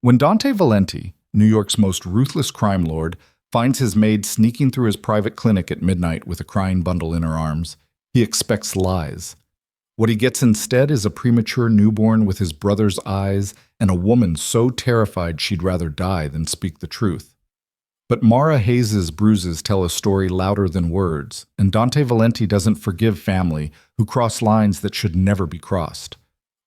When Dante Valenti, New York's most ruthless crime lord, finds his maid sneaking through his private clinic at midnight with a crying bundle in her arms, he expects lies. What he gets instead is a premature newborn with his brother's eyes and a woman so terrified she'd rather die than speak the truth. But Mara Hayes's bruises tell a story louder than words, and Dante Valenti doesn't forgive family who cross lines that should never be crossed.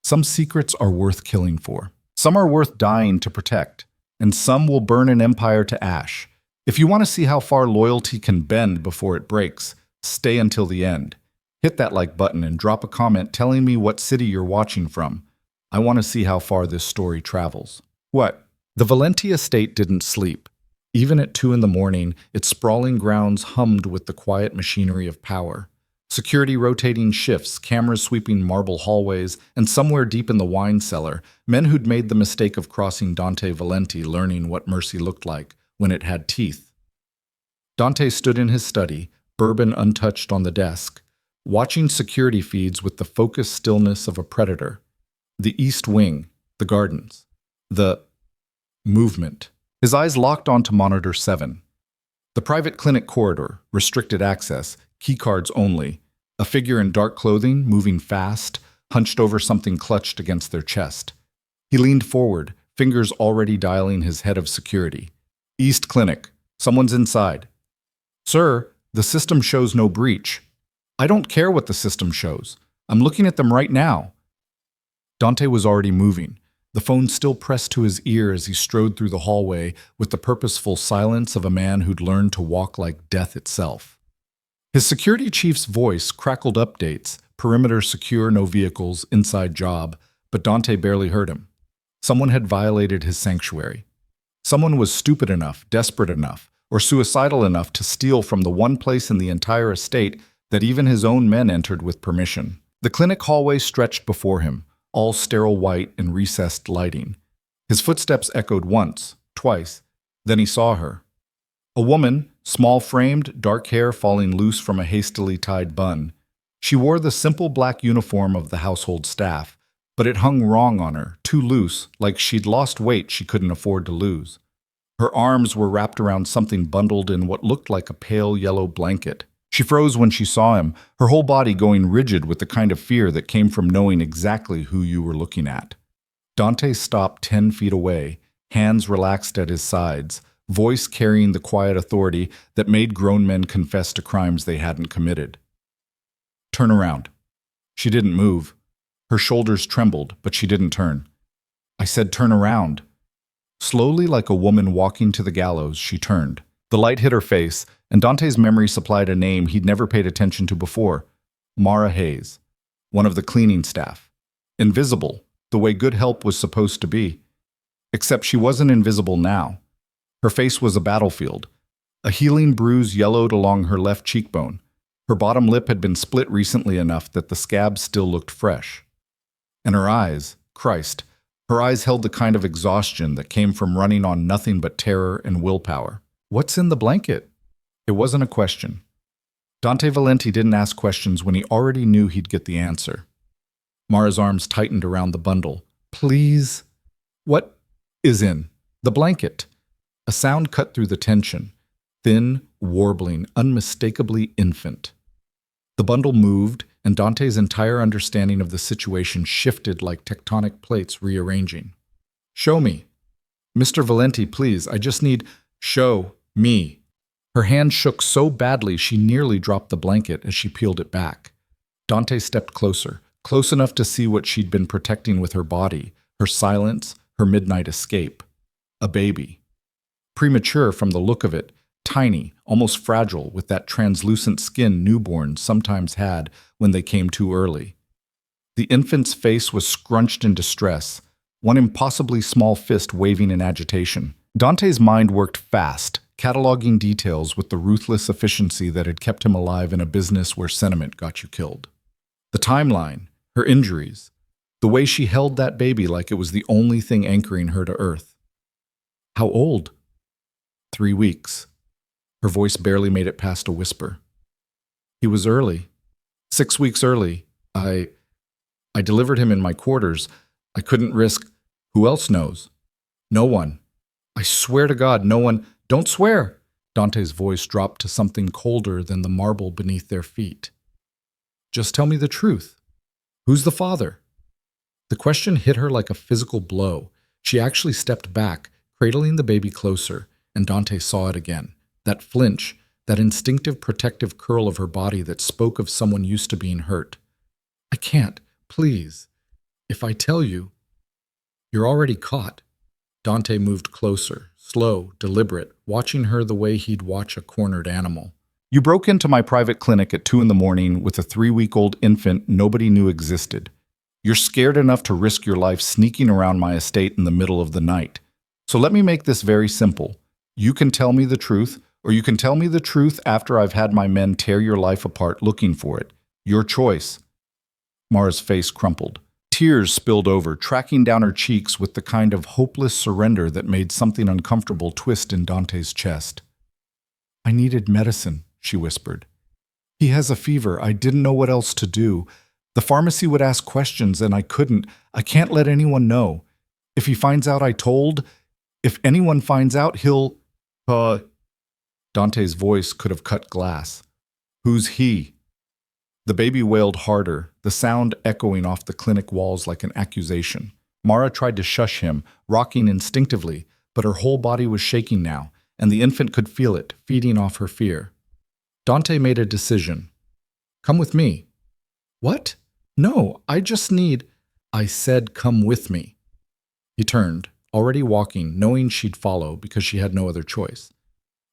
Some secrets are worth killing for. Some are worth dying to protect, and some will burn an empire to ash. If you want to see how far loyalty can bend before it breaks, stay until the end. Hit that like button and drop a comment telling me what city you're watching from. I want to see how far this story travels. What? The Valenti estate didn't sleep. Even at 2 in the morning, its sprawling grounds hummed with the quiet machinery of power. Security rotating shifts, cameras sweeping marble hallways, and somewhere deep in the wine cellar, men who'd made the mistake of crossing Dante Valenti learning what mercy looked like when it had teeth. Dante stood in his study, bourbon untouched on the desk, watching security feeds with the focused stillness of a predator. The East Wing, the gardens, the movement. His eyes locked onto monitor 7. The private clinic corridor, restricted access, keycards only. A figure in dark clothing, moving fast, hunched over something clutched against their chest. He leaned forward, fingers already dialing his head of security. East Clinic. Someone's inside. Sir, the system shows no breach. I don't care what the system shows. I'm looking at them right now. Dante was already moving, the phone still pressed to his ear as he strode through the hallway with the purposeful silence of a man who'd learned to walk like death itself. His security chief's voice crackled updates, perimeter secure, no vehicles, inside job, but Dante barely heard him. Someone had violated his sanctuary. Someone was stupid enough, desperate enough, or suicidal enough to steal from the one place in the entire estate that even his own men entered with permission. The clinic hallway stretched before him, all sterile white and recessed lighting. His footsteps echoed once, twice, then he saw her. A woman, small-framed, dark hair falling loose from a hastily tied bun. She wore the simple black uniform of the household staff, but it hung wrong on her, too loose, like she'd lost weight she couldn't afford to lose. Her arms were wrapped around something bundled in what looked like a pale yellow blanket. She froze when she saw him, her whole body going rigid with the kind of fear that came from knowing exactly who you were looking at. Dante stopped 10 feet away, hands relaxed at his sides, voice carrying the quiet authority that made grown men confess to crimes they hadn't committed. Turn around. She didn't move. Her shoulders trembled, but she didn't turn. I said turn around. Slowly, like a woman walking to the gallows, she turned. The light hit her face, and Dante's memory supplied a name he'd never paid attention to before. Mara Hayes, one of the cleaning staff. Invisible, the way good help was supposed to be. Except she wasn't invisible now. Her face was a battlefield. A healing bruise yellowed along her left cheekbone. Her bottom lip had been split recently enough that the scab still looked fresh. And her eyes, Christ, her eyes held the kind of exhaustion that came from running on nothing but terror and willpower. What's in the blanket? It wasn't a question. Dante Valenti didn't ask questions when he already knew he'd get the answer. Mara's arms tightened around the bundle. Please? What is in the blanket? A sound cut through the tension. Thin, warbling, unmistakably infant. The bundle moved, and Dante's entire understanding of the situation shifted like tectonic plates rearranging. Show me. Mr. Valenti, please, I just need... Show me. Her hand shook so badly she nearly dropped the blanket as she peeled it back. Dante stepped closer, close enough to see what she'd been protecting with her body, her silence, her midnight escape. A baby. Premature from the look of it, tiny, almost fragile, with that translucent skin newborns sometimes had when they came too early. The infant's face was scrunched in distress, one impossibly small fist waving in agitation. Dante's mind worked fast, cataloging details with the ruthless efficiency that had kept him alive in a business where sentiment got you killed. The timeline, her injuries, the way she held that baby like it was the only thing anchoring her to earth. How old? 3 weeks. Her voice barely made it past a whisper. He was early. 6 weeks early. I delivered him in my quarters. I couldn't risk... Who else knows? No one. I swear to God, no one. Don't swear. Dante's voice dropped to something colder than the marble beneath their feet. Just tell me the truth. Who's the father? The question hit her like a physical blow. She actually stepped back, cradling the baby closer, and Dante saw it again. That flinch, that instinctive protective curl of her body that spoke of someone used to being hurt. I can't, please. If I tell you, you're already caught. Dante moved closer, slow, deliberate, watching her the way he'd watch a cornered animal. You broke into my private clinic at 2 a.m. with a 3-week-old infant nobody knew existed. You're scared enough to risk your life sneaking around my estate in the middle of the night. So let me make this very simple. You can tell me the truth, or you can tell me the truth after I've had my men tear your life apart looking for it. Your choice. Mara's face crumpled. Tears spilled over, tracking down her cheeks with the kind of hopeless surrender that made something uncomfortable twist in Dante's chest. I needed medicine, she whispered. He has a fever. I didn't know what else to do. The pharmacy would ask questions, and I couldn't. I can't let anyone know. If he finds out I told, if anyone finds out, he'll… Dante's voice could have cut glass. Who's he? The baby wailed harder, the sound echoing off the clinic walls like an accusation. Mara tried to shush him, rocking instinctively, but her whole body was shaking now, and the infant could feel it, feeding off her fear. Dante made a decision. Come with me. What? No, I just need… I said come with me. He turned, already walking, knowing she'd follow because she had no other choice.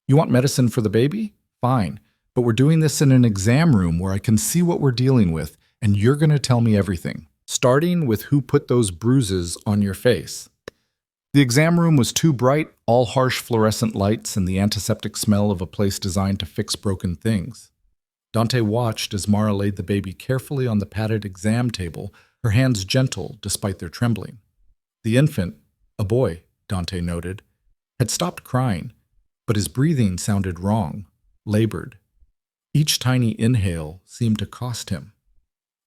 You want medicine for the baby? Fine. But we're doing this in an exam room where I can see what we're dealing with, and you're going to tell me everything, starting with who put those bruises on your face. The exam room was too bright, all harsh fluorescent lights and the antiseptic smell of a place designed to fix broken things. Dante watched as Mara laid the baby carefully on the padded exam table, her hands gentle despite their trembling. The infant, a boy, Dante noted, had stopped crying, but his breathing sounded wrong, labored. Each tiny inhale seemed to cost him.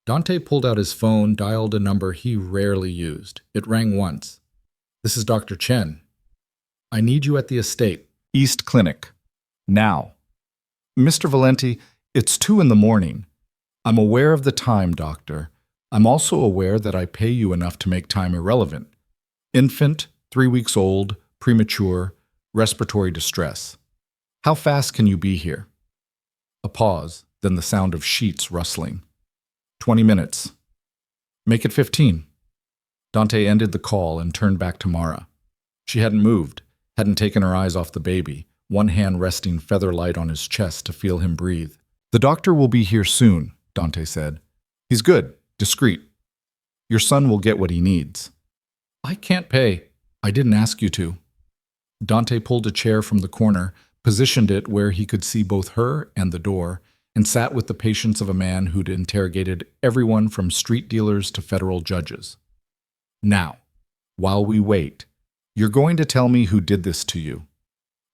Dante pulled out his phone, dialed a number he rarely used. It rang once. This is Dr. Chen. I need you at the estate. East Clinic. Now. Mr. Valenti, it's 2 a.m. I'm aware of the time, doctor. I'm also aware that I pay you enough to make time irrelevant. Infant, 3 weeks old, premature, respiratory distress. How fast can you be here? A pause, then the sound of sheets rustling. 20 minutes. Make it 15. Dante ended the call and turned back to Mara. She hadn't moved, hadn't taken her eyes off the baby, one hand resting feather-light on his chest to feel him breathe. The doctor will be here soon, Dante said. He's good, discreet. Your son will get what he needs. I can't pay. I didn't ask you to. Dante pulled a chair from the corner, positioned it where he could see both her and the door, and sat with the patience of a man who'd interrogated everyone from street dealers to federal judges. Now, while we wait, you're going to tell me who did this to you.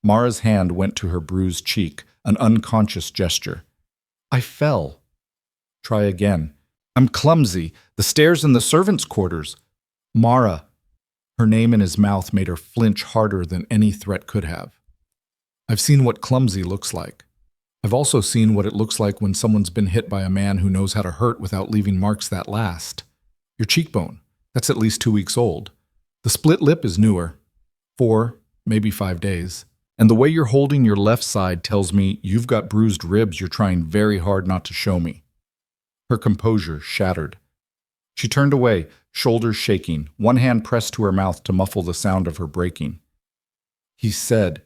Mara's hand went to her bruised cheek, an unconscious gesture. I fell. Try again. I'm clumsy. The stairs in the servants' quarters. Mara. Her name in his mouth made her flinch harder than any threat could have. I've seen what clumsy looks like. I've also seen what it looks like when someone's been hit by a man who knows how to hurt without leaving marks that last. Your cheekbone, that's at least 2 weeks old. The split lip is newer. 4, maybe 5 days. And the way you're holding your left side tells me you've got bruised ribs you're trying very hard not to show me. Her composure shattered. She turned away, shoulders shaking, one hand pressed to her mouth to muffle the sound of her breaking. He said…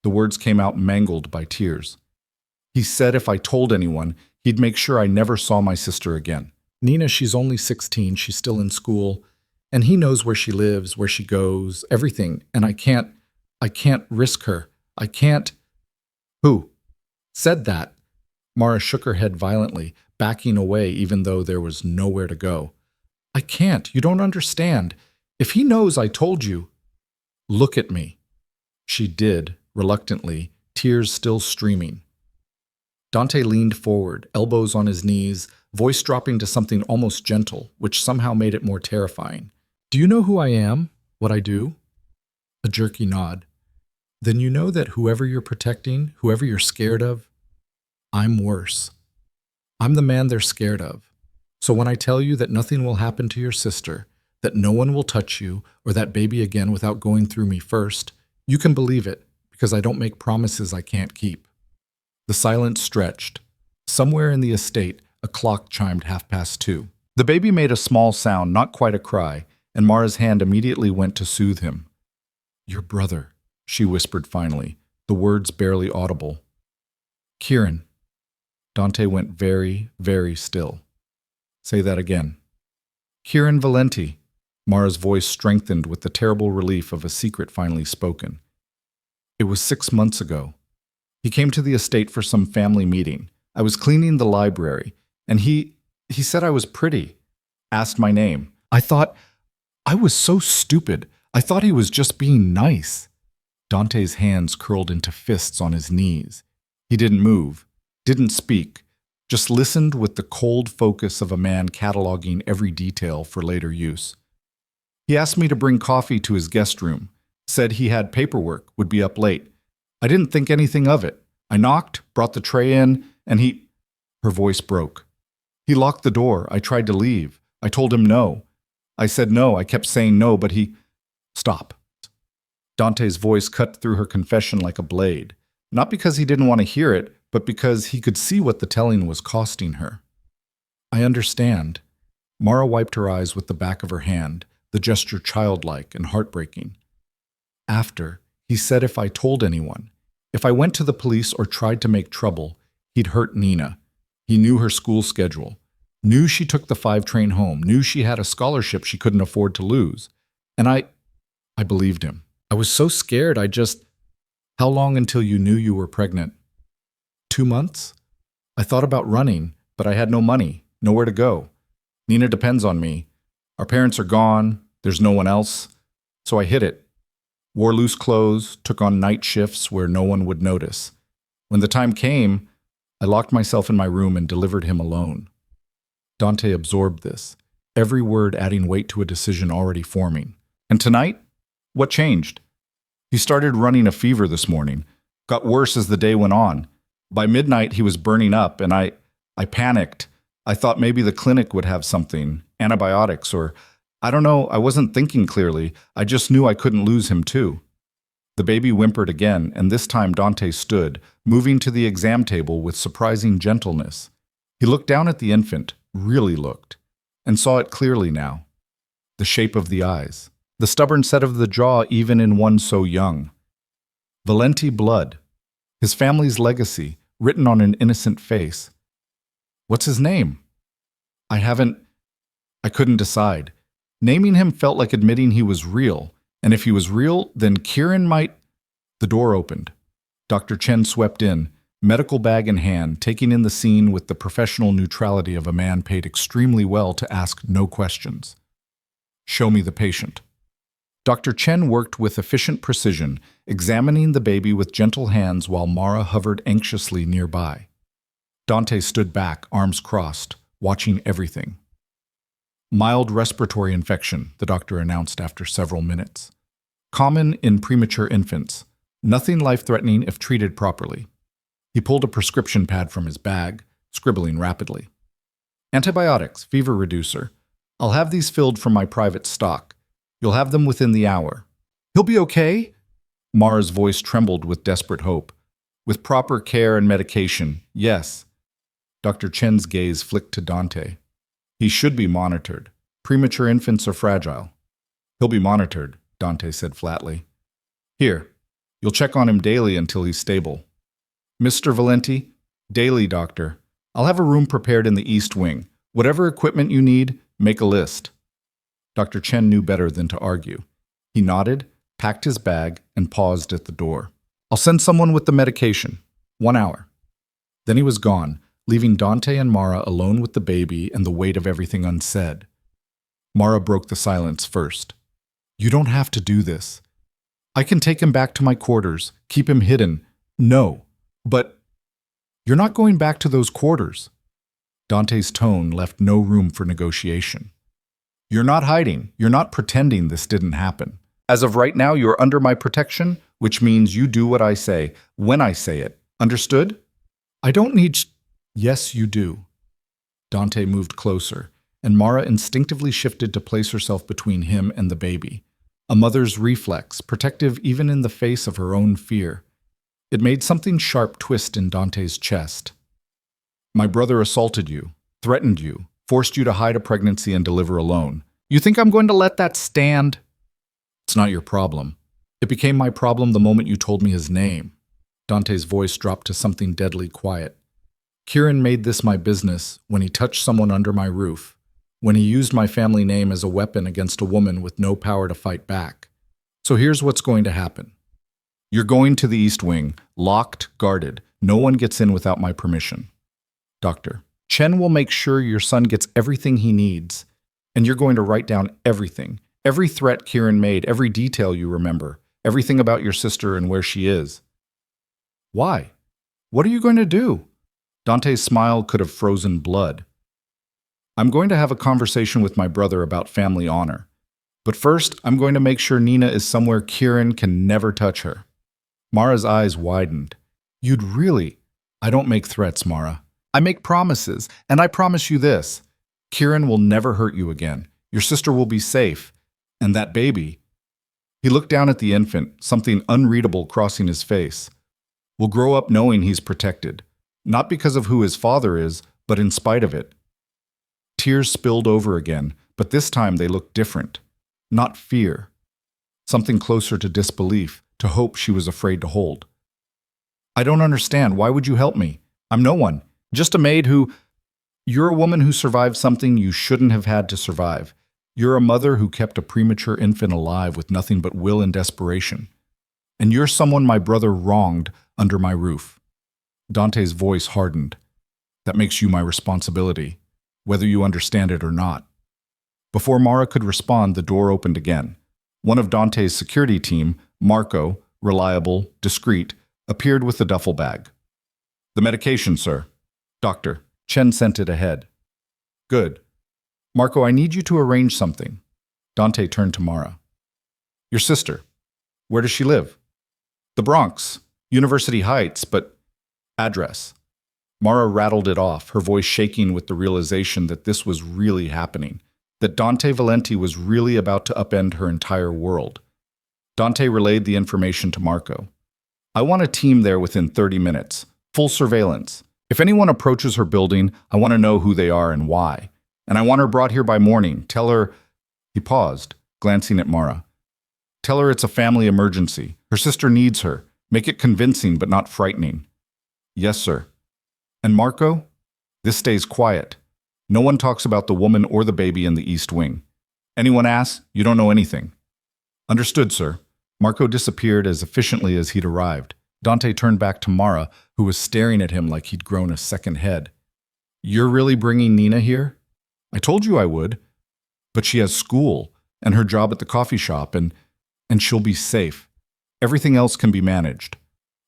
The words came out mangled by tears. He said if I told anyone, he'd make sure I never saw my sister again. Nina, she's only 16, she's still in school, and he knows where she lives, where she goes, everything, and I can't risk her. I can't… Who? Said that. Mara shook her head violently, backing away even though there was nowhere to go. I can't. You don't understand. If he knows I told you… Look at me. She did, reluctantly, tears still streaming. Dante leaned forward, elbows on his knees, voice dropping to something almost gentle, which somehow made it more terrifying. Do you know who I am? What I do? A jerky nod. Then you know that whoever you're protecting, whoever you're scared of, I'm worse. I'm the man they're scared of. So when I tell you that nothing will happen to your sister, that no one will touch you or that baby again without going through me first, you can believe it because I don't make promises I can't keep. The silence stretched. Somewhere in the estate, a clock chimed 2:30. The baby made a small sound, not quite a cry, and Mara's hand immediately went to soothe him. Your brother, she whispered finally, the words barely audible. Kieran. Dante went very, very still. Say that again. Kieran Valenti. Mara's voice strengthened with the terrible relief of a secret finally spoken. It was 6 months ago. He came to the estate for some family meeting. I was cleaning the library, and he said I was pretty, asked my name. I thought, I was so stupid. I thought he was just being nice. Dante's hands curled into fists on his knees. He didn't move, didn't speak, just listened with the cold focus of a man cataloging every detail for later use. He asked me to bring coffee to his guest room, said he had paperwork, would be up late. I didn't think anything of it. I knocked, brought the tray in, and Her voice broke. He locked the door. I tried to leave. I told him no. I said no. I kept saying no, but he... Stop. Dante's voice cut through her confession like a blade, not because he didn't want to hear it, but because he could see what the telling was costing her. I understand. Mara wiped her eyes with the back of her hand, the gesture childlike and heartbreaking. After, he said if I told anyone, if I went to the police or tried to make trouble, he'd hurt Nina. He knew her school schedule, knew she took the 5 train home, knew she had a scholarship she couldn't afford to lose. And I believed him. I was so scared I just... How long until you knew you were pregnant? 2 months? I thought about running, but I had no money, nowhere to go. Nina depends on me. Our parents are gone, there's no one else. So I hid it. Wore loose clothes, took on night shifts where no one would notice. When the time came, I locked myself in my room and delivered him alone. Dante absorbed this, every word adding weight to a decision already forming. And tonight? What changed? He started running a fever this morning, got worse as the day went on. By midnight, he was burning up, and I panicked. I thought maybe the clinic would have something, antibiotics, or I don't know, I wasn't thinking clearly. I just knew I couldn't lose him too. The baby whimpered again, and this time Dante stood, moving to the exam table with surprising gentleness. He looked down at the infant, really looked, and saw it clearly now. The shape of the eyes, the stubborn set of the jaw even in one so young. Valenti blood, his family's legacy, written on an innocent face. What's his name? I couldn't decide. Naming him felt like admitting he was real, and if he was real, then Kieran might... The door opened. Dr. Chen swept in, medical bag in hand, taking in the scene with the professional neutrality of a man paid extremely well to ask no questions. Show me the patient. Dr. Chen worked with efficient precision, examining the baby with gentle hands while Mara hovered anxiously nearby. Dante stood back, arms crossed, watching everything. Mild respiratory infection, the doctor announced after several minutes. Common in premature infants. Nothing life-threatening if treated properly. He pulled a prescription pad from his bag, scribbling rapidly. Antibiotics, fever reducer. I'll have these filled from my private stock. You'll have them within the hour. He'll be okay? Mara's voice trembled with desperate hope. With proper care and medication, yes. Dr. Chen's gaze flicked to Dante. He should be monitored. Premature infants are fragile. He'll be monitored, Dante said flatly. Here, you'll check on him daily until he's stable. Mr. Valenti, daily, doctor. I'll have a room prepared in the East Wing. Whatever equipment you need, make a list. Dr. Chen knew better than to argue. He nodded, packed his bag, and paused at the door. I'll send someone with the medication. 1 hour. Then he was gone, leaving Dante and Mara alone with the baby and the weight of everything unsaid. Mara broke the silence first. You don't have to do this. I can take him back to my quarters, keep him hidden. No, but you're not going back to those quarters. Dante's tone left no room for negotiation. You're not hiding. You're not pretending this didn't happen. As of right now, you're under my protection, which means you do what I say, when I say it. Understood? I don't need Yes, you do. Dante moved closer, and Mara instinctively shifted to place herself between him and the baby. A mother's reflex, protective even in the face of her own fear. It made something sharp twist in Dante's chest. My brother assaulted you, threatened you, forced you to hide a pregnancy and deliver alone. You think I'm going to let that stand? It's not your problem. It became my problem the moment you told me his name. Dante's voice dropped to something deadly quiet. Kieran made this my business when he touched someone under my roof, when he used my family name as a weapon against a woman with no power to fight back. So here's what's going to happen. You're going to the East Wing, locked, guarded. No one gets in without my permission. Doctor, Chen will make sure your son gets everything he needs, and you're going to write down everything. Every threat Kieran made, every detail you remember, everything about your sister and where she is. Why? What are you going to do? Dante's smile could have frozen blood. I'm going to have a conversation with my brother about family honor. But first, I'm going to make sure Nina is somewhere Kieran can never touch her. Mara's eyes widened. You'd really? I don't make threats, Mara. I make promises, and I promise you this. Kieran will never hurt you again. Your sister will be safe. And that baby. He looked down at the infant, something unreadable crossing his face. Will grow up knowing he's protected. Not because of who his father is, but in spite of it. Tears spilled over again, but this time they looked different. Not fear. Something closer to disbelief, to hope she was afraid to hold. I don't understand. Why would you help me? I'm no one. Just a maid who... You're a woman who survived something you shouldn't have had to survive. You're a mother who kept a premature infant alive with nothing but will and desperation. And you're someone my brother wronged under my roof. Dante's voice hardened. That makes you my responsibility, whether you understand it or not. Before Mara could respond, the door opened again. One of Dante's security team, Marco, reliable, discreet, appeared with the duffel bag. The medication, sir. Doctor, Chen sent it ahead. Good. Marco, I need you to arrange something. Dante turned to Mara. Your sister. Where does she live? The Bronx, University Heights, but address. Mara rattled it off, her voice shaking with the realization that this was really happening, that Dante Valenti was really about to upend her entire world. Dante relayed the information to Marco. I want a team there within 30 minutes, full surveillance. If anyone approaches her building, I want to know who they are and why. And I want her brought here by morning. Tell her... He paused, glancing at Mara. Tell her it's a family emergency. Her sister needs her. Make it convincing but not frightening. Yes, sir. And Marco? This stays quiet. No one talks about the woman or the baby in the East Wing. Anyone asks, you don't know anything. Understood, sir. Marco disappeared as efficiently as he'd arrived. Dante turned back to Mara, who was staring at him like he'd grown a second head. You're really bringing Nina here? I told you I would. But she has school, and her job at the coffee shop, and she'll be safe. Everything else can be managed.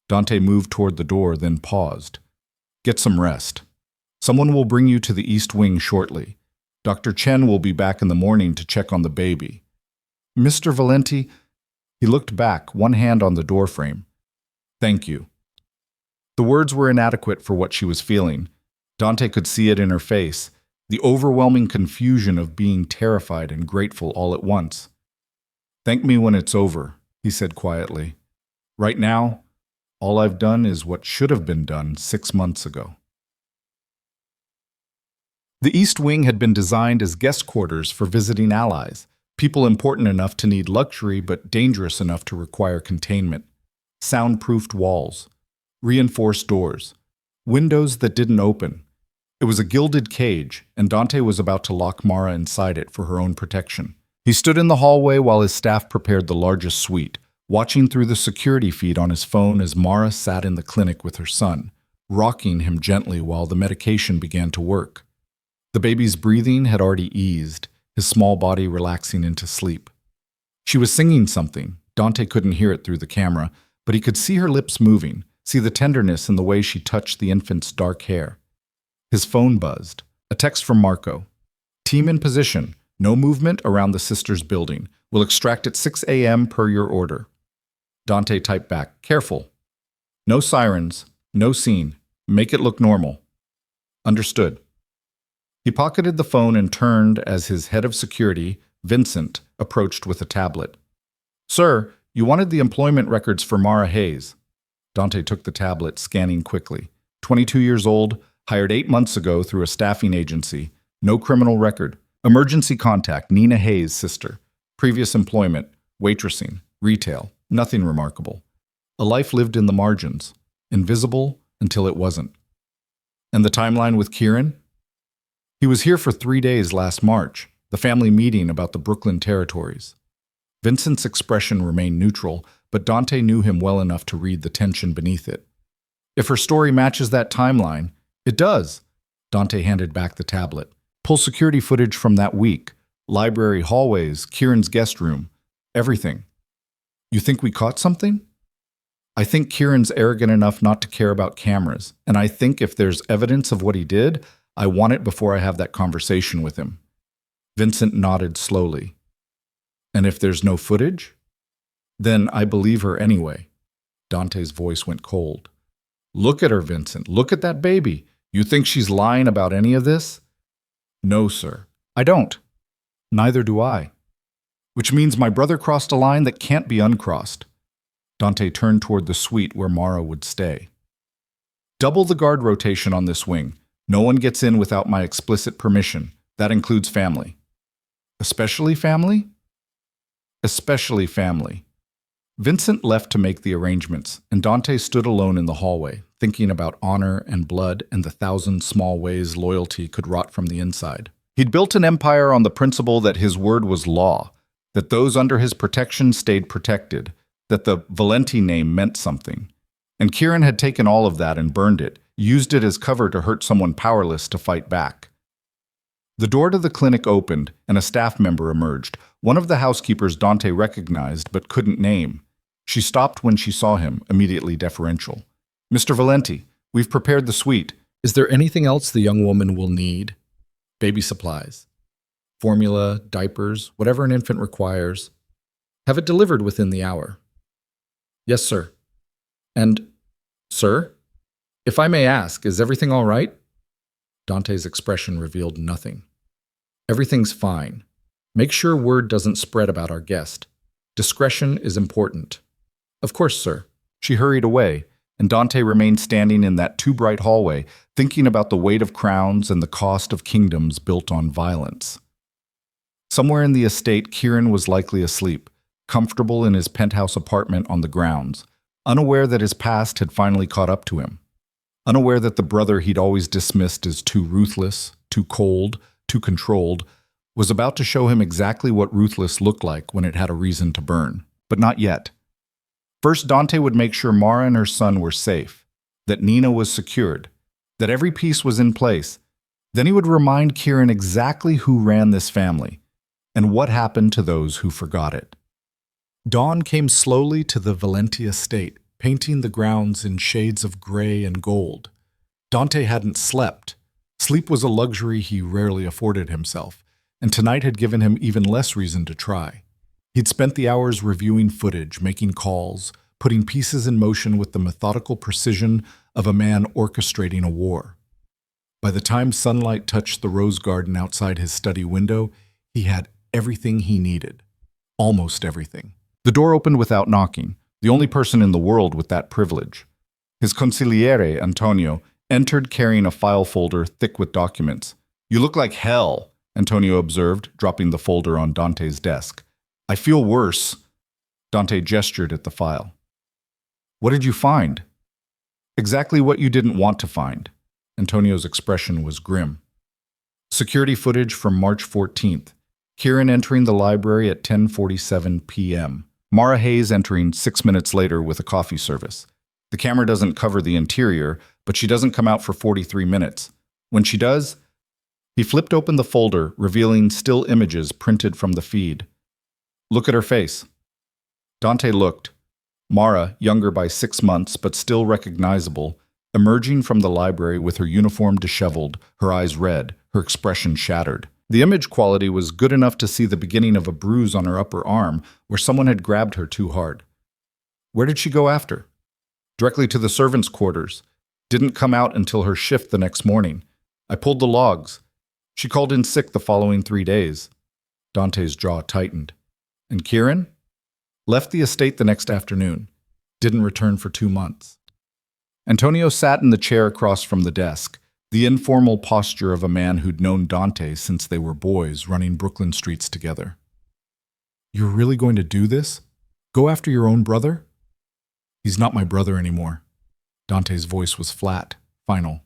Dante moved toward the door, then paused. Get some rest. Someone will bring you to the East Wing shortly. Dr. Chen will be back in the morning to check on the baby. Mr. Valenti, he looked back, one hand on the doorframe. Thank you. The words were inadequate for what she was feeling. Dante could see it in her face, the overwhelming confusion of being terrified and grateful all at once. Thank me when it's over, he said quietly. Right now, all I've done is what should have been done 6 months ago. The East Wing had been designed as guest quarters for visiting allies, people important enough to need luxury but dangerous enough to require containment. Soundproofed walls, reinforced doors, windows that didn't open. It was a gilded cage, and Dante was about to lock Mara inside it for her own protection. He stood in the hallway while his staff prepared the largest suite, watching through the security feed on his phone as Mara sat in the clinic with her son, rocking him gently while the medication began to work. The baby's breathing had already eased, his small body relaxing into sleep. She was singing something. Dante couldn't hear it through the camera, but he could see her lips moving, see the tenderness in the way she touched the infant's dark hair. His phone buzzed. A text from Marco. Team in position. No movement around the sisters' building. We'll extract at 6 a.m. per your order. Dante typed back, careful. No sirens, no scene. Make it look normal. Understood. He pocketed the phone and turned as his head of security, Vincent, approached with a tablet. Sir, you wanted the employment records for Mara Hayes. Dante took the tablet, scanning quickly. 22 years old, hired 8 months ago through a staffing agency. No criminal record. Emergency contact, Nina Hayes' sister. Previous employment, waitressing, retail. Nothing remarkable. A life lived in the margins. Invisible until it wasn't. And the timeline with Kieran? He was here for 3 days last March, the family meeting about the Brooklyn territories. Vincent's expression remained neutral, but Dante knew him well enough to read the tension beneath it. If her story matches that timeline, it does. Dante handed back the tablet. Pull security footage from that week. Library, hallways, Kieran's guest room. Everything. You think we caught something? I think Kieran's arrogant enough not to care about cameras, and I think if there's evidence of what he did, I want it before I have that conversation with him. Vincent nodded slowly. And if there's no footage? Then I believe her anyway. Dante's voice went cold. Look at her, Vincent. Look at that baby. You think she's lying about any of this? No, sir. I don't. Neither do I. Which means my brother crossed a line that can't be uncrossed. Dante turned toward the suite where Mara would stay. Double the guard rotation on this wing. No one gets in without my explicit permission. That includes family. Especially family? Especially family. Vincent left to make the arrangements, and Dante stood alone in the hallway, thinking about honor and blood and the 1,000 small ways loyalty could rot from the inside. He'd built an empire on the principle that his word was law, that those under his protection stayed protected, that the Valenti name meant something. And Kieran had taken all of that and burned it, used it as cover to hurt someone powerless to fight back. The door to the clinic opened, and a staff member emerged, one of the housekeepers Dante recognized but couldn't name. She stopped when she saw him, immediately deferential. Mr. Valenti, we've prepared the suite. Is there anything else the young woman will need? Baby supplies. Formula, diapers, whatever an infant requires. Have it delivered within the hour. Yes, sir. And, sir? If I may ask, is everything all right? Dante's expression revealed nothing. Everything's fine. Make sure word doesn't spread about our guest. Discretion is important. Of course, sir. She hurried away, and Dante remained standing in that too-bright hallway, thinking about the weight of crowns and the cost of kingdoms built on violence. Somewhere in the estate, Kieran was likely asleep, comfortable in his penthouse apartment on the grounds, unaware that his past had finally caught up to him. Unaware that the brother he'd always dismissed as too ruthless, too cold, too controlled, was about to show him exactly what ruthless looked like when it had a reason to burn. But not yet. First, Dante would make sure Mara and her son were safe, that Nina was secured, that every piece was in place. Then he would remind Kieran exactly who ran this family, and what happened to those who forgot it. Dawn came slowly to the Valenti estate, painting the grounds in shades of gray and gold. Dante hadn't slept. Sleep was a luxury he rarely afforded himself, and tonight had given him even less reason to try. He'd spent the hours reviewing footage, making calls, putting pieces in motion with the methodical precision of a man orchestrating a war. By the time sunlight touched the rose garden outside his study window, he had everything he needed. Almost everything. The door opened without knocking, the only person in the world with that privilege. His consigliere, Antonio, entered carrying a file folder thick with documents. "You look like hell," Antonio observed, dropping the folder on Dante's desk. "I feel worse." Dante gestured at the file. "What did you find?" "Exactly what you didn't want to find." Antonio's expression was grim. Security footage from March 14th. Kieran entering the library at 10:47 p.m. Mara Hayes entering 6 minutes later with a coffee service. The camera doesn't cover the interior, but she doesn't come out for 43 minutes. When she does, he flipped open the folder, revealing still images printed from the feed. "Look at her face." Dante looked. Mara, younger by 6 months but still recognizable, emerging from the library with her uniform disheveled, her eyes red, her expression shattered. The image quality was good enough to see the beginning of a bruise on her upper arm where someone had grabbed her too hard. Where did she go after? Directly to the servants' quarters. Didn't come out until her shift the next morning. I pulled the logs. She called in sick the following 3 days. Dante's jaw tightened. And Kieran? Left the estate the next afternoon. Didn't return for 2 months. Antonio sat in the chair across from the desk, the informal posture of a man who'd known Dante since they were boys running Brooklyn streets together. You're really going to do this? Go after your own brother? He's not my brother anymore. Dante's voice was flat, final.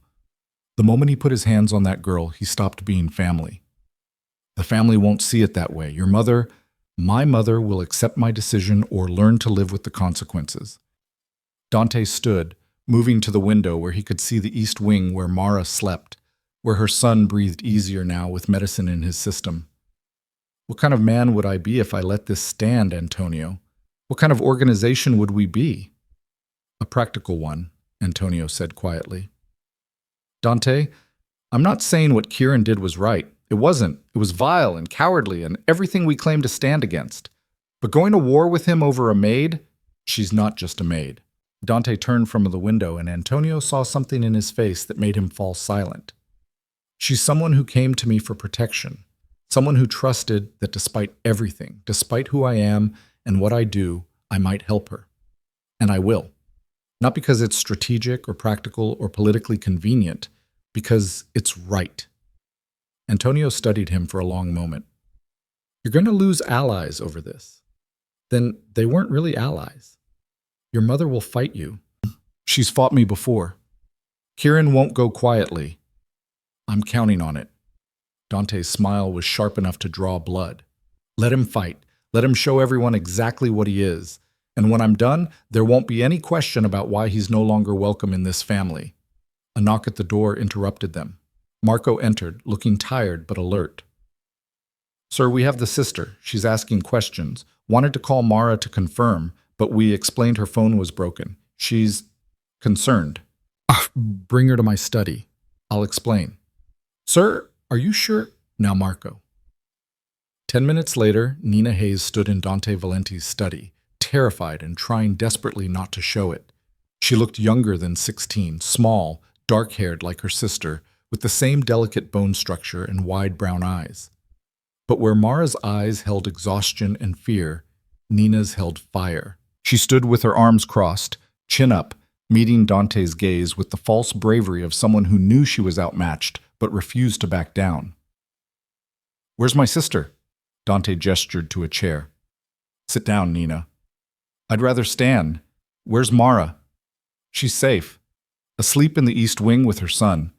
The moment he put his hands on that girl, he stopped being family. The family won't see it that way. My mother will accept my decision or learn to live with the consequences. Dante stood, moving to the window where he could see the east wing where Mara slept, where her son breathed easier now with medicine in his system. What kind of man would I be if I let this stand, Antonio? What kind of organization would we be? A practical one, Antonio said quietly. Dante, I'm not saying what Kieran did was right. It wasn't. It was vile and cowardly and everything we claim to stand against. But going to war with him over a maid? She's not just a maid. Dante turned from the window and Antonio saw something in his face that made him fall silent. She's someone who came to me for protection. Someone who trusted that despite everything, despite who I am and what I do, I might help her. And I will. Not because it's strategic or practical or politically convenient, because it's right. Antonio studied him for a long moment. You're going to lose allies over this. Then they weren't really allies. Your mother will fight you. She's fought me before. Kieran won't go quietly. I'm counting on it. Dante's smile was sharp enough to draw blood. Let him fight. Let him show everyone exactly what he is. And when I'm done, there won't be any question about why he's no longer welcome in this family. A knock at the door interrupted them. Marco entered, looking tired but alert. Sir, we have the sister. She's asking questions. Wanted to call Mara to confirm, but we explained her phone was broken. She's concerned. Bring her to my study. I'll explain. Sir, are you sure? Now, Marco. 10 minutes later, Nina Hayes stood in Dante Valenti's study, terrified and trying desperately not to show it. She looked younger than 16, small, dark-haired like her sister, with the same delicate bone structure and wide brown eyes. But where Mara's eyes held exhaustion and fear, Nina's held fire. She stood with her arms crossed, chin up, meeting Dante's gaze with the false bravery of someone who knew she was outmatched but refused to back down. Where's my sister? Dante gestured to a chair. Sit down, Nina. I'd rather stand. Where's Mara? She's safe. Asleep in the East Wing with her son.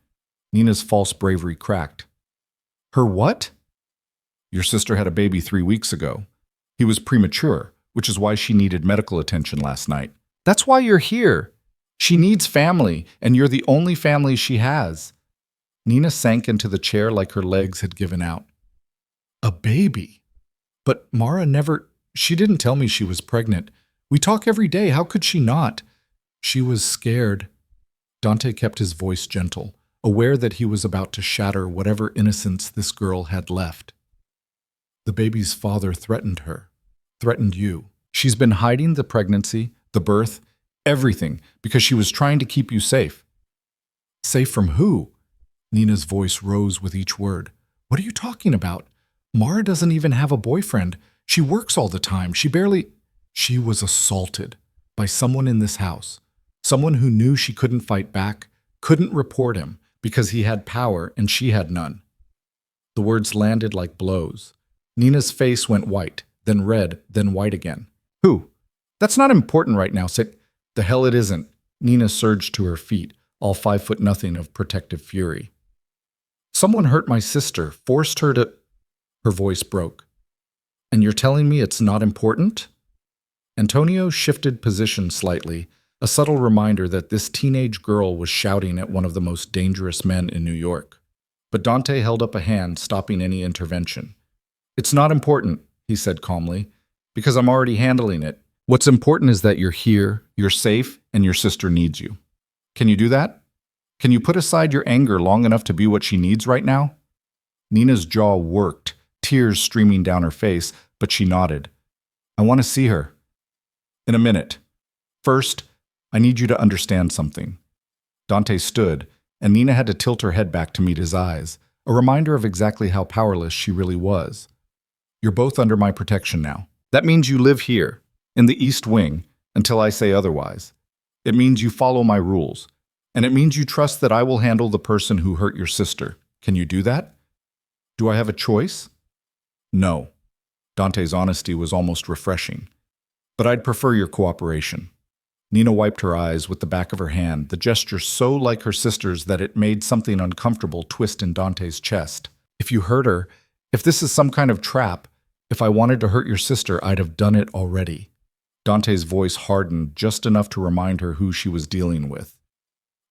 Nina's false bravery cracked. Her what? Your sister had a baby 3 weeks ago. He was premature, which is why she needed medical attention last night. That's why you're here. She needs family, and you're the only family she has. Nina sank into the chair like her legs had given out. A baby? But Mara she didn't tell me she was pregnant. We talk every day. How could she not? She was scared. Dante kept his voice gentle, aware that he was about to shatter whatever innocence this girl had left. The baby's father threatened her, threatened you. She's been hiding the pregnancy, the birth, everything, because she was trying to keep you safe. Safe from who? Nina's voice rose with each word. What are you talking about? Mara doesn't even have a boyfriend. She works all the time. She was assaulted by someone in this house, someone who knew she couldn't fight back, couldn't report him because he had power and she had none. The words landed like blows. Nina's face went white, then red, then white again. Who? That's not important right now, Sit. The hell it isn't. Nina surged to her feet, all 5'0" of protective fury. Someone hurt my sister, forced her to... Her voice broke. And you're telling me it's not important? Antonio shifted position slightly, a subtle reminder that this teenage girl was shouting at one of the most dangerous men in New York. But Dante held up a hand, stopping any intervention. It's not important, he said calmly, because I'm already handling it. What's important is that you're here, you're safe, and your sister needs you. Can you do that? Can you put aside your anger long enough to be what she needs right now? Nina's jaw worked, tears streaming down her face, but she nodded. I want to see her. In a minute. First, I need you to understand something. Dante stood, and Nina had to tilt her head back to meet his eyes, a reminder of exactly how powerless she really was. You're both under my protection now. That means you live here, in the East Wing, until I say otherwise. It means you follow my rules, and it means you trust that I will handle the person who hurt your sister. Can you do that? Do I have a choice? No. Dante's honesty was almost refreshing. But I'd prefer your cooperation. Nina wiped her eyes with the back of her hand, the gesture so like her sister's that it made something uncomfortable twist in Dante's chest. If you hurt her, if this is some kind of trap, if I wanted to hurt your sister, I'd have done it already. Dante's voice hardened just enough to remind her who she was dealing with.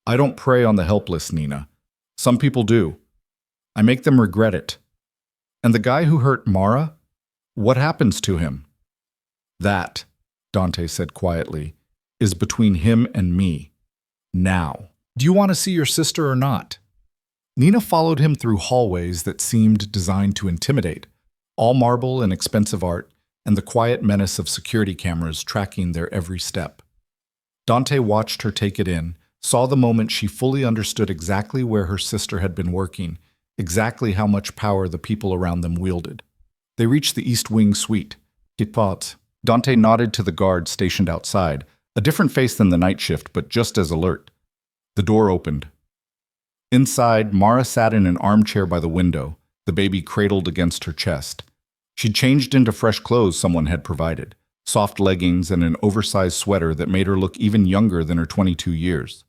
I don't prey on the helpless, Nina. Some people do. I make them regret it. And the guy who hurt Mara? What happens to him? That, Dante said quietly, is between him and me. Now. Do you want to see your sister or not? Nina followed him through hallways that seemed designed to intimidate, all marble and expensive art, and the quiet menace of security cameras tracking their every step. Dante watched her take it in, saw the moment she fully understood exactly where her sister had been working, exactly how much power the people around them wielded. They reached the East Wing suite. Dante nodded to the guard stationed outside, a different face than the night shift, but just as alert. The door opened. Inside, Mara sat in an armchair by the window, the baby cradled against her chest. She'd changed into fresh clothes someone had provided, soft leggings and an oversized sweater that made her look even younger than her 22 years.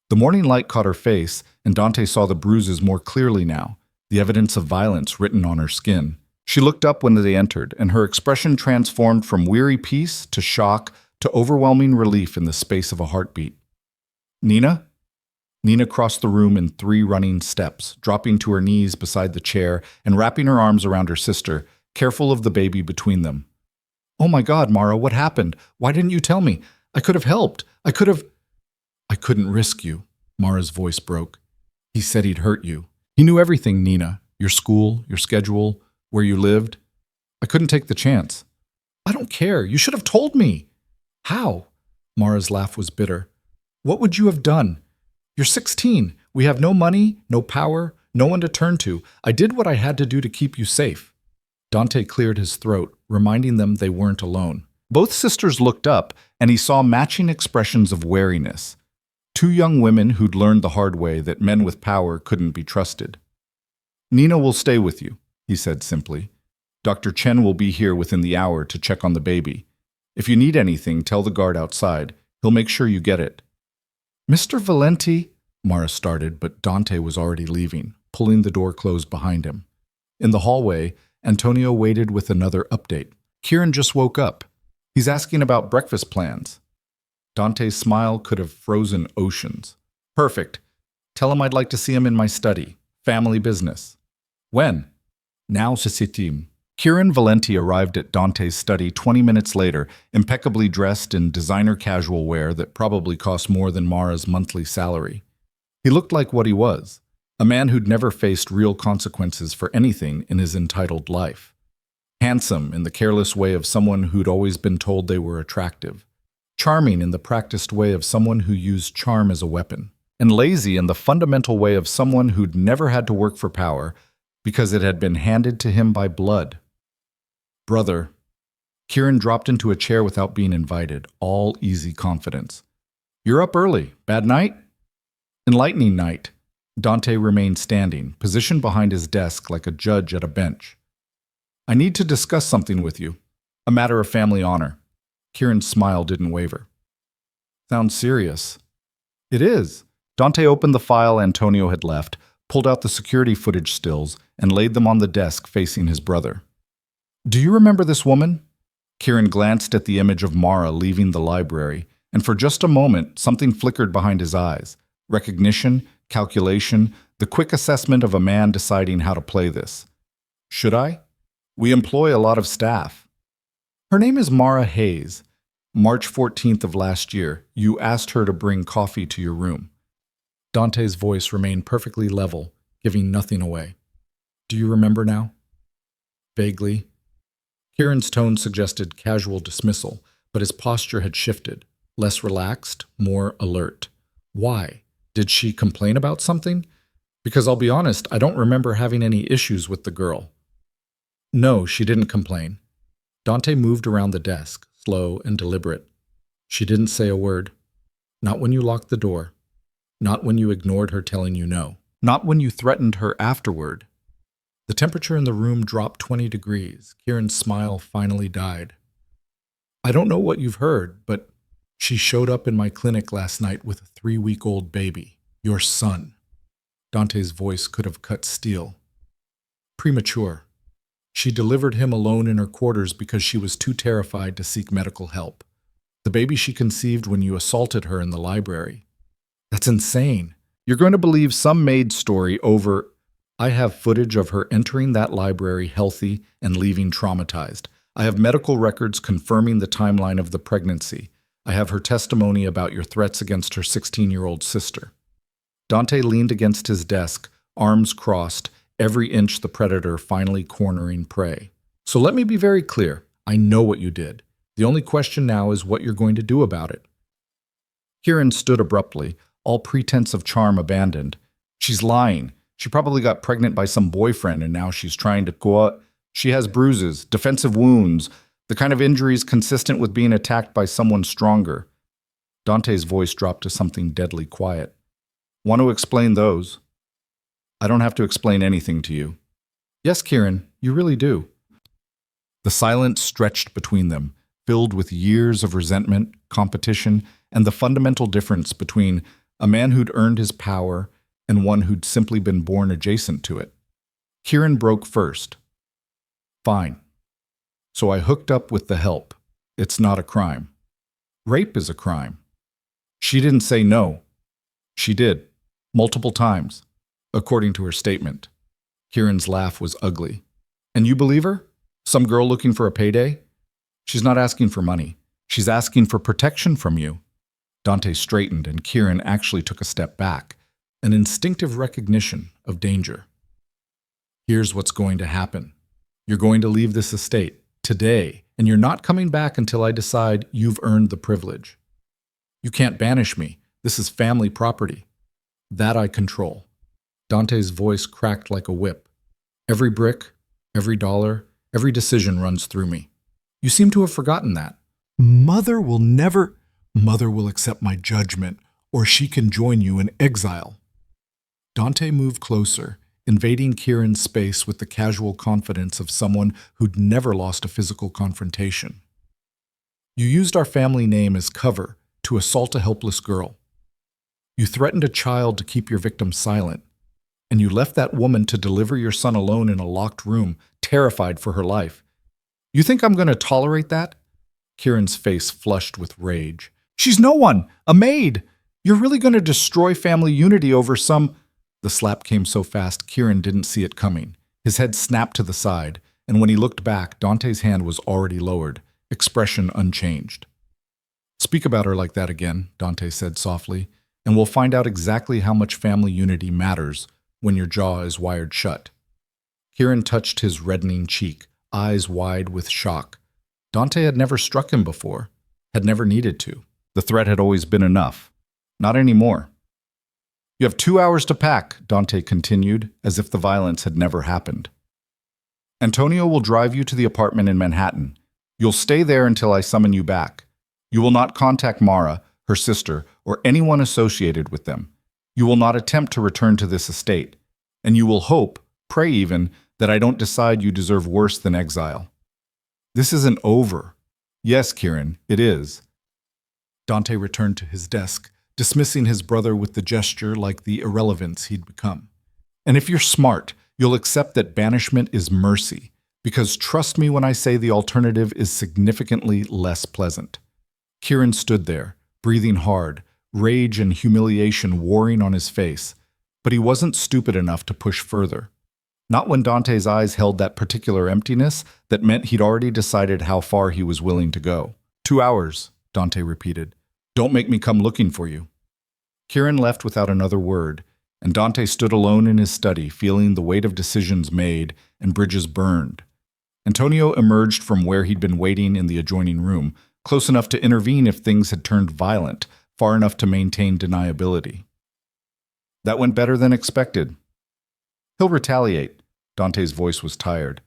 The morning light caught her face, and Dante saw the bruises more clearly now, the evidence of violence written on her skin. She looked up when they entered, and her expression transformed from weary peace to shock to overwhelming relief in the space of a heartbeat. Nina? Nina crossed the room in 3 running steps, dropping to her knees beside the chair and wrapping her arms around her sister, careful of the baby between them. Oh my God, Mara, what happened? Why didn't you tell me? I could have helped. I couldn't risk you, Mara's voice broke. He said he'd hurt you. He knew everything, Nina, your school, your schedule, where you lived. I couldn't take the chance. I don't care. You should have told me. How? Mara's laugh was bitter. What would you have done? You're 16. We have no money, no power, no one to turn to. I did what I had to do to keep you safe. Dante cleared his throat, reminding them they weren't alone. Both sisters looked up, and he saw matching expressions of wariness. 2 young women who'd learned the hard way that men with power couldn't be trusted. Nina will stay with you, he said simply. Dr. Chen will be here within the hour to check on the baby. If you need anything, tell the guard outside. He'll make sure you get it. Mr. Valenti, Mara started, but Dante was already leaving, pulling the door closed behind him. In the hallway, Antonio waited with another update. Kieran just woke up. He's asking about breakfast plans. Dante's smile could have frozen oceans. Perfect. Tell him I'd like to see him in my study. Family business. When? Now, Sisitim. Kieran Valenti arrived at Dante's study 20 minutes later, impeccably dressed in designer casual wear that probably cost more than Mara's monthly salary. He looked like what he was, a man who'd never faced real consequences for anything in his entitled life. Handsome in the careless way of someone who'd always been told they were attractive. Charming in the practiced way of someone who used charm as a weapon. And lazy in the fundamental way of someone who'd never had to work for power because it had been handed to him by blood. Brother. Kieran dropped into a chair without being invited, all easy confidence. You're up early. Bad night? Enlightening night. Dante remained standing, positioned behind his desk like a judge at a bench. I need to discuss something with you. A matter of family honor. Kieran's smile didn't waver. Sounds serious. It is. Dante opened the file Antonio had left, pulled out the security footage stills, and laid them on the desk facing his brother. Do you remember this woman? Kieran glanced at the image of Mara leaving the library, and for just a moment, something flickered behind his eyes. Recognition, calculation, the quick assessment of a man deciding how to play this. Should I? We employ a lot of staff. Her name is Mara Hayes. March 14th of last year, you asked her to bring coffee to your room. Dante's voice remained perfectly level, giving nothing away. Do you remember now? Vaguely. Kieran's tone suggested casual dismissal, but his posture had shifted, less relaxed, more alert. Why? Did she complain about something? Because I'll be honest, I don't remember having any issues with the girl. No, she didn't complain. Dante moved around the desk, slow and deliberate. She didn't say a word. Not when you locked the door. Not when you ignored her telling you no. Not when you threatened her afterward. The temperature in the room dropped 20 degrees. Kieran's smile finally died. I don't know what you've heard, but she showed up in my clinic last night with a 3-week-old baby. Your son. Dante's voice could have cut steel. Premature. She delivered him alone in her quarters because she was too terrified to seek medical help. The baby she conceived when you assaulted her in the library. That's insane. You're going to believe some Maid story over... I have footage of her entering that library healthy and leaving traumatized. I have medical records confirming the timeline of the pregnancy. I have her testimony about your threats against her 16-year-old sister. Dante leaned against his desk, arms crossed, every inch the predator finally cornering prey. So let me be very clear. I know what you did. The only question now is what you're going to do about it. Kieran stood abruptly, all pretense of charm abandoned. She's lying. She probably got pregnant by some boyfriend and now she's trying to go out. She has bruises, defensive wounds, the kind of injuries consistent with being attacked by someone stronger. Dante's voice dropped to something deadly quiet. Want to explain those? I don't have to explain anything to you. Yes, Kieran, you really do. The silence stretched between them, filled with years of resentment, competition, and the fundamental difference between a man who'd earned his power and one who'd simply been born adjacent to it. Kieran broke first. Fine. So I hooked up with the help. It's not a crime. Rape is a crime. She didn't say no. She did. Multiple times, according to her statement. Kieran's laugh was ugly. And you believe her? Some girl looking for a payday? She's not asking for money. She's asking for protection from you. Dante straightened and Kieran actually took a step back, an instinctive recognition of danger. Here's what's going to happen. You're going to leave this estate today, and you're not coming back until I decide you've earned the privilege. You can't banish me. This is family property. That I control. Dante's voice cracked like a whip. Every brick, every dollar, every decision runs through me. You seem to have forgotten that. Mother will accept my judgment, or she can join you in exile. Dante moved closer, invading Kieran's space with the casual confidence of someone who'd never lost a physical confrontation. You used our family name as cover to assault a helpless girl. You threatened a child to keep your victim silent, and you left that woman to deliver your son alone in a locked room, terrified for her life. You think I'm going to tolerate that? Kieran's face flushed with rage. She's no one, a maid. You're really going to destroy family unity over some... The slap came so fast, Kieran didn't see it coming. His head snapped to the side, and when he looked back, Dante's hand was already lowered, expression unchanged. Speak about her like that again, Dante said softly, and we'll find out exactly how much family unity matters when your jaw is wired shut. Kieran touched his reddening cheek, eyes wide with shock. Dante had never struck him before, had never needed to. The threat had always been enough. Not anymore. You have 2 hours to pack, Dante continued, as if the violence had never happened. Antonio will drive you to the apartment in Manhattan. You'll stay there until I summon you back. You will not contact Mara, her sister, or anyone associated with them. You will not attempt to return to this estate. And you will hope, pray even, that I don't decide you deserve worse than exile. This isn't over. Yes, Kieran, it is. Dante returned to his desk, dismissing his brother with the gesture like the irrelevance he'd become. And if you're smart, you'll accept that banishment is mercy, because trust me when I say the alternative is significantly less pleasant. Kieran stood there, breathing hard, rage and humiliation warring on his face, but he wasn't stupid enough to push further. Not when Dante's eyes held that particular emptiness that meant he'd already decided how far he was willing to go. 2 hours, Dante repeated. Don't make me come looking for you. Kieran left without another word, and Dante stood alone in his study, feeling the weight of decisions made and bridges burned. Antonio emerged from where he'd been waiting in the adjoining room, close enough to intervene if things had turned violent, far enough to maintain deniability. That went better than expected. He'll retaliate. Dante's voice was tired.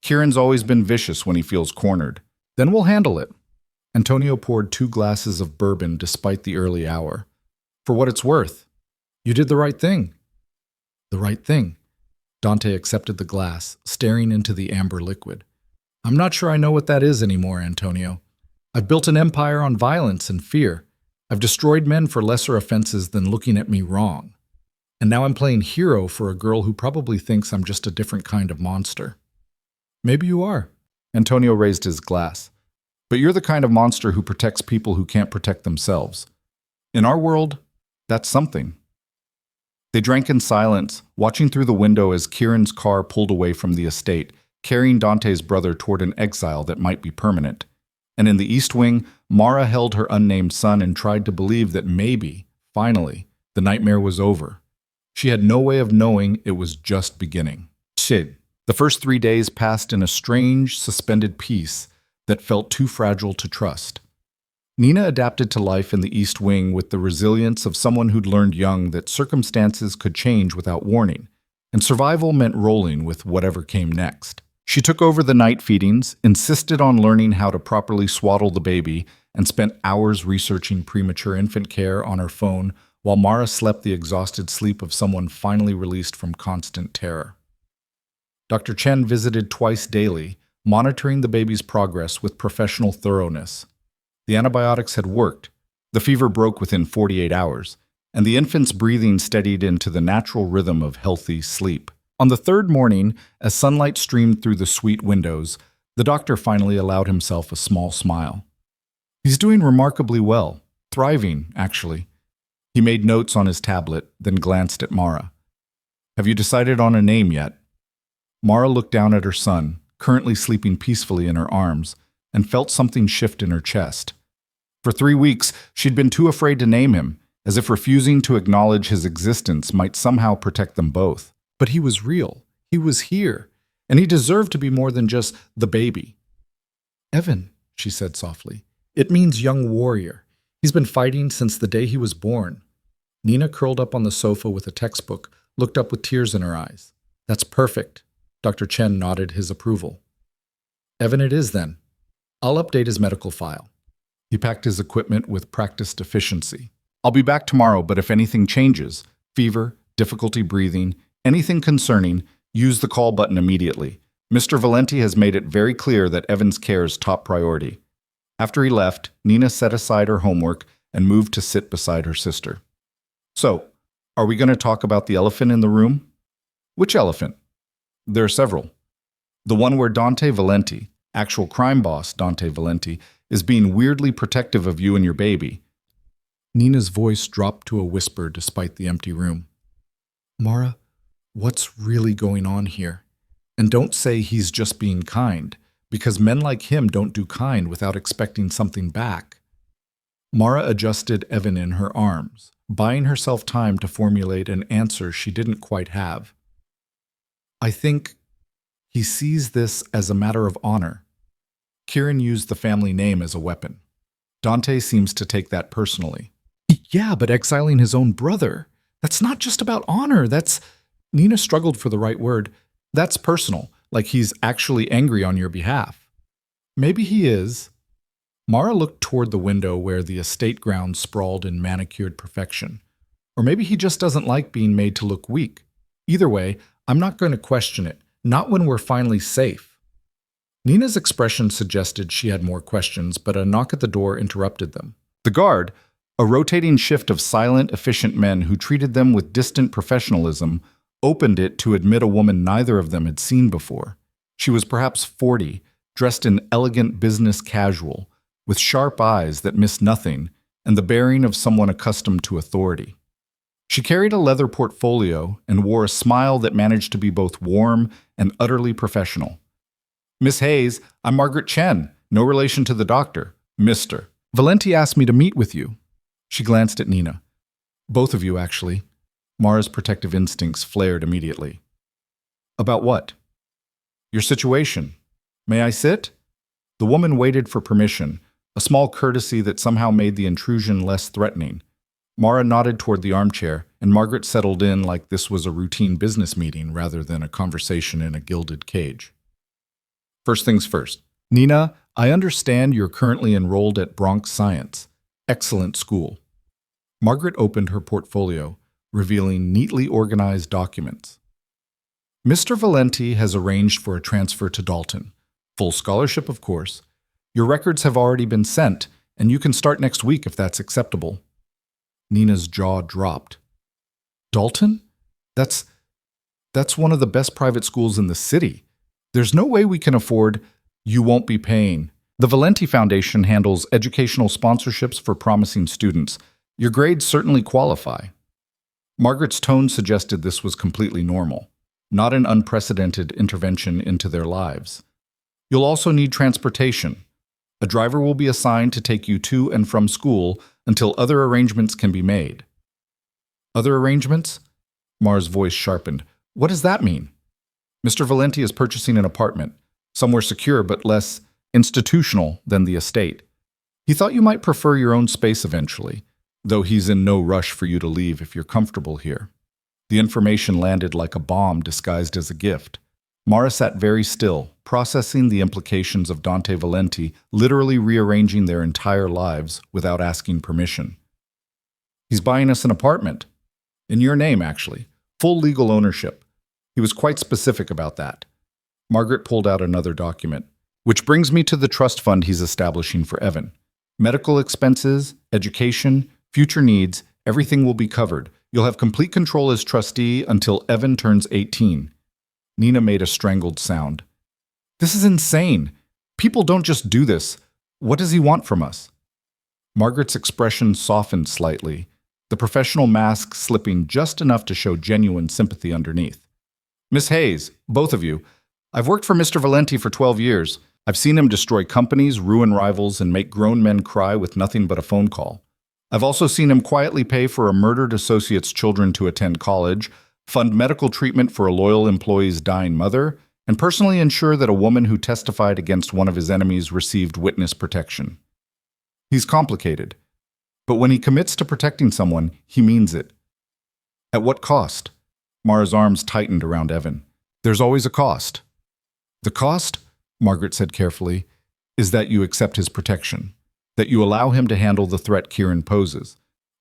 Kieran's always been vicious when he feels cornered. Then we'll handle it. Antonio poured 2 glasses of bourbon despite the early hour. For what it's worth. You did the right thing. The right thing. Dante accepted the glass, staring into the amber liquid. I'm not sure I know what that is anymore, Antonio. I've built an empire on violence and fear. I've destroyed men for lesser offenses than looking at me wrong. And now I'm playing hero for a girl who probably thinks I'm just a different kind of monster. Maybe you are. Antonio raised his glass. But you're the kind of monster who protects people who can't protect themselves. In our world, that's something. They drank in silence, watching through the window as Kieran's car pulled away from the estate, carrying Dante's brother toward an exile that might be permanent. And in the East Wing, Mara held her unnamed son and tried to believe that maybe, finally, the nightmare was over. She had no way of knowing it was just beginning. Shit. The first 3 days passed in a strange, suspended peace that felt too fragile to trust. Nina adapted to life in the East Wing with the resilience of someone who'd learned young that circumstances could change without warning, and survival meant rolling with whatever came next. She took over the night feedings, insisted on learning how to properly swaddle the baby, and spent hours researching premature infant care on her phone while Mara slept the exhausted sleep of someone finally released from constant terror. Dr. Chen visited twice daily, monitoring the baby's progress with professional thoroughness. The antibiotics had worked, the fever broke within 48 hours, and the infant's breathing steadied into the natural rhythm of healthy sleep. On the 3rd morning, as sunlight streamed through the suite windows, the doctor finally allowed himself a small smile. He's doing remarkably well, thriving, actually. He made notes on his tablet, then glanced at Mara. Have you decided on a name yet? Mara looked down at her son, currently sleeping peacefully in her arms, and felt something shift in her chest. For 3 weeks, she'd been too afraid to name him, as if refusing to acknowledge his existence might somehow protect them both. But he was real. He was here, and he deserved to be more than just the baby. Evan, she said softly. It means young warrior. He's been fighting since the day he was born. Nina curled up on the sofa with a textbook, looked up with tears in her eyes. That's perfect. Dr. Chen nodded his approval. Evan it is then. I'll update his medical file. He packed his equipment with practiced efficiency. I'll be back tomorrow, but if anything changes, fever, difficulty breathing, anything concerning, use the call button immediately. Mr. Valenti has made it very clear that Evan's care is top priority. After he left, Nina set aside her homework and moved to sit beside her sister. So, are we going to talk about the elephant in the room? Which elephant? There are several. The one where Dante Valenti, actual crime boss Dante Valenti, is being weirdly protective of you and your baby. Nina's voice dropped to a whisper despite the empty room. Mara, what's really going on here? And don't say he's just being kind, because men like him don't do kind without expecting something back. Mara adjusted Evan in her arms, buying herself time to formulate an answer she didn't quite have. I think he sees this as a matter of honor. Kieran used the family name as a weapon. Dante seems to take that personally. Yeah, but exiling his own brother, that's not just about honor, that's... Nina struggled for the right word. That's personal, like he's actually angry on your behalf. Maybe he is. Mara looked toward the window where the estate grounds sprawled in manicured perfection. Or maybe he just doesn't like being made to look weak. Either way, I'm not going to question it, not when we're finally safe. Nina's expression suggested she had more questions, but a knock at the door interrupted them. The guard, a rotating shift of silent, efficient men who treated them with distant professionalism, opened it to admit a woman neither of them had seen before. She was perhaps 40, dressed in elegant business casual, with sharp eyes that missed nothing and the bearing of someone accustomed to authority. She carried a leather portfolio and wore a smile that managed to be both warm and utterly professional. Miss Hayes, I'm Margaret Chen, no relation to the doctor. Mr. Valenti asked me to meet with you. She glanced at Nina. Both of you, actually. Mara's protective instincts flared immediately. About what? Your situation. May I sit? The woman waited for permission, a small courtesy that somehow made the intrusion less threatening. Mara nodded toward the armchair, and Margaret settled in like this was a routine business meeting rather than a conversation in a gilded cage. First things first. Nina, I understand you're currently enrolled at Bronx Science. Excellent school. Margaret opened her portfolio, revealing neatly organized documents. Mr. Valenti has arranged for a transfer to Dalton. Full scholarship, of course. Your records have already been sent, and you can start next week if that's acceptable. Nina's jaw dropped. Dalton? That's one of the best private schools in the city. There's no way we can afford. You won't be paying. The Valenti Foundation handles educational sponsorships for promising students. Your grades certainly qualify. Margaret's tone suggested this was completely normal, not an unprecedented intervention into their lives. You'll also need transportation. A driver will be assigned to take you to and from school until other arrangements can be made. Other arrangements? Mara's voice sharpened. What does that mean? Mr. Valenti is purchasing an apartment, somewhere secure but less institutional than the estate. He thought you might prefer your own space eventually, though he's in no rush for you to leave if you're comfortable here. The information landed like a bomb disguised as a gift. Mara sat very still, processing the implications of Dante Valenti literally rearranging their entire lives without asking permission. He's buying us an apartment. In your name, actually. Full legal ownership. He was quite specific about that. Margaret pulled out another document. Which brings me to the trust fund he's establishing for Evan. Medical expenses, education, future needs, everything will be covered. You'll have complete control as trustee until Evan turns 18. Nina made a strangled sound. This is insane. People don't just do this. What does he want from us? Margaret's expression softened slightly, the professional mask slipping just enough to show genuine sympathy underneath. Miss Hayes, both of you, I've worked for Mr. Valenti for 12 years. I've seen him destroy companies, ruin rivals, and make grown men cry with nothing but a phone call. I've also seen him quietly pay for a murdered associate's children to attend college, fund medical treatment for a loyal employee's dying mother, and personally ensure that a woman who testified against one of his enemies received witness protection. He's complicated, but when he commits to protecting someone, he means it. At what cost? Mara's arms tightened around Evan. There's always a cost. The cost, Margaret said carefully, is that you accept his protection, that you allow him to handle the threat Kieran poses,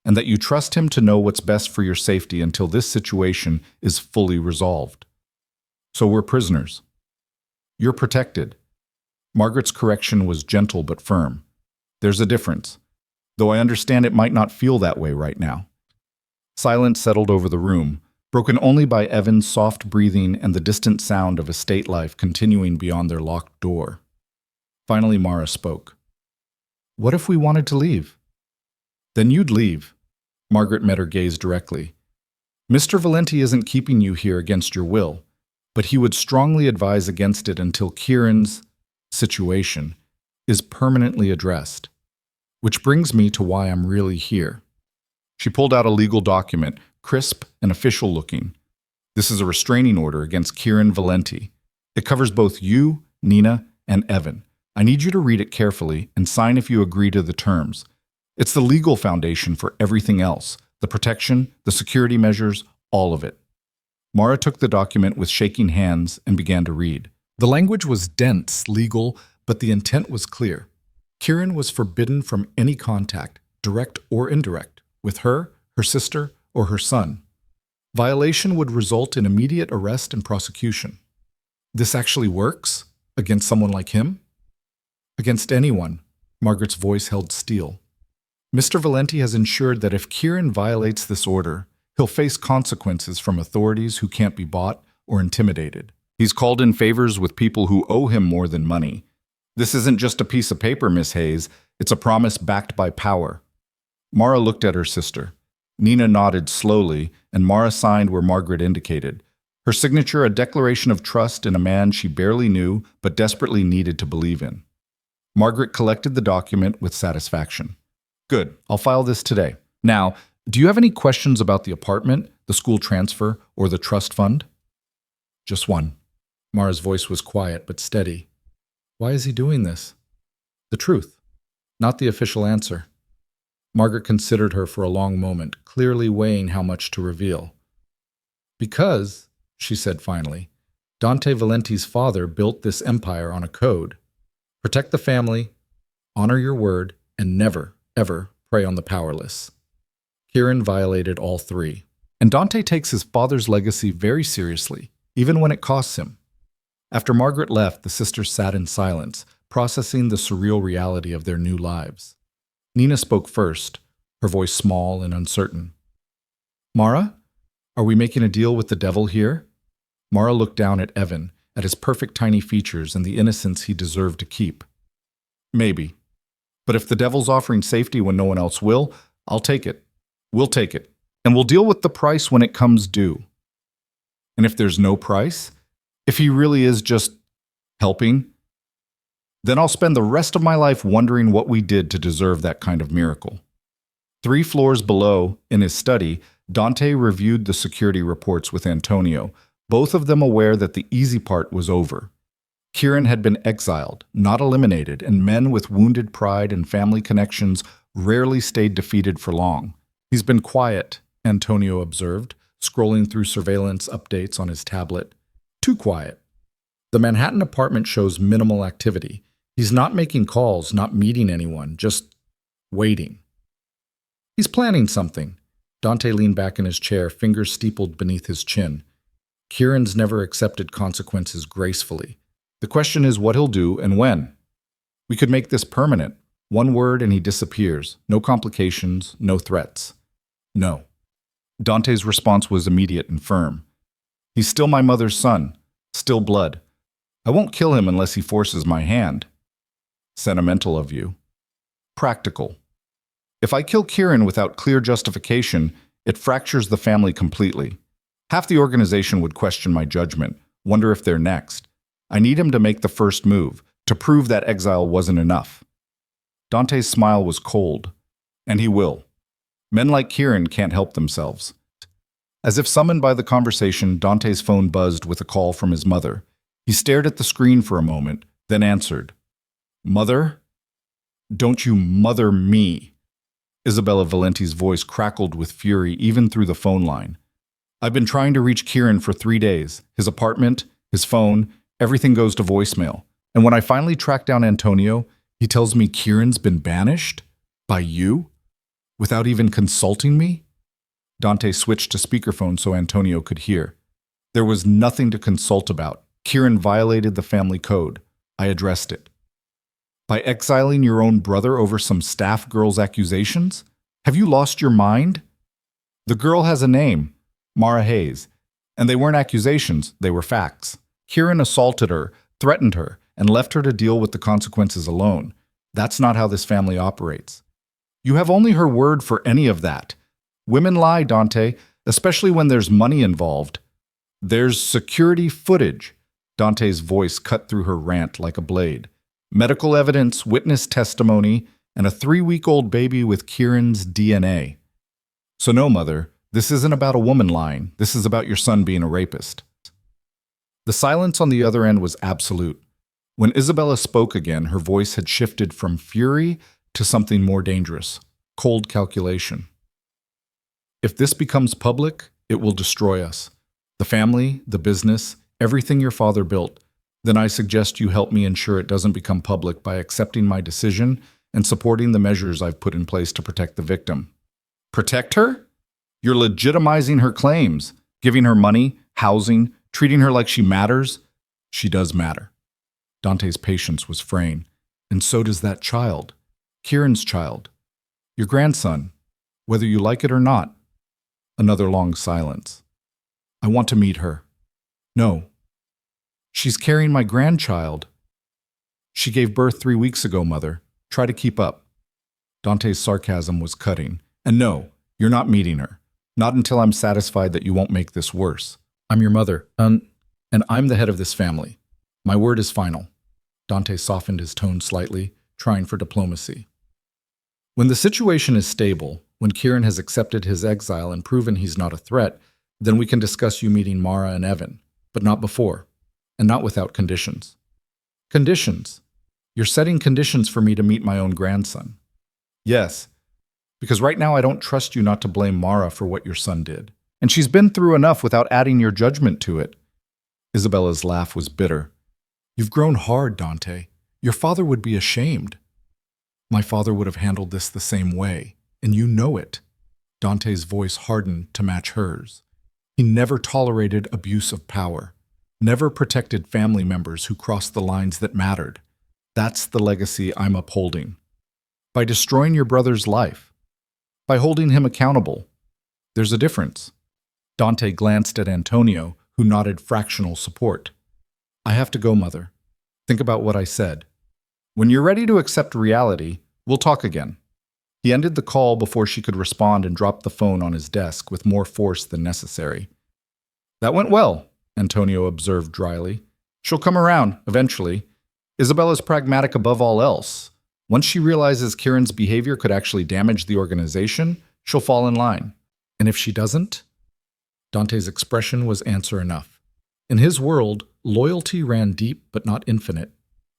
and that you trust him to know what's best for your safety until this situation is fully resolved. So we're prisoners. You're protected. Margaret's correction was gentle but firm. There's a difference, though I understand it might not feel that way right now. Silence settled over the room, broken only by Evan's soft breathing and the distant sound of estate life continuing beyond their locked door. Finally, Mara spoke. What if we wanted to leave? Then you'd leave. Margaret met her gaze directly. Mr. Valenti isn't keeping you here against your will, but he would strongly advise against it until Kieran's situation is permanently addressed. Which brings me to why I'm really here. She pulled out a legal document, crisp and official looking. This is a restraining order against Kieran Valenti. It covers both you, Nina, and Evan. I need you to read it carefully and sign if you agree to the terms. It's the legal foundation for everything else, the protection, the security measures, all of it. Mara took the document with shaking hands and began to read. The language was dense, legal, but the intent was clear. Kieran was forbidden from any contact, direct or indirect, with her, her sister, or her son. Violation would result in immediate arrest and prosecution. This actually works? Against someone like him? Against anyone. Margaret's voice held steel. Mr. Valenti has ensured that if Kieran violates this order, he'll face consequences from authorities who can't be bought or intimidated. He's called in favors with people who owe him more than money. This isn't just a piece of paper, Miss Hayes. It's a promise backed by power. Mara looked at her sister. Nina nodded slowly, and Mara signed where Margaret indicated. Her signature a declaration of trust in a man she barely knew but desperately needed to believe in. Margaret collected the document with satisfaction. Good, I'll file this today. Now, do you have any questions about the apartment, the school transfer, or the trust fund? Just one. Mara's voice was quiet but steady. Why is he doing this? The truth, not the official answer. Margaret considered her for a long moment, clearly weighing how much to reveal. Because, she said finally, Dante Valenti's father built this empire on a code. Protect the family, honor your word, and never, ever prey on the powerless. Kieran violated all three. And Dante takes his father's legacy very seriously, even when it costs him. After Margaret left, the sisters sat in silence, processing the surreal reality of their new lives. Nina spoke first, her voice small and uncertain. Mara, are we making a deal with the devil here? Mara looked down at Evan, at his perfect tiny features and the innocence he deserved to keep. Maybe. But if the devil's offering safety when no one else will, I'll take it. We'll take it. And we'll deal with the price when it comes due. And if there's no price, if he really is just helping, then I'll spend the rest of my life wondering what we did to deserve that kind of miracle. 3 floors below, in his study, Dante reviewed the security reports with Antonio, both of them aware that the easy part was over. Kieran had been exiled, not eliminated, and men with wounded pride and family connections rarely stayed defeated for long. He's been quiet, Antonio observed, scrolling through surveillance updates on his tablet. Too quiet. The Manhattan apartment shows minimal activity. He's not making calls, not meeting anyone, just waiting. He's planning something. Dante leaned back in his chair, fingers steepled beneath his chin. Kieran's never accepted consequences gracefully. The question is what he'll do and when. We could make this permanent. One word and he disappears. No complications, no threats. No. Dante's response was immediate and firm. He's still my mother's son. Still blood. I won't kill him unless he forces my hand. Sentimental of you. Practical. If I kill Kieran without clear justification, it fractures the family completely. Half the organization would question my judgment, wonder if they're next. I need him to make the first move, to prove that exile wasn't enough. Dante's smile was cold. And he will. Men like Kieran can't help themselves. As if summoned by the conversation, Dante's phone buzzed with a call from his mother. He stared at the screen for a moment, then answered. Mother? Don't you mother me. Isabella Valenti's voice crackled with fury even through the phone line. I've been trying to reach Kieran for 3 days. His apartment, his phone, everything goes to voicemail. And when I finally track down Antonio, he tells me Kieran's been banished? By you? Without even consulting me? Dante switched to speakerphone so Antonio could hear. There was nothing to consult about. Kieran violated the family code. I addressed it. By exiling your own brother over some staff girl's accusations? Have you lost your mind? The girl has a name, Mara Hayes, and they weren't accusations, they were facts. Kieran assaulted her, threatened her, and left her to deal with the consequences alone. That's not how this family operates. You have only her word for any of that. Women lie, Dante, especially when there's money involved. There's security footage. Dante's voice cut through her rant like a blade. Medical evidence, witness testimony, and a 3-week-old baby with Kieran's DNA. So no, Mother, this isn't about a woman lying. This is about your son being a rapist. The silence on the other end was absolute. When Isabella spoke again, her voice had shifted from fury to something more dangerous, cold calculation. If this becomes public, it will destroy us. The family, the business, everything your father built. Then I suggest you help me ensure it doesn't become public by accepting my decision and supporting the measures I've put in place to protect the victim. Protect her? You're legitimizing her claims, giving her money, housing, treating her like she matters. She does matter. Dante's patience was fraying, and so does that child, Kieran's child, your grandson, whether you like it or not. Another long silence. I want to meet her. No. She's carrying my grandchild. She gave birth 3 weeks ago, Mother. Try to keep up. Dante's sarcasm was cutting. And no, you're not meeting her. Not until I'm satisfied that you won't make this worse. I'm your mother, and I'm the head of this family. My word is final. Dante softened his tone slightly, trying for diplomacy. When the situation is stable, when Kieran has accepted his exile and proven he's not a threat, Then we can discuss you meeting Mara and Evan, but not before, and not without conditions. Conditions? You're setting conditions for me to meet my own grandson. Yes, because right now I don't trust you not to blame Mara for what your son did. And she's been through enough without adding your judgment to it. Isabella's laugh was bitter. You've grown hard, Dante. Your father would be ashamed. My father would have handled this the same way, and you know it. Dante's voice hardened to match hers. He never tolerated abuse of power, never protected family members who crossed the lines that mattered. That's the legacy I'm upholding. By destroying your brother's life, by holding him accountable, there's a difference. Dante glanced at Antonio, who nodded fractional support. I have to go, Mother. Think about what I said. When you're ready to accept reality, we'll talk again. He ended the call before she could respond and dropped the phone on his desk with more force than necessary. That went well, Antonio observed dryly. She'll come around, eventually. Isabella's pragmatic above all else. Once she realizes Kieran's behavior could actually damage the organization, she'll fall in line. And if she doesn't? Dante's expression was answer enough. In his world, loyalty ran deep but not infinite.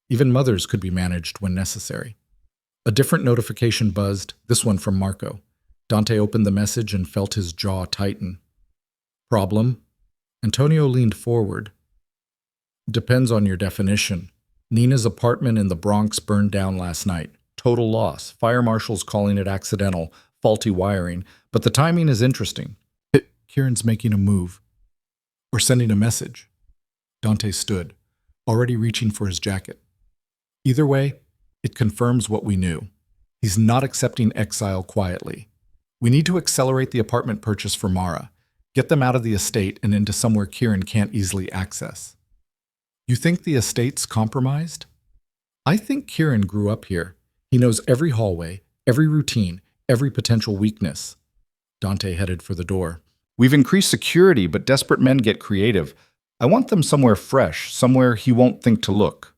Even mothers could be managed when necessary. A different notification buzzed, this one from Marco. Dante opened the message and felt his jaw tighten. Problem? Antonio leaned forward. Depends on your definition. Nina's apartment in the Bronx burned down last night. Total loss. Fire marshals calling it accidental, faulty wiring. But the timing is interesting. Kieran's making a move. Or sending a message. Dante stood, already reaching for his jacket. Either way, it confirms what we knew. He's not accepting exile quietly. We need to accelerate the apartment purchase for Mara. Get them out of the estate and into somewhere Kieran can't easily access. You think the estate's compromised? I think Kieran grew up here. He knows every hallway, every routine, every potential weakness. Dante headed for the door. We've increased security, but desperate men get creative. I want them somewhere fresh, somewhere he won't think to look.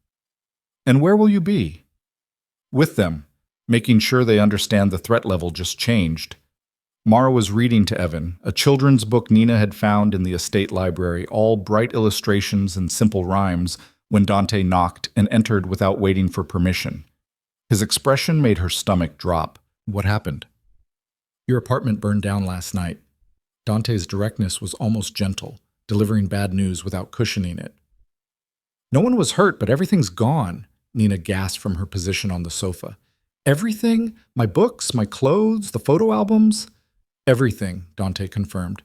And where will you be? With them, making sure they understand the threat level just changed. Mara was reading to Evan, a children's book Nina had found in the estate library, all bright illustrations and simple rhymes, when Dante knocked and entered without waiting for permission. His expression made her stomach drop. What happened? Your apartment burned down last night. Dante's directness was almost gentle, delivering bad news without cushioning it. No one was hurt, but everything's gone, Nina gasped from her position on the sofa. Everything? My books, my clothes, the photo albums? Everything, Dante confirmed.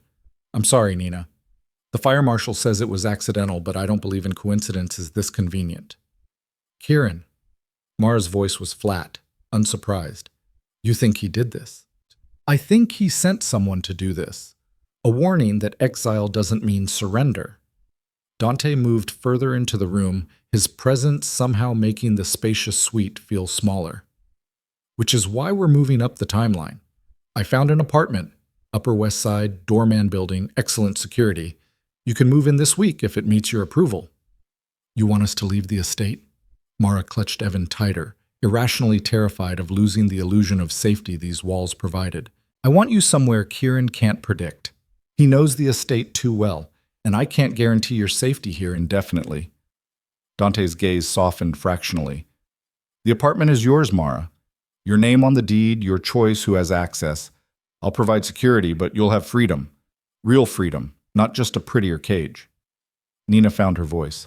I'm sorry, Nina. The fire marshal says it was accidental, but I don't believe in coincidences this convenient. Kieran. Mara's voice was flat, unsurprised. You think he did this? I think he sent someone to do this. A warning that exile doesn't mean surrender. Dante moved further into the room, his presence somehow making the spacious suite feel smaller. Which is why we're moving up the timeline. I found an apartment, Upper West Side, doorman building, excellent security. You can move in this week if it meets your approval. You want us to leave the estate? Mara clutched Evan tighter, irrationally terrified of losing the illusion of safety these walls provided. I want you somewhere Kieran can't predict. He knows the estate too well, and I can't guarantee your safety here indefinitely. Dante's gaze softened fractionally. The apartment is yours, Mara. Your name on the deed, your choice who has access. I'll provide security, but you'll have freedom. Real freedom, not just a prettier cage. Nina found her voice.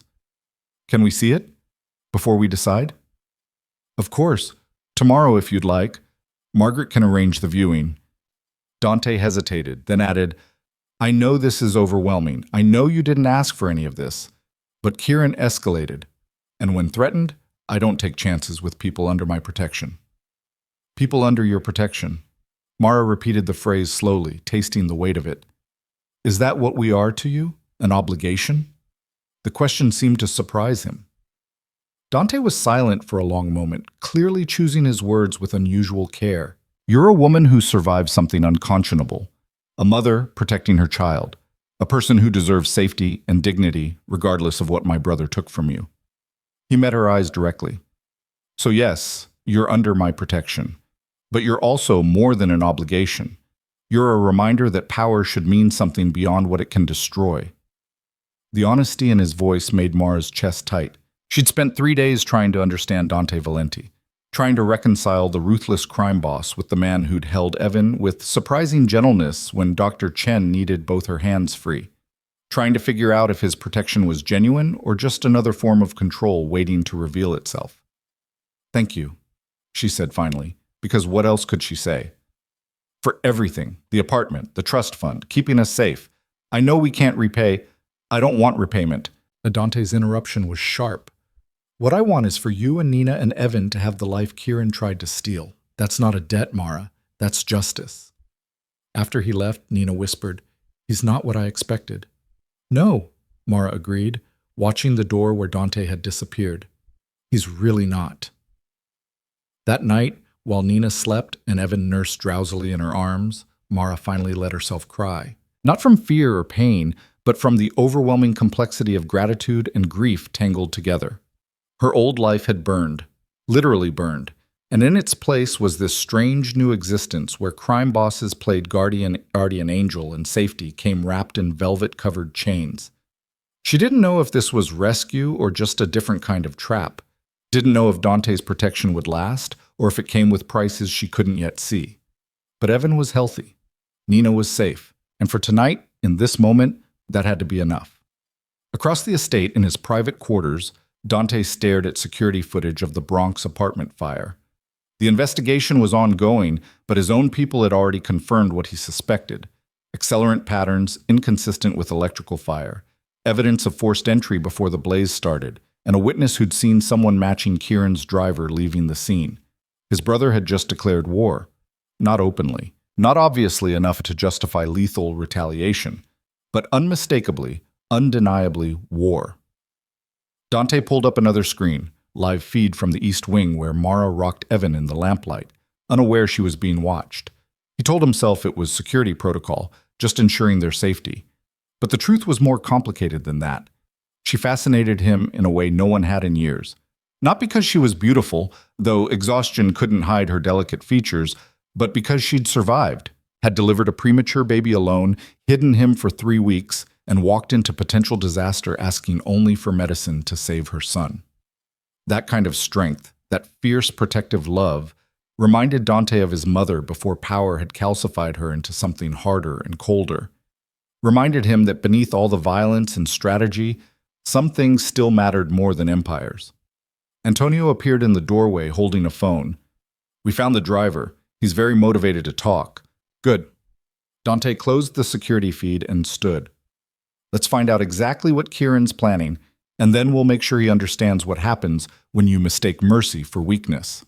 Can we see it? Before we decide? Of course. Tomorrow, if you'd like. Margaret can arrange the viewing. Dante hesitated, then added, I know this is overwhelming. I know you didn't ask for any of this. But Kieran escalated. And when threatened, I don't take chances with people under my protection. People under your protection. Mara repeated the phrase slowly, tasting the weight of it. Is that what we are to you? An obligation? The question seemed to surprise him. Dante was silent for a long moment, clearly choosing his words with unusual care. You're a woman who survived something unconscionable. A mother protecting her child. A person who deserves safety and dignity, regardless of what my brother took from you. He met her eyes directly. So yes, you're under my protection. But you're also more than an obligation. You're a reminder that power should mean something beyond what it can destroy." The honesty in his voice made Mara's chest tight. She'd spent 3 days trying to understand Dante Valenti, trying to reconcile the ruthless crime boss with the man who'd held Evan with surprising gentleness when Dr. Chen needed both her hands free, trying to figure out if his protection was genuine or just another form of control waiting to reveal itself. "Thank you," she said finally, because what else could she say? "For everything, the apartment, the trust fund, keeping us safe. I know we can't repay. I don't want repayment." Dante's interruption was sharp. "What I want is for you and Nina and Evan to have the life Kieran tried to steal. That's not a debt, Mara. That's justice." After he left, Nina whispered, "He's not what I expected." "No," Mara agreed, watching the door where Dante had disappeared. "He's really not." That night, while Nina slept and Evan nursed drowsily in her arms, Mara finally let herself cry. Not from fear or pain, but from the overwhelming complexity of gratitude and grief tangled together. Her old life had burned, literally burned, and in its place was this strange new existence where crime bosses played guardian angel and safety came wrapped in velvet-covered chains. She didn't know if this was rescue or just a different kind of trap, didn't know if Dante's protection would last or if it came with prices she couldn't yet see. But Evan was healthy, Nina was safe, and for tonight, in this moment, that had to be enough. Across the estate in his private quarters, Dante stared at security footage of the Bronx apartment fire. The investigation was ongoing, but his own people had already confirmed what he suspected: accelerant patterns inconsistent with electrical fire, evidence of forced entry before the blaze started, and a witness who'd seen someone matching Kieran's driver leaving the scene. His brother had just declared war. Not openly, not obviously enough to justify lethal retaliation, but unmistakably, undeniably war. Dante pulled up another screen, live feed from the East Wing where Mara rocked Evan in the lamplight, unaware she was being watched. He told himself it was security protocol, just ensuring their safety. But the truth was more complicated than that. She fascinated him in a way no one had in years. Not because she was beautiful, though exhaustion couldn't hide her delicate features, but because she'd survived, had delivered a premature baby alone, hidden him for 3 weeks, and walked into potential disaster asking only for medicine to save her son. That kind of strength, that fierce protective love, reminded Dante of his mother before power had calcified her into something harder and colder. Reminded him that beneath all the violence and strategy, some things still mattered more than empires. Antonio appeared in the doorway holding a phone. "We found the driver. He's very motivated to talk." "Good." Dante closed the security feed and stood. "Let's find out exactly what Kieran's planning, and then we'll make sure he understands what happens when you mistake mercy for weakness."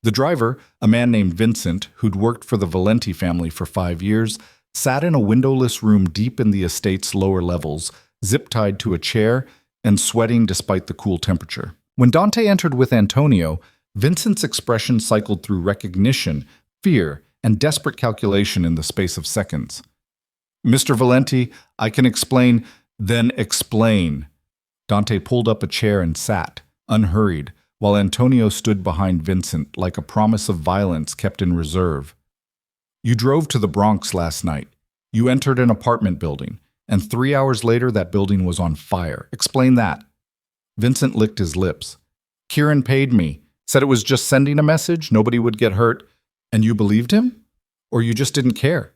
The driver, a man named Vincent, who'd worked for the Valenti family for 5 years, sat in a windowless room deep in the estate's lower levels, zip-tied to a chair and sweating despite the cool temperature. When Dante entered with Antonio, Vincent's expression cycled through recognition, fear, and desperate calculation in the space of seconds. "Mr. Valenti, I can explain." "Then explain." Dante pulled up a chair and sat, unhurried, while Antonio stood behind Vincent like a promise of violence kept in reserve. "You drove to the Bronx last night. You entered an apartment building, and 3 hours later that building was on fire. Explain that." Vincent licked his lips. "Kieran paid me, said it was just sending a message, nobody would get hurt. And you believed him? Or you just didn't care?"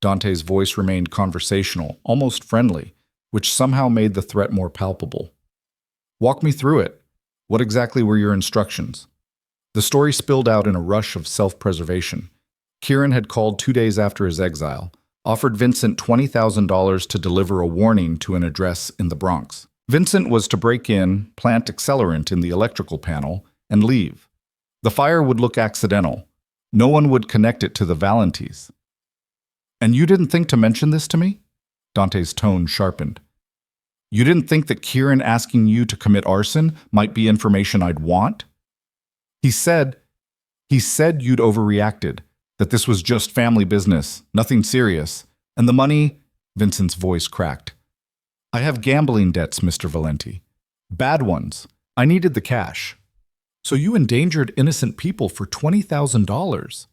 Dante's voice remained conversational, almost friendly, which somehow made the threat more palpable. "Walk me through it. What exactly were your instructions?" The story spilled out in a rush of self-preservation. Kieran had called 2 days after his exile, offered Vincent $20,000 to deliver a warning to an address in the Bronx. Vincent was to break in, plant accelerant in the electrical panel, and leave. The fire would look accidental. No one would connect it to the Valentis. "And you didn't think to mention this to me?" Dante's tone sharpened. "You didn't think that Kieran asking you to commit arson might be information I'd want?" He said you'd overreacted, that this was just family business, nothing serious. And the money," Vincent's voice cracked. "I have gambling debts, Mr. Valenti. Bad ones. I needed the cash." "So you endangered innocent people for $20,000?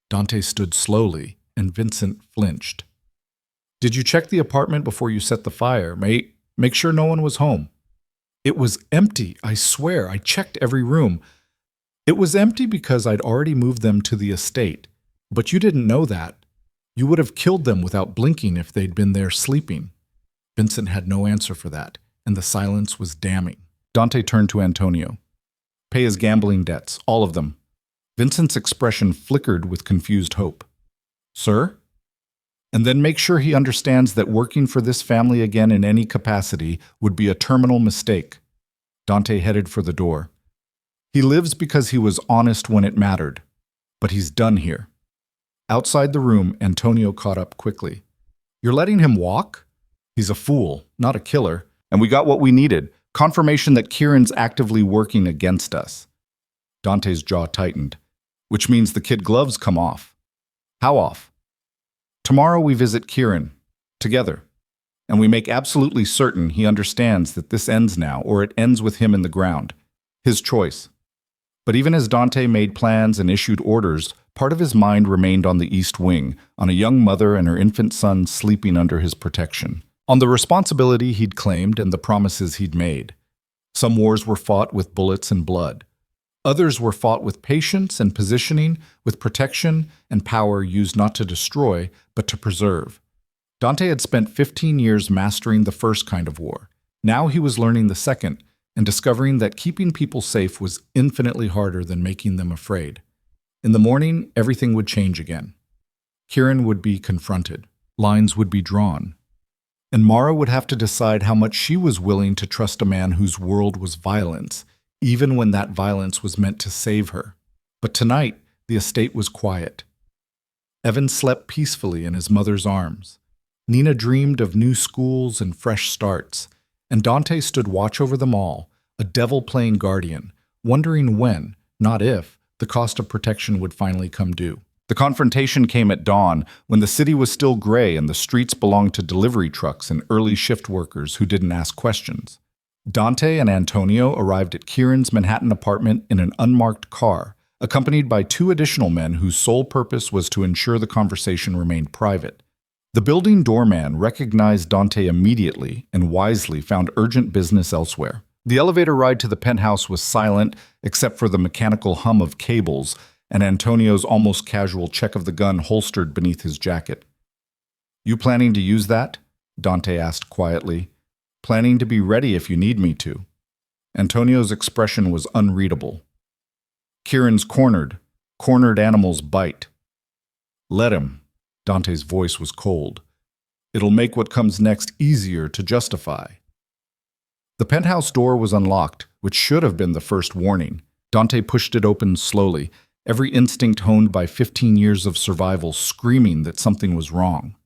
Dante stood slowly, and Vincent flinched. "Did you check the apartment before you set the fire? Make sure no one was home." "It was empty, I swear. I checked every room." "It was empty because I'd already moved them to the estate. But you didn't know that. You would have killed them without blinking if they'd been there sleeping." Vincent had no answer for that, and the silence was damning. Dante turned to Antonio. "Pay his gambling debts, all of them." Vincent's expression flickered with confused hope. "Sir?" "And then make sure he understands that working for this family again in any capacity would be a terminal mistake." Dante headed for the door. "He lives because he was honest when it mattered. But he's done here." Outside the room, Antonio caught up quickly. "You're letting him walk? He's a fool, not a killer. And we got what we needed, confirmation that Kieran's actively working against us." Dante's jaw tightened. "Which means the kid gloves come off." "How off?" "Tomorrow we visit Kieran, together. And we make absolutely certain he understands that this ends now, or it ends with him in the ground. His choice." But even as Dante made plans and issued orders, part of his mind remained on the East Wing, on a young mother and her infant son sleeping under his protection, on the responsibility he'd claimed and the promises he'd made. Some wars were fought with bullets and blood. Others were fought with patience and positioning, with protection and power used not to destroy, but to preserve. Dante had spent 15 years mastering the first kind of war. Now he was learning the second, and discovering that keeping people safe was infinitely harder than making them afraid. In the morning, everything would change again. Kieran would be confronted. Lines would be drawn. And Mara would have to decide how much she was willing to trust a man whose world was violence, even when that violence was meant to save her. But tonight, the estate was quiet. Evan slept peacefully in his mother's arms. Nina dreamed of new schools and fresh starts, and Dante stood watch over them all, a devil-playing guardian, wondering when, not if, the cost of protection would finally come due. The confrontation came at dawn, when the city was still gray and the streets belonged to delivery trucks and early shift workers who didn't ask questions. Dante and Antonio arrived at Kieran's Manhattan apartment in an unmarked car, accompanied by 2 additional men whose sole purpose was to ensure the conversation remained private. The building doorman recognized Dante immediately and wisely found urgent business elsewhere. The elevator ride to the penthouse was silent except for the mechanical hum of cables and Antonio's almost casual check of the gun holstered beneath his jacket. "You planning to use that?" Dante asked quietly. "Planning to be ready if you need me to." Antonio's expression was unreadable. "Kieran's cornered. Cornered animals bite." "Let him." Dante's voice was cold. "It'll make what comes next easier to justify." The penthouse door was unlocked, which should have been the first warning. Dante pushed it open slowly, every instinct honed by 15 years of survival screaming that something was wrong.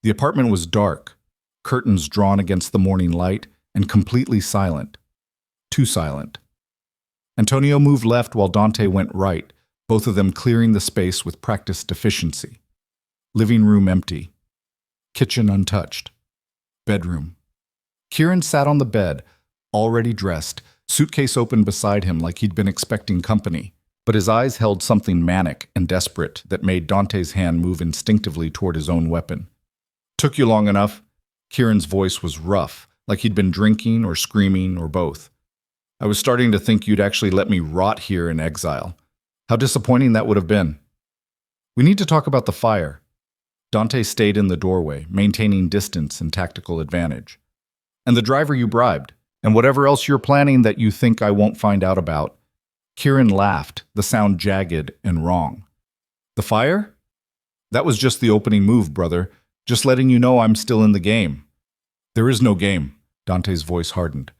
The apartment was dark, curtains drawn against the morning light, and completely silent. Too silent. Antonio moved left while Dante went right, both of them clearing the space with practiced efficiency. Living room empty. Kitchen untouched. Bedroom. Kieran sat on the bed, already dressed, suitcase open beside him like he'd been expecting company, but his eyes held something manic and desperate that made Dante's hand move instinctively toward his own weapon. "Took you long enough?" Kieran's voice was rough, like he'd been drinking or screaming or both. "I was starting to think you'd actually let me rot here in exile. How disappointing that would have been." "We need to talk about the fire." Dante stayed in the doorway, maintaining distance and tactical advantage. "And the driver you bribed, and whatever else you're planning that you think I won't find out about." Kieran laughed, the sound jagged and wrong. "The fire? That was just the opening move, brother. Just letting you know I'm still in the game." "There is no game." Dante's voice hardened.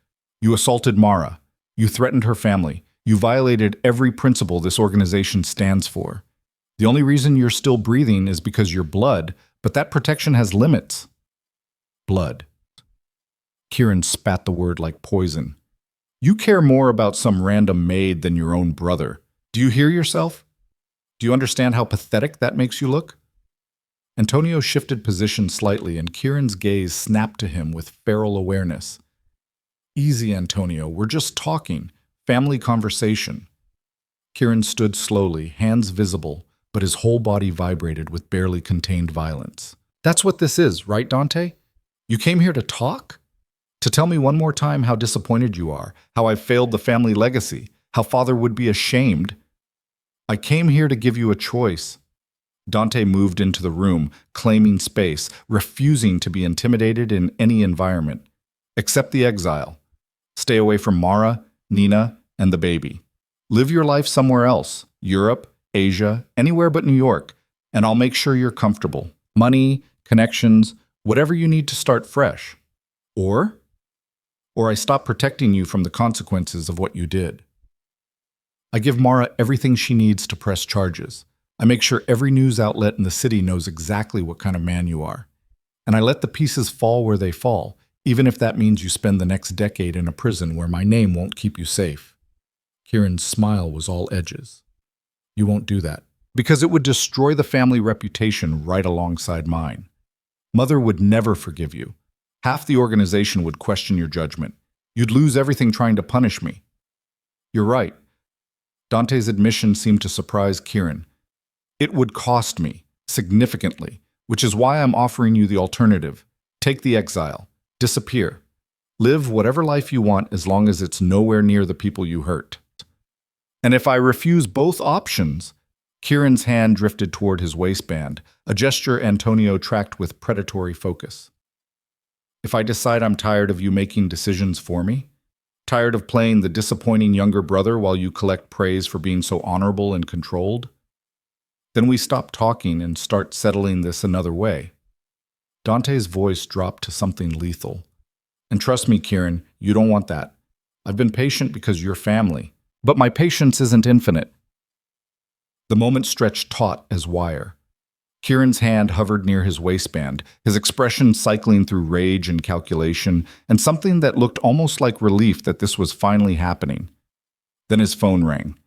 "You assaulted Mara. You threatened her family. You violated every principle this organization stands for. The only reason you're still breathing is because you're blood, but that protection has limits." "Blood." Kieran spat the word like poison. "You care more about some random maid than your own brother. Do you hear yourself? Do you understand how pathetic that makes you look?" Antonio shifted position slightly, and Kieran's gaze snapped to him with feral awareness. "Easy, Antonio. We're just talking. Family conversation." Kieran stood slowly, hands visible, but his whole body vibrated with barely contained violence. That's what this is, right, Dante? You came here to talk? To tell me one more time how disappointed you are, how I've failed the family legacy, how father would be ashamed. I came here to give you a choice. Dante moved into the room, claiming space, refusing to be intimidated in any environment. Accept the exile. Stay away from Mara, Nina, and the baby. Live your life somewhere else, Europe, Asia, anywhere but New York, and I'll make sure you're comfortable. Money, connections, whatever you need to start fresh. Or I stop protecting you from the consequences of what you did. I give Mara everything she needs to press charges. I make sure every news outlet in the city knows exactly what kind of man you are. And I let the pieces fall where they fall, even if that means you spend the next decade in a prison where my name won't keep you safe. Kieran's smile was all edges. You won't do that, because it would destroy the family reputation right alongside mine. Mother would never forgive you. Half the organization would question your judgment. You'd lose everything trying to punish me. You're right. Dante's admission seemed to surprise Kieran. It would cost me, significantly, which is why I'm offering you the alternative. Take the exile. Disappear. Live whatever life you want as long as it's nowhere near the people you hurt. And if I refuse both options, Kieran's hand drifted toward his waistband, a gesture Antonio tracked with predatory focus. If I decide I'm tired of you making decisions for me, tired of playing the disappointing younger brother while you collect praise for being so honorable and controlled, then we stop talking and start settling this another way. Dante's voice dropped to something lethal. And trust me, Kieran, you don't want that. I've been patient because you're family, but my patience isn't infinite. The moment stretched taut as wire. Kieran's hand hovered near his waistband, his expression cycling through rage and calculation, and something that looked almost like relief that this was finally happening. Then his phone rang.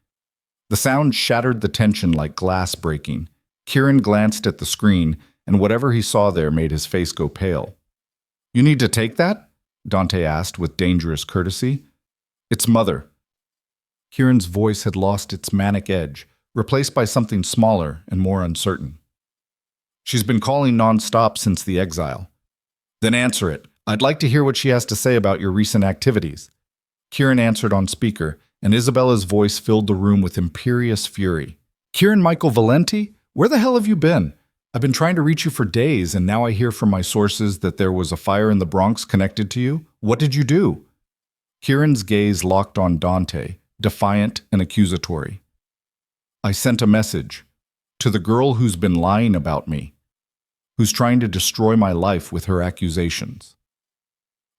The sound shattered the tension like glass breaking. Kieran glanced at the screen, and whatever he saw there made his face go pale. You need to take that? Dante asked with dangerous courtesy. It's Mother. Kieran's voice had lost its manic edge, replaced by something smaller and more uncertain. She's been calling nonstop since the exile. Then answer it. I'd like to hear what she has to say about your recent activities. Kieran answered on speaker, and Isabella's voice filled the room with imperious fury. Kieran Michael Valenti? Where the hell have you been? I've been trying to reach you for days, and now I hear from my sources that there was a fire in the Bronx connected to you. What did you do? Kieran's gaze locked on Dante, defiant and accusatory. I sent a message to the girl who's been lying about me, who's trying to destroy my life with her accusations.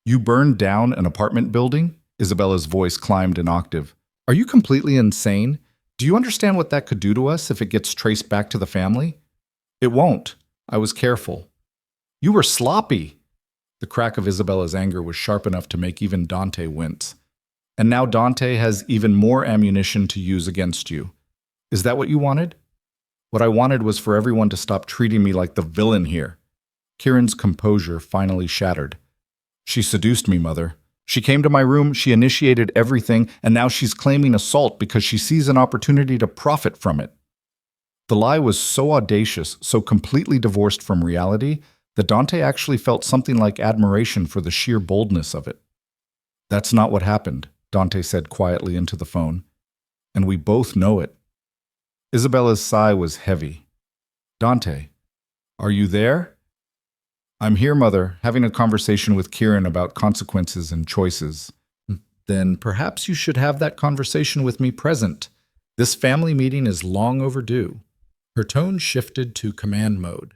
You burned down an apartment building? Isabella's voice climbed an octave. Are you completely insane? Do you understand what that could do to us if it gets traced back to the family? It won't. I was careful. You were sloppy. The crack of Isabella's anger was sharp enough to make even Dante wince. And now Dante has even more ammunition to use against you. Is that what you wanted? What I wanted was for everyone to stop treating me like the villain here. Kieran's composure finally shattered. She seduced me, Mother. She came to my room, she initiated everything, and now she's claiming assault because she sees an opportunity to profit from it. The lie was so audacious, so completely divorced from reality, that Dante actually felt something like admiration for the sheer boldness of it. That's not what happened, Dante said quietly into the phone. And we both know it. Isabella's sigh was heavy. Dante, are you there? I'm here, Mother, having a conversation with Kieran about consequences and choices. Then perhaps you should have that conversation with me present. This family meeting is long overdue. Her tone shifted to command mode.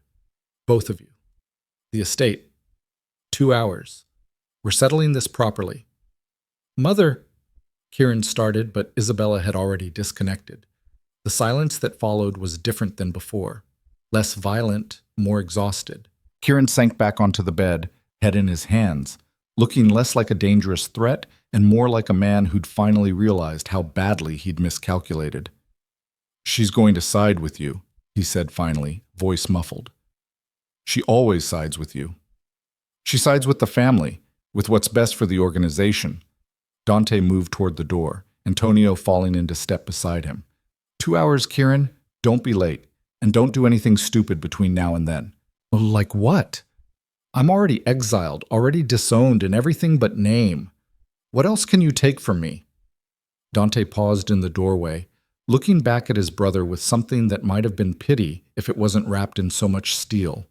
Both of you. The estate. 2 hours. We're settling this properly. Mother, Kieran started, but Isabella had already disconnected. The silence that followed was different than before. Less violent, more exhausted. Kieran sank back onto the bed, head in his hands, looking less like a dangerous threat and more like a man who'd finally realized how badly he'd miscalculated. She's going to side with you, he said finally, voice muffled. She always sides with you. She sides with the family, with what's best for the organization. Dante moved toward the door, Antonio falling into step beside him. 2 hours, Kieran. Don't be late. And don't do anything stupid between now and then. Like what? I'm already exiled, already disowned in everything but name. What else can you take from me? Dante paused in the doorway, looking back at his brother with something that might have been pity if it wasn't wrapped in so much steel.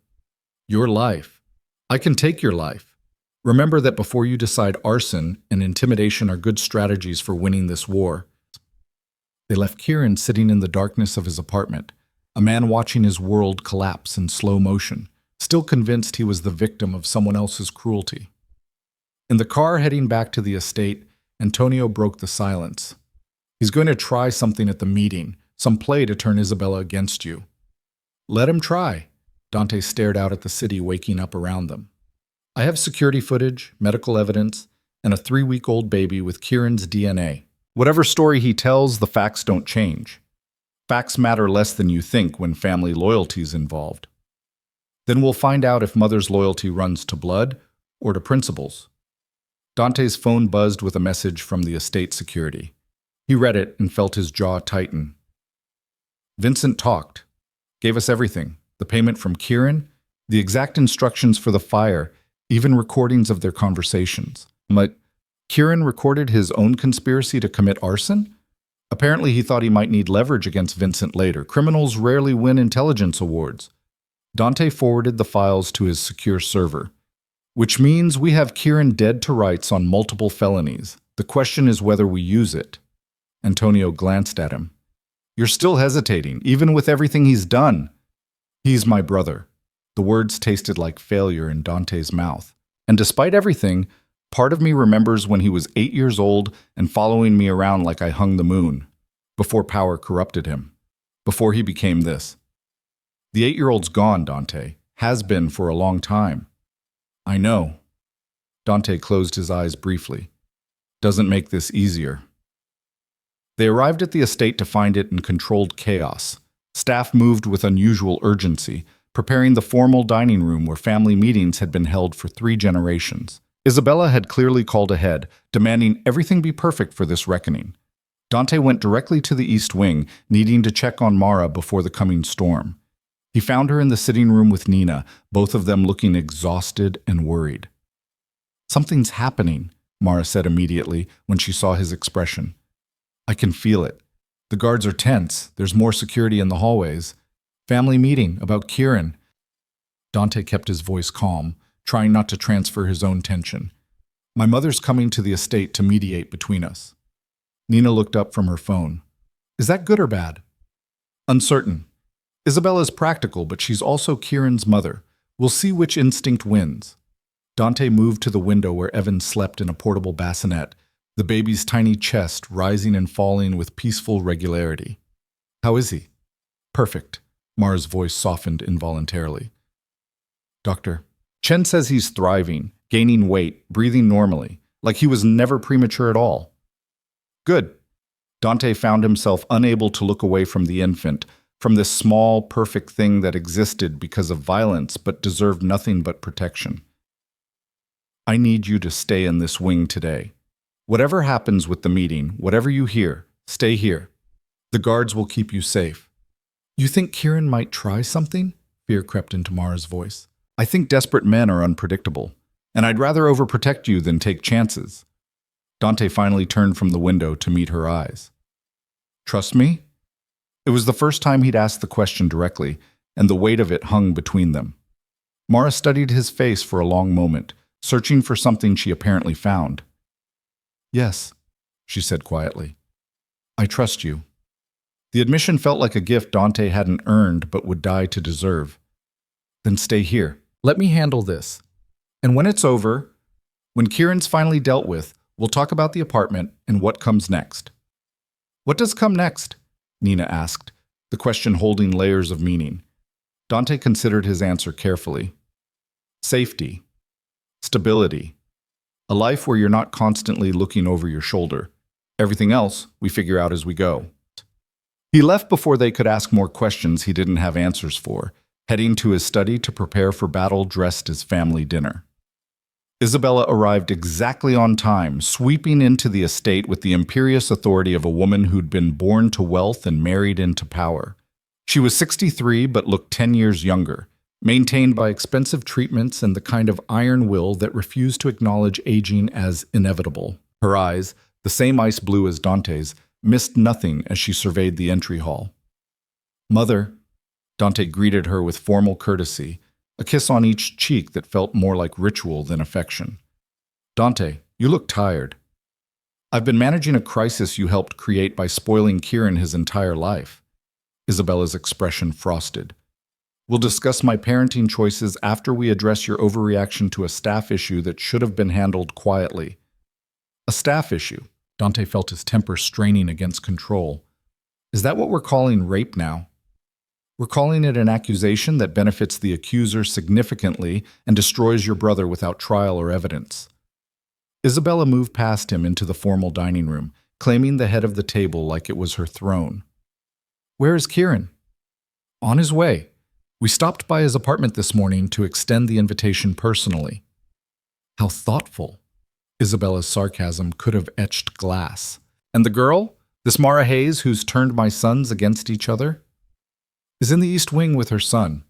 Your life. I can take your life. Remember that before you decide arson and intimidation are good strategies for winning this war. They left Kieran sitting in the darkness of his apartment, a man watching his world collapse in slow motion, still convinced he was the victim of someone else's cruelty. In the car heading back to the estate, Antonio broke the silence. He's going to try something at the meeting, some play to turn Isabella against you. Let him try. Dante stared out at the city waking up around them. I have security footage, medical evidence, and a 3-week-old baby with Kieran's DNA. Whatever story he tells, the facts don't change. Facts matter less than you think when family loyalty is involved. Then we'll find out if mother's loyalty runs to blood or to principles. Dante's phone buzzed with a message from the estate security. He read it and felt his jaw tighten. Vincent talked, gave us everything, the payment from Kieran, the exact instructions for the fire, even recordings of their conversations. But Kieran recorded his own conspiracy to commit arson? Apparently he thought he might need leverage against Vincent later. Criminals rarely win intelligence awards. Dante forwarded the files to his secure server. Which means we have Kieran dead to rights on multiple felonies. The question is whether we use it. Antonio glanced at him. You're still hesitating, even with everything he's done. He's my brother. The words tasted like failure in Dante's mouth. And despite everything, part of me remembers when he was 8 years old and following me around like I hung the moon, before power corrupted him, before he became this. The 8-year-old's gone, Dante. Has been for a long time. I know. Dante closed his eyes briefly. Doesn't make this easier. They arrived at the estate to find it in controlled chaos. Staff moved with unusual urgency, preparing the formal dining room where family meetings had been held for 3 generations. Isabella had clearly called ahead, demanding everything be perfect for this reckoning. Dante went directly to the East Wing, needing to check on Mara before the coming storm. He found her in the sitting room with Nina, both of them looking exhausted and worried. Something's happening, Mara said immediately when she saw his expression. I can feel it. The guards are tense. There's more security in the hallways. Family meeting about Kieran. Dante kept his voice calm, trying not to transfer his own tension. My mother's coming to the estate to mediate between us. Nina looked up from her phone. Is that good or bad? Uncertain. Isabella's practical, but she's also Kieran's mother. We'll see which instinct wins. Dante moved to the window where Evan slept in a portable bassinet, the baby's tiny chest rising and falling with peaceful regularity. How is he? Perfect. Mara's voice softened involuntarily. Doctor, Chen says he's thriving, gaining weight, breathing normally, like he was never premature at all. Good. Dante found himself unable to look away from the infant, from this small, perfect thing that existed because of violence but deserved nothing but protection. I need you to stay in this wing today. Whatever happens with the meeting, whatever you hear, stay here. The guards will keep you safe. You think Kieran might try something? Fear crept into Mara's voice. I think desperate men are unpredictable, and I'd rather overprotect you than take chances. Dante finally turned from the window to meet her eyes. Trust me? It was the first time he'd asked the question directly, and the weight of it hung between them. Mara studied his face for a long moment, searching for something she apparently found. Yes, she said quietly. I trust you. The admission felt like a gift Dante hadn't earned but would die to deserve. Then stay here. Let me handle this. And when it's over, when Kieran's finally dealt with, we'll talk about the apartment and what comes next. What does come next? Nina asked, the question holding layers of meaning. Dante considered his answer carefully. Safety. Stability. A life where you're not constantly looking over your shoulder. Everything else we figure out as we go. He left before they could ask more questions he didn't have answers for, heading to his study to prepare for battle dressed as family dinner. Isabella arrived exactly on time, sweeping into the estate with the imperious authority of a woman who'd been born to wealth and married into power. She was 63 but looked 10 years younger, maintained by expensive treatments and the kind of iron will that refused to acknowledge aging as inevitable. Her eyes, the same ice blue as Dante's, missed nothing as she surveyed the entry hall. "Mother," Dante greeted her with formal courtesy, a kiss on each cheek that felt more like ritual than affection. "Dante, you look tired. I've been managing a crisis you helped create by spoiling Kieran his entire life." Isabella's expression frosted. "We'll discuss my parenting choices after we address your overreaction to a staff issue that should have been handled quietly." A staff issue? Dante felt his temper straining against control. "Is that what we're calling rape now? We're calling it an accusation that benefits the accuser significantly and destroys your brother without trial or evidence." Isabella moved past him into the formal dining room, claiming the head of the table like it was her throne. "Where is Kieran?" "On his way. We stopped by his apartment this morning to extend the invitation personally." How thoughtful. Isabella's sarcasm could have etched glass. "And the girl, this Mara Hayes who's turned my sons against each other?" "Is in the East Wing with her son,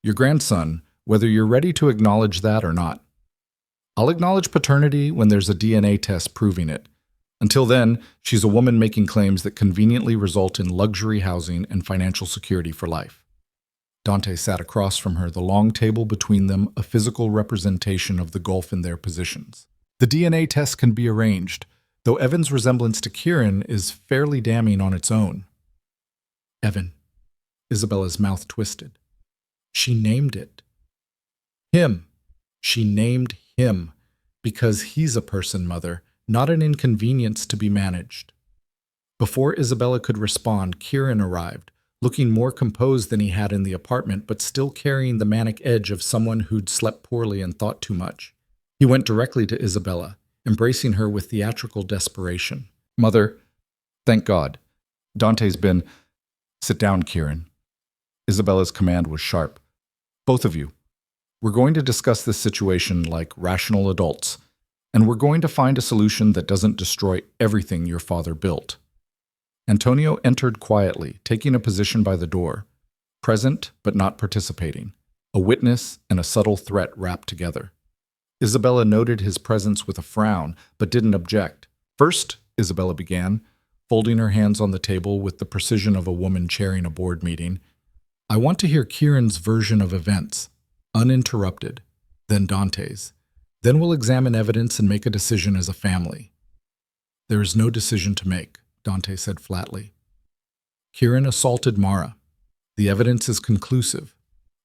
your grandson, whether you're ready to acknowledge that or not." "I'll acknowledge paternity when there's a DNA test proving it. Until then, she's a woman making claims that conveniently result in luxury housing and financial security for life." Dante sat across from her, the long table between them a physical representation of the gulf in their positions. "The DNA test can be arranged, though Evan's resemblance to Kieran is fairly damning on its own." "Evan." Isabella's mouth twisted. "She named it. Him. She named him. Because he's a person, Mother, not an inconvenience to be managed." Before Isabella could respond, Kieran arrived, looking more composed than he had in the apartment, but still carrying the manic edge of someone who'd slept poorly and thought too much. He went directly to Isabella, embracing her with theatrical desperation. "Mother, thank God. Dante's been—" "Sit down, Kieran." Isabella's command was sharp. "Both of you. We're going to discuss this situation like rational adults, and we're going to find a solution that doesn't destroy everything your father built." Antonio entered quietly, taking a position by the door, present but not participating, a witness and a subtle threat wrapped together. Isabella noted his presence with a frown, but didn't object. "First," Isabella began, folding her hands on the table with the precision of a woman chairing a board meeting, "I want to hear Kieran's version of events, uninterrupted, then Dante's. Then we'll examine evidence and make a decision as a family." "There is no decision to make," Dante said flatly. "Kieran assaulted Mara. The evidence is conclusive.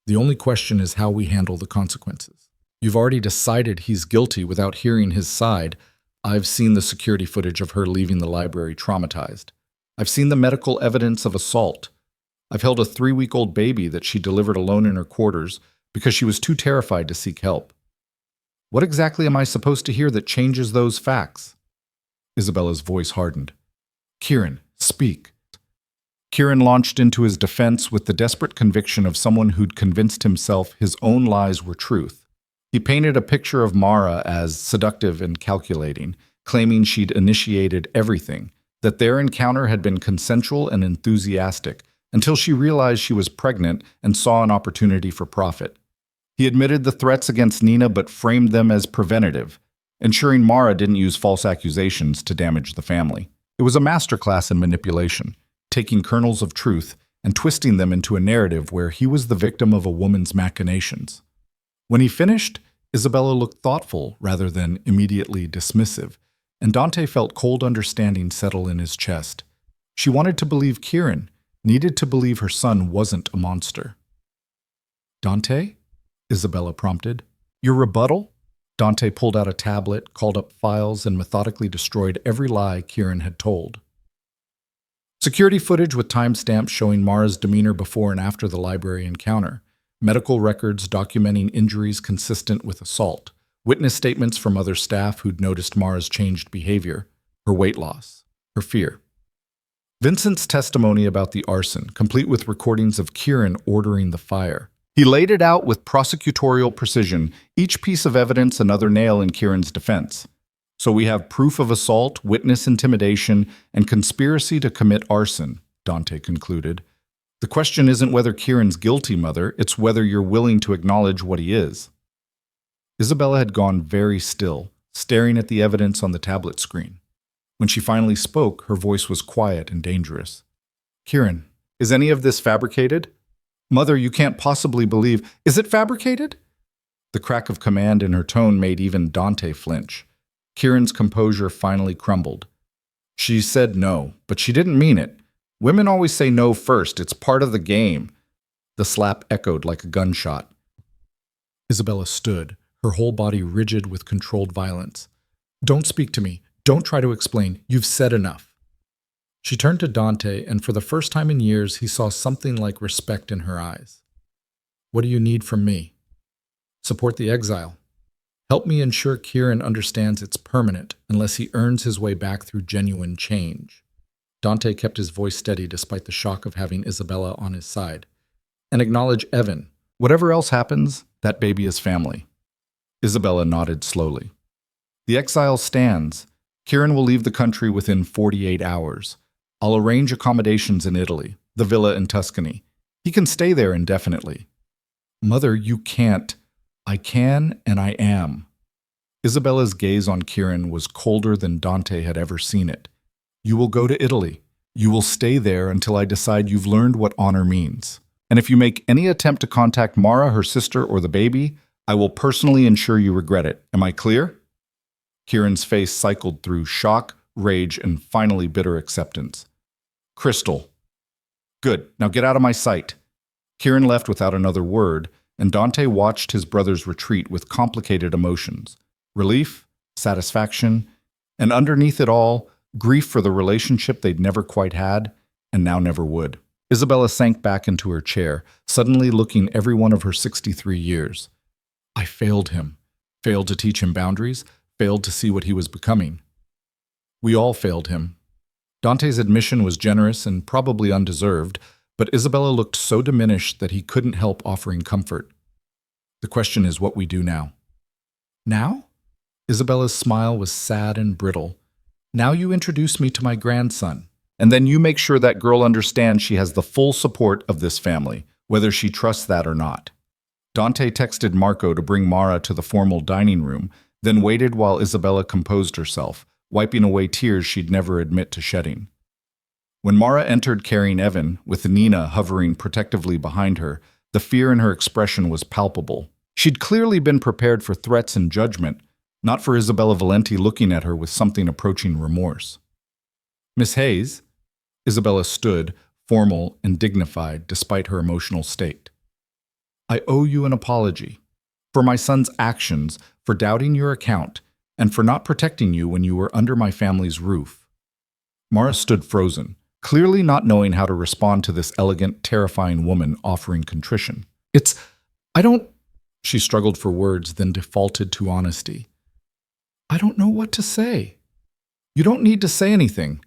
The only question is how we handle the consequences. You've already decided he's guilty without hearing his side. I've seen the security footage of her leaving the library traumatized. I've seen the medical evidence of assault. I've held a 3-week-old baby that she delivered alone in her quarters because she was too terrified to seek help. What exactly am I supposed to hear that changes those facts?" Isabella's voice hardened. "Kieran, speak." Kieran launched into his defense with the desperate conviction of someone who'd convinced himself his own lies were truth. He painted a picture of Mara as seductive and calculating, claiming she'd initiated everything, that their encounter had been consensual and enthusiastic, until she realized she was pregnant and saw an opportunity for profit. He admitted the threats against Nina but framed them as preventative, ensuring Mara didn't use false accusations to damage the family. It was a masterclass in manipulation, taking kernels of truth and twisting them into a narrative where he was the victim of a woman's machinations. When he finished, Isabella looked thoughtful rather than immediately dismissive, and Dante felt cold understanding settle in his chest. She wanted to believe Kieran, needed to believe her son wasn't a monster. "Dante?" Isabella prompted. "Your rebuttal?" Dante pulled out a tablet, called up files, and methodically destroyed every lie Kieran had told. Security footage with timestamps showing Mara's demeanor before and after the library encounter. Medical records documenting injuries consistent with assault. Witness statements from other staff who'd noticed Mara's changed behavior, her weight loss, her fear. Vincent's testimony about the arson, complete with recordings of Kieran ordering the fire. He laid it out with prosecutorial precision, each piece of evidence another nail in Kieran's defense. "So we have proof of assault, witness intimidation, and conspiracy to commit arson," Dante concluded. The question isn't whether Kieran's guilty, Mother, it's whether you're willing to acknowledge what he is. Isabella had gone very still, staring at the evidence on the tablet screen. When she finally spoke, her voice was quiet and dangerous. Kieran, is any of this fabricated? Mother, you can't possibly believe. Is it fabricated? The crack of command in her tone made even Dante flinch. Kieran's composure finally crumbled. She said no, but she didn't mean it. Women always say no first. It's part of the game. The slap echoed like a gunshot. Isabella stood, her whole body rigid with controlled violence. Don't speak to me. Don't try to explain. You've said enough. She turned to Dante, and for the first time in years, he saw something like respect in her eyes. What do you need from me? Support the exile. Help me ensure Kieran understands it's permanent unless he earns his way back through genuine change. Dante kept his voice steady despite the shock of having Isabella on his side. And acknowledge Evan. Whatever else happens, that baby is family. Isabella nodded slowly. The exile stands. Kieran will leave the country within 48 hours. I'll arrange accommodations in Italy, the villa in Tuscany. He can stay there indefinitely. Mother, you can't. I can and I am. Isabella's gaze on Kieran was colder than Dante had ever seen it. You will go to Italy. You will stay there until I decide you've learned what honor means. And if you make any attempt to contact Mara, her sister, or the baby, I will personally ensure you regret it. Am I clear? Kieran's face cycled through shock, rage, and finally bitter acceptance. Crystal. Good. Now get out of my sight. Kieran left without another word, and Dante watched his brother's retreat with complicated emotions. Relief, satisfaction, and underneath it all, grief for the relationship they'd never quite had, and now never would. Isabella sank back into her chair, suddenly looking every one of her 63 years. I failed him. Failed to teach him boundaries, failed to see what he was becoming. We all failed him. Dante's admission was generous and probably undeserved, but Isabella looked so diminished that he couldn't help offering comfort. The question is what we do now. Now? Isabella's smile was sad and brittle. Now you introduce me to my grandson, and then you make sure that girl understands she has the full support of this family, whether she trusts that or not. Dante texted Marco to bring Mara to the formal dining room, then waited while Isabella composed herself, wiping away tears she'd never admit to shedding. When Mara entered carrying Evan, with Nina hovering protectively behind her, the fear in her expression was palpable. She'd clearly been prepared for threats and judgment, not for Isabella Valenti looking at her with something approaching remorse. Miss Hayes? Isabella stood, formal and dignified despite her emotional state. I owe you an apology for my son's actions, for doubting your account, and for not protecting you when you were under my family's roof. Mara stood frozen, clearly not knowing how to respond to this elegant, terrifying woman offering contrition. I don't... She struggled for words, then defaulted to honesty. I don't know what to say. You don't need to say anything.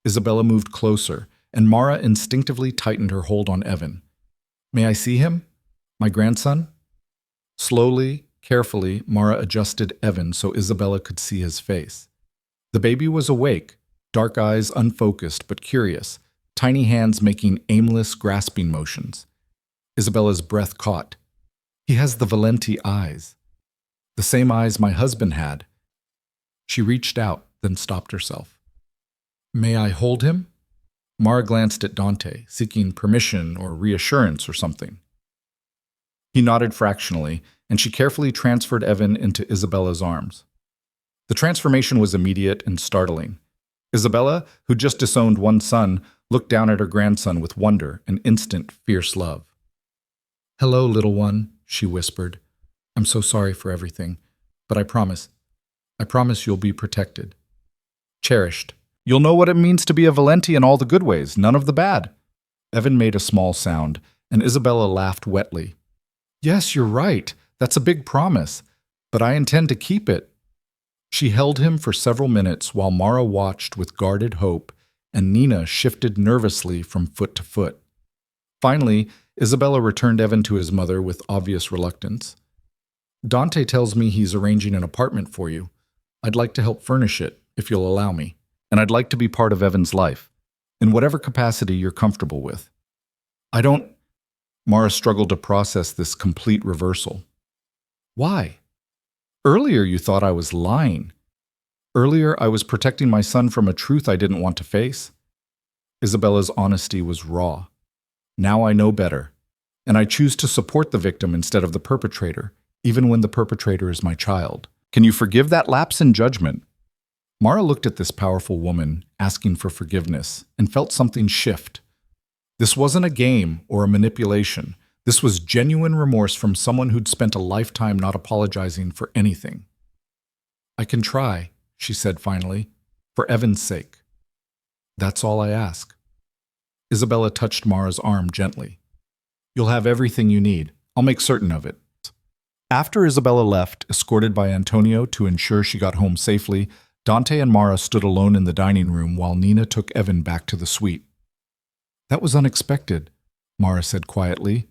Isabella moved closer, and Mara instinctively tightened her hold on Evan. May I see him? My grandson? Slowly, carefully, Mara adjusted Evan so Isabella could see his face. The baby was awake, dark eyes unfocused but curious, tiny hands making aimless, grasping motions. Isabella's breath caught. He has the Valenti eyes. The same eyes my husband had. She reached out, then stopped herself. May I hold him? Mara glanced at Dante, seeking permission or reassurance or something. He nodded fractionally, and she carefully transferred Evan into Isabella's arms. The transformation was immediate and startling. Isabella, who just disowned one son, looked down at her grandson with wonder and instant, fierce love. Hello, little one, she whispered. I'm so sorry for everything, but I promise you'll be protected. Cherished. You'll know what it means to be a Valenti in all the good ways, none of the bad. Evan made a small sound, and Isabella laughed wetly. Yes, you're right. That's a big promise, but I intend to keep it. She held him for several minutes while Mara watched with guarded hope, and Nina shifted nervously from foot to foot. Finally, Isabella returned Evan to his mother with obvious reluctance. Dante tells me he's arranging an apartment for you. I'd like to help furnish it, if you'll allow me, and I'd like to be part of Evan's life, in whatever capacity you're comfortable with. I don't... Mara struggled to process this complete reversal. Why? Earlier you thought I was lying. Earlier I was protecting my son from a truth I didn't want to face. Isabella's honesty was raw. Now I know better, and I choose to support the victim instead of the perpetrator, even when the perpetrator is my child. Can you forgive that lapse in judgment? Mara looked at this powerful woman, asking for forgiveness, and felt something shift. This wasn't a game or a manipulation. This was genuine remorse from someone who'd spent a lifetime not apologizing for anything. I can try, she said finally, for Evan's sake. That's all I ask. Isabella touched Mara's arm gently. You'll have everything you need. I'll make certain of it. After Isabella left, escorted by Antonio to ensure she got home safely, Dante and Mara stood alone in the dining room while Nina took Evan back to the suite. That was unexpected, Mara said quietly.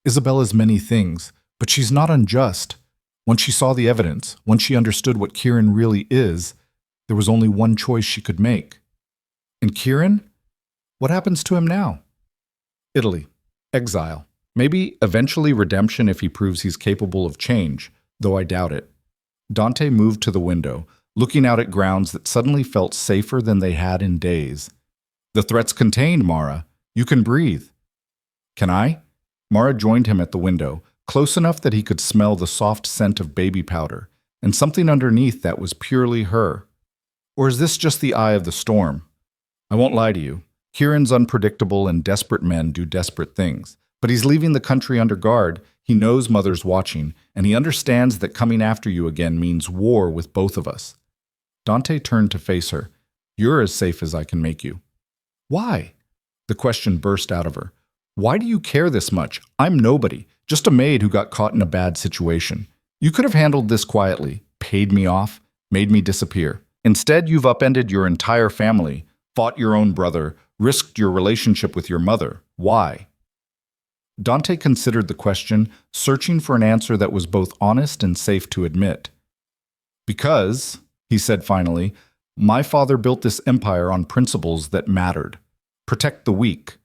Isabella's many things, but she's not unjust. Once she saw the evidence, once she understood what Kieran really is, there was only one choice she could make. And Kieran? What happens to him now? Italy. Exile. Maybe eventually redemption if he proves he's capable of change, though I doubt it. Dante moved to the window, looking out at grounds that suddenly felt safer than they had in days. The threat's contained, Mara. You can breathe. Can I? Mara joined him at the window, close enough that he could smell the soft scent of baby powder, and something underneath that was purely her. Or is this just the eye of the storm? I won't lie to you. Kieran's unpredictable and desperate men do desperate things. But he's leaving the country under guard. He knows Mother's watching, and he understands that coming after you again means war with both of us. Dante turned to face her. You're as safe as I can make you. Why? The question burst out of her. Why do you care this much? I'm nobody, just a maid who got caught in a bad situation. You could have handled this quietly, paid me off, made me disappear. Instead, you've upended your entire family, fought your own brother, risked your relationship with your mother. Why? Dante considered the question, searching for an answer that was both honest and safe to admit. Because, he said finally, my father built this empire on principles that mattered. Protect the weak.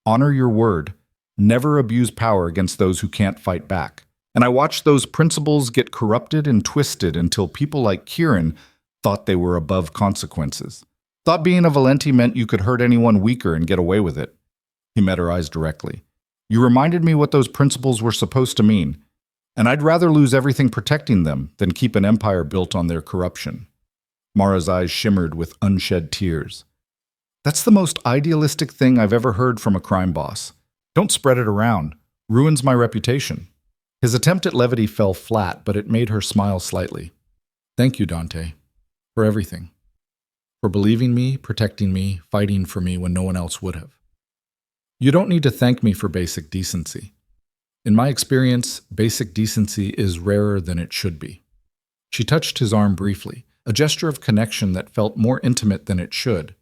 Honor your word. Never abuse power against those who can't fight back. And I watched those principles get corrupted and twisted until people like Kieran thought they were above consequences. Thought being a Valenti meant you could hurt anyone weaker and get away with it. He met her eyes directly. You reminded me what those principles were supposed to mean, and I'd rather lose everything protecting them than keep an empire built on their corruption. Mara's eyes shimmered with unshed tears. That's the most idealistic thing I've ever heard from a crime boss. Don't spread it around. Ruins my reputation. His attempt at levity fell flat, but it made her smile slightly. Thank you, Dante, for everything. For believing me, protecting me, fighting for me when no one else would have. You don't need to thank me for basic decency. In my experience, basic decency is rarer than it should be. She touched his arm briefly, a gesture of connection that felt more intimate than it should.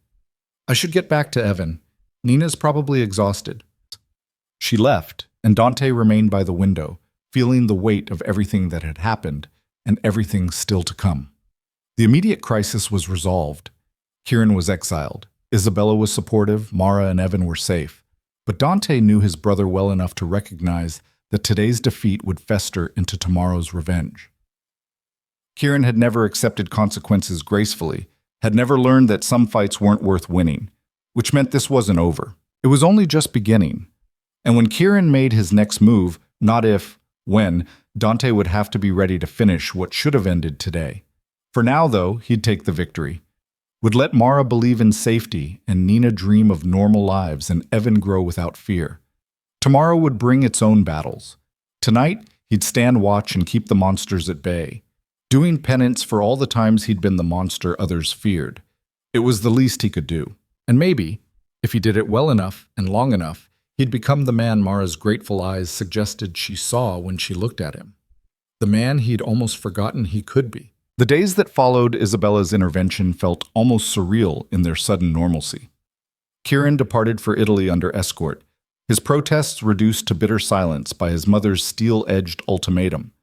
I should get back to Evan. Nina's probably exhausted. She left, and Dante remained by the window, feeling the weight of everything that had happened and everything still to come. The immediate crisis was resolved. Kieran was exiled. Isabella was supportive, Mara and Evan were safe. But Dante knew his brother well enough to recognize that today's defeat would fester into tomorrow's revenge. Kieran had never accepted consequences gracefully, had never learned that some fights weren't worth winning, which meant this wasn't over. It was only just beginning. And when Kieran made his next move, not if, when, Dante would have to be ready to finish what should have ended today. For now, though, he'd take the victory. Would let Mara believe in safety and Nina dream of normal lives and Evan grow without fear. Tomorrow would bring its own battles. Tonight, he'd stand watch and keep the monsters at bay, doing penance for all the times he'd been the monster others feared. It was the least he could do. And maybe, if he did it well enough and long enough, he'd become the man Mara's grateful eyes suggested she saw when she looked at him. The man he'd almost forgotten he could be. The days that followed Isabella's intervention felt almost surreal in their sudden normalcy. Kieran departed for Italy under escort, his protests reduced to bitter silence by his mother's steel-edged ultimatum.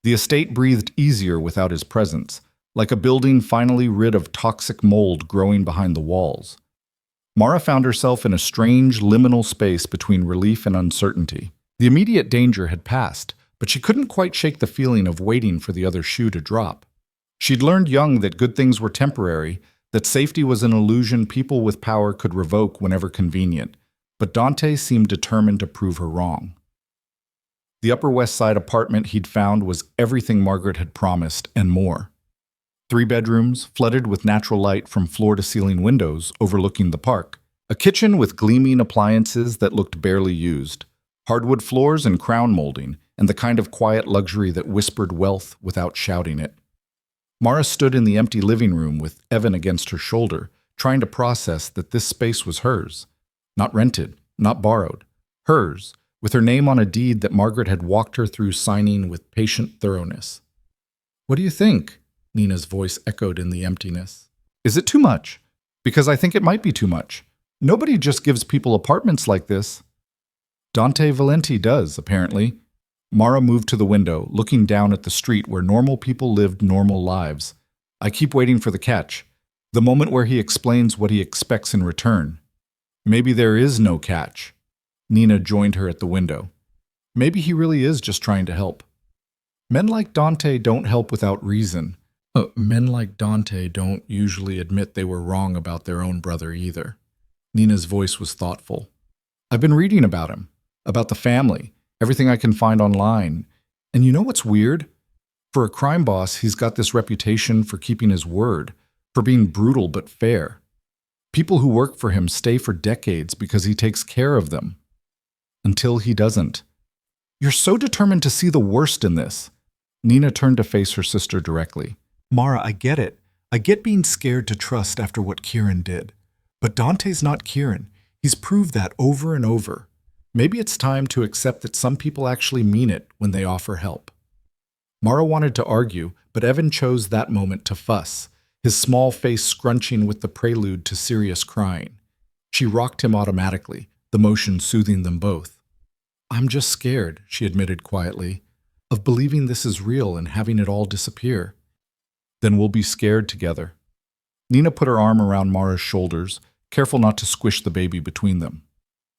The estate breathed easier without his presence, like a building finally rid of toxic mold growing behind the walls. Mara found herself in a strange, liminal space between relief and uncertainty. The immediate danger had passed, but she couldn't quite shake the feeling of waiting for the other shoe to drop. She'd learned young that good things were temporary, that safety was an illusion people with power could revoke whenever convenient, but Dante seemed determined to prove her wrong. The Upper West Side apartment he'd found was everything Margaret had promised and more. 3 bedrooms, flooded with natural light from floor-to-ceiling windows overlooking the park. A kitchen with gleaming appliances that looked barely used. Hardwood floors and crown molding, and the kind of quiet luxury that whispered wealth without shouting it. Mara stood in the empty living room with Evan against her shoulder, trying to process that this space was hers. Not rented, not borrowed. Hers, with her name on a deed that Margaret had walked her through signing with patient thoroughness. "What do you think?" Nina's voice echoed in the emptiness. "Is it too much? Because I think it might be too much. Nobody just gives people apartments like this." Dante Valenti does, apparently. Mara moved to the window, looking down at the street where normal people lived normal lives. I keep waiting for the catch, the moment where he explains what he expects in return. Maybe there is no catch. Nina joined her at the window. Maybe he really is just trying to help. Men like Dante don't help without reason. Men like Dante don't usually admit they were wrong about their own brother either. Nina's voice was thoughtful. "I've been reading about him, about the family, everything I can find online. And you know what's weird? For a crime boss, he's got this reputation for keeping his word, for being brutal but fair. People who work for him stay for decades because he takes care of them. Until he doesn't. You're so determined to see the worst in this." Nina turned to face her sister directly. "Mara, I get it. I get being scared to trust after what Kieran did. But Dante's not Kieran. He's proved that over and over. Maybe it's time to accept that some people actually mean it when they offer help." Mara wanted to argue, but Evan chose that moment to fuss, his small face scrunching with the prelude to serious crying. She rocked him automatically, the motion soothing them both. "I'm just scared," she admitted quietly, "of believing this is real and having it all disappear." "Then we'll be scared together." Nina put her arm around Mara's shoulders, careful not to squish the baby between them.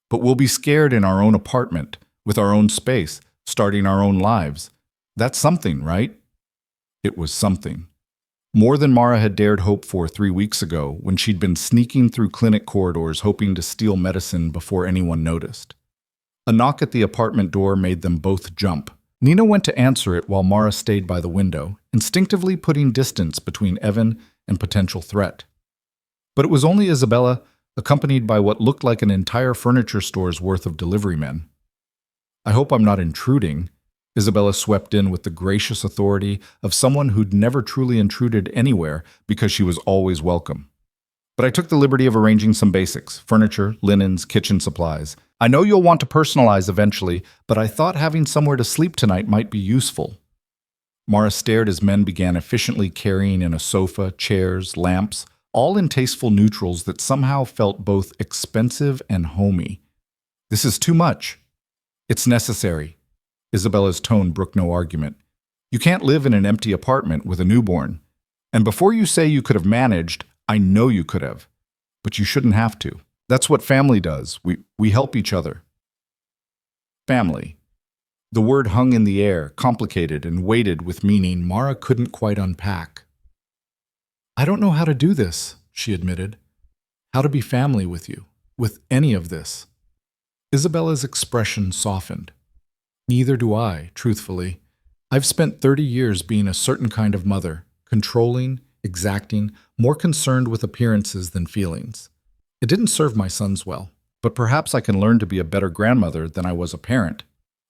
"But we'll be scared in our own apartment, with our own space, starting our own lives. That's something, right?" It was something. More than Mara had dared hope for 3 weeks ago, when she'd been sneaking through clinic corridors hoping to steal medicine before anyone noticed. A knock at the apartment door made them both jump. Nina went to answer it while Mara stayed by the window, instinctively putting distance between Evan and potential threat. But it was only Isabella, accompanied by what looked like an entire furniture store's worth of delivery men. "I hope I'm not intruding," Isabella swept in with the gracious authority of someone who'd never truly intruded anywhere because she was always welcome. "But I took the liberty of arranging some basics, furniture, linens, kitchen supplies. I know you'll want to personalize eventually, but I thought having somewhere to sleep tonight might be useful." Mara stared as men began efficiently carrying in a sofa, chairs, lamps, all in tasteful neutrals that somehow felt both expensive and homey. "This is too much." "It's necessary." Isabella's tone brooked no argument. "You can't live in an empty apartment with a newborn. And before you say you could have managed, I know you could have. But you shouldn't have to. That's what family does. We help each other." Family. The word hung in the air, complicated and weighted with meaning Mara couldn't quite unpack. "I don't know how to do this," she admitted. "How to be family with you, with any of this." Isabella's expression softened. "Neither do I, truthfully. I've spent 30 years being a certain kind of mother, controlling, exacting, more concerned with appearances than feelings. It didn't serve my sons well, but perhaps I can learn to be a better grandmother than I was a parent."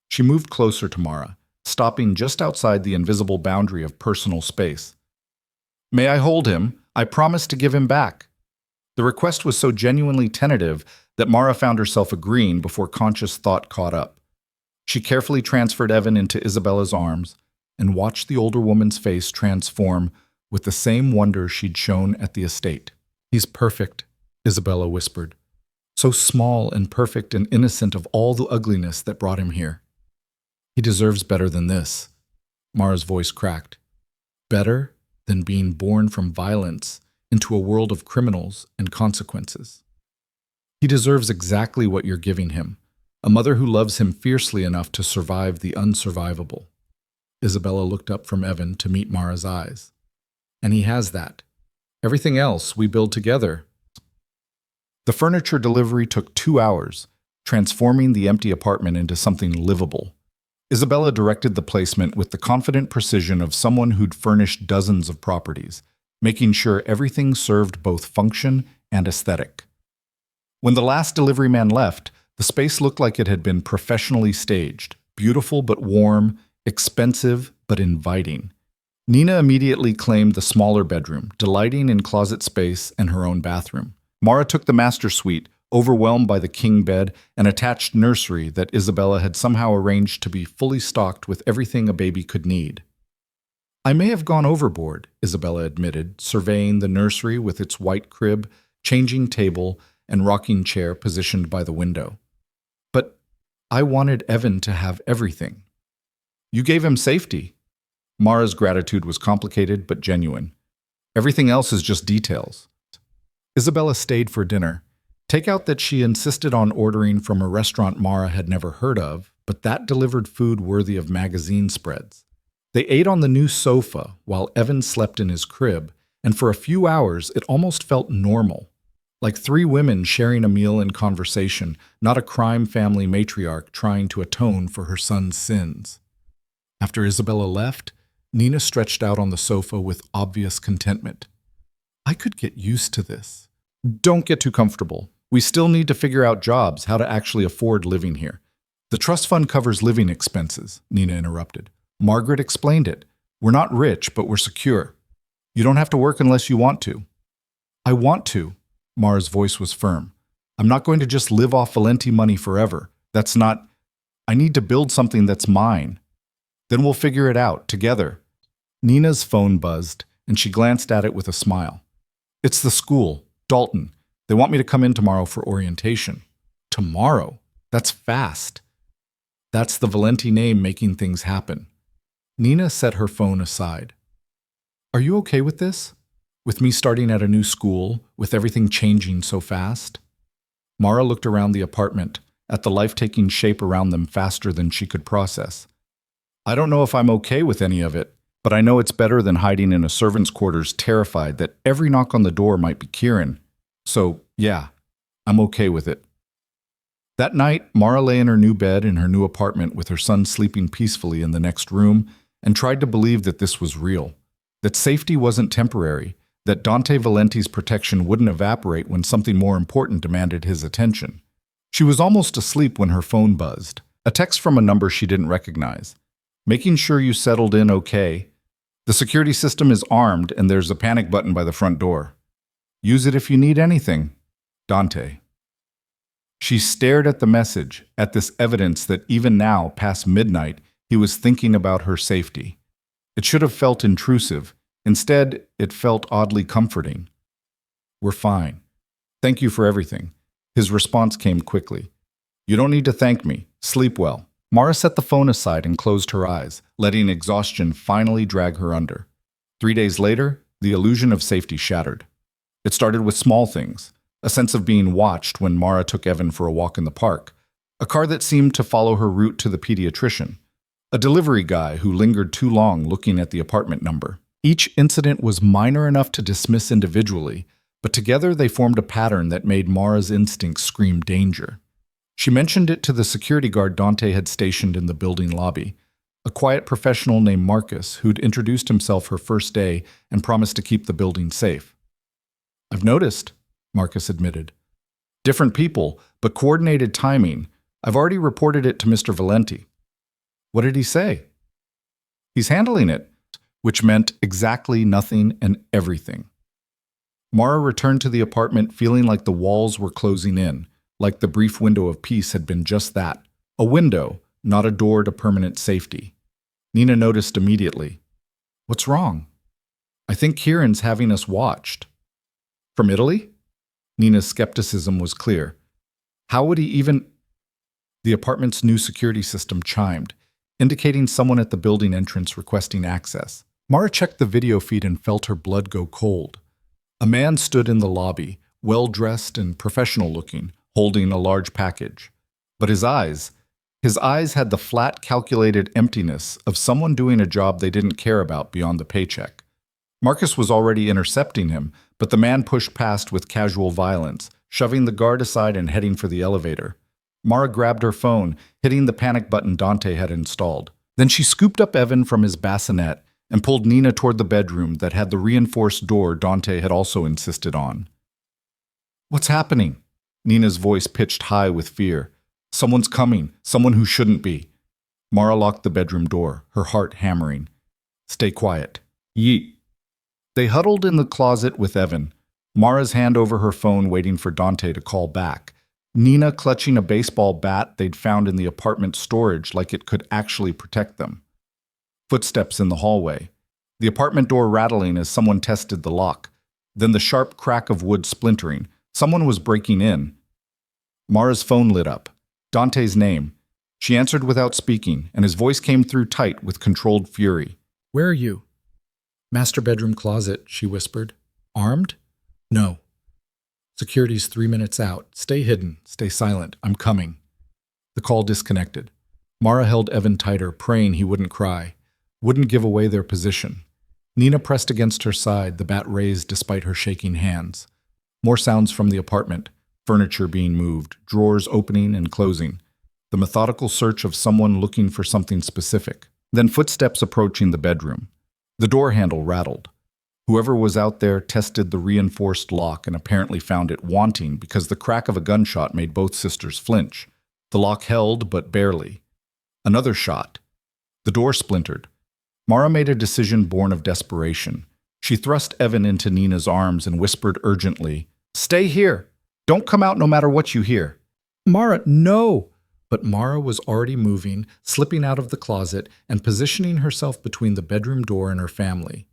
She moved closer to Mara, stopping just outside the invisible boundary of personal space. "May I hold him? I promise to give him back." The request was so genuinely tentative that Mara found herself agreeing before conscious thought caught up. She carefully transferred Evan into Isabella's arms and watched the older woman's face transform with the same wonder she'd shown at the estate. "He's perfect," Isabella whispered. "So small and perfect and innocent of all the ugliness that brought him here." "He deserves better than this." Mara's voice cracked. "Better than being born from violence into a world of criminals and consequences." He deserves exactly what you're giving him. A mother who loves him fiercely enough to survive the unsurvivable. Isabella looked up from Evan to meet Mara's eyes. And he has that. Everything else we build together. The furniture delivery took 2 hours, transforming the empty apartment into something livable. Isabella directed the placement with the confident precision of someone who'd furnished dozens of properties, making sure everything served both function and aesthetic. When the last delivery man left, the space looked like it had been professionally staged, beautiful but warm, expensive but inviting. Nina immediately claimed the smaller bedroom, delighting in closet space and her own bathroom. Mara took the master suite, overwhelmed by the king bed and attached nursery that Isabella had somehow arranged to be fully stocked with everything a baby could need. I may have gone overboard, Isabella admitted, surveying the nursery with its white crib, changing table, and rocking chair positioned by the window. But I wanted Evan to have everything. You gave him safety. Mara's gratitude was complicated but genuine. Everything else is just details. Isabella stayed for dinner. Takeout that she insisted on ordering from a restaurant Mara had never heard of, but that delivered food worthy of magazine spreads. They ate on the new sofa while Evan slept in his crib, and for a few hours it almost felt normal. Like 3 women sharing a meal and conversation, not a crime family matriarch trying to atone for her son's sins. After Isabella left, Nina stretched out on the sofa with obvious contentment. I could get used to this. Don't get too comfortable. We still need to figure out jobs, how to actually afford living here. The trust fund covers living expenses, Nina interrupted. Margaret explained it. We're not rich, but we're secure. You don't have to work unless you want to. I want to. Mara's voice was firm. I'm not going to just live off Valenti money forever. That's not... I need to build something that's mine. Then we'll figure it out, together. Nina's phone buzzed, and she glanced at it with a smile. It's the school, Dalton. They want me to come in tomorrow for orientation. Tomorrow? That's fast. That's the Valenti name making things happen. Nina set her phone aside. Are you okay with this? With me starting at a new school, with everything changing so fast? Mara looked around the apartment, at the life taking shape around them faster than she could process. I don't know if I'm okay with any of it, but I know it's better than hiding in a servant's quarters terrified that every knock on the door might be Kieran. So, yeah, I'm okay with it. That night, Mara lay in her new bed in her new apartment with her son sleeping peacefully in the next room and tried to believe that this was real, that safety wasn't temporary, that Dante Valenti's protection wouldn't evaporate when something more important demanded his attention. She was almost asleep when her phone buzzed, a text from a number she didn't recognize. Making sure you settled in okay. The security system is armed and there's a panic button by the front door. Use it if you need anything. Dante. She stared at the message, at this evidence that even now, past midnight, he was thinking about her safety. It should have felt intrusive. Instead, it felt oddly comforting. We're fine. Thank you for everything. His response came quickly. You don't need to thank me. Sleep well. Mara set the phone aside and closed her eyes, letting exhaustion finally drag her under. 3 days later, the illusion of safety shattered. It started with small things, a sense of being watched when Mara took Evan for a walk in the park, a car that seemed to follow her route to the pediatrician, a delivery guy who lingered too long looking at the apartment number. Each incident was minor enough to dismiss individually, but together they formed a pattern that made Mara's instincts scream danger. She mentioned it to the security guard Dante had stationed in the building lobby, a quiet professional named Marcus who'd introduced himself her first day and promised to keep the building safe. I've noticed, Marcus admitted. Different people, but coordinated timing. I've already reported it to Mr. Valenti. What did he say? He's handling it, which meant exactly nothing and everything. Mara returned to the apartment feeling like the walls were closing in, like the brief window of peace had been just that, a window, not a door to permanent safety. Nina noticed immediately. What's wrong? I think Kieran's having us watched. From Italy? Nina's skepticism was clear. How would he even... The apartment's new security system chimed, indicating someone at the building entrance requesting access. Mara checked the video feed and felt her blood go cold. A man stood in the lobby, well-dressed and professional-looking, holding a large package. But his eyes had the flat, calculated emptiness of someone doing a job they didn't care about beyond the paycheck. Marcus was already intercepting him, but the man pushed past with casual violence, shoving the guard aside and heading for the elevator. Mara grabbed her phone, hitting the panic button Dante had installed. Then she scooped up Evan from his bassinet and pulled Nina toward the bedroom that had the reinforced door Dante had also insisted on. "What's happening?" Nina's voice pitched high with fear. "Someone's coming, someone who shouldn't be." Mara locked the bedroom door, her heart hammering. "Stay quiet." "Yeet." They huddled in the closet with Evan, Mara's hand over her phone waiting for Dante to call back, Nina clutching a baseball bat they'd found in the apartment storage like it could actually protect them. Footsteps in the hallway. The apartment door rattling as someone tested the lock. Then the sharp crack of wood splintering. Someone was breaking in. Mara's phone lit up. Dante's name. She answered without speaking, and his voice came through tight with controlled fury. "Where are you?" "Master bedroom closet," she whispered. "Armed?" "No." "Security's 3 minutes out. Stay hidden. Stay silent. I'm coming." The call disconnected. Mara held Evan tighter, praying he wouldn't cry, wouldn't give away their position. Nina pressed against her side, the bat raised despite her shaking hands. More sounds from the apartment, furniture being moved, drawers opening and closing. The methodical search of someone looking for something specific. Then footsteps approaching the bedroom. The door handle rattled. Whoever was out there tested the reinforced lock and apparently found it wanting because the crack of a gunshot made both sisters flinch. The lock held, but barely. Another shot. The door splintered. Mara made a decision born of desperation. She thrust Evan into Nina's arms and whispered urgently, "Stay here! Don't come out no matter what you hear." "Mara, no!" But Mara was already moving, slipping out of the closet, and positioning herself between the bedroom door and her family.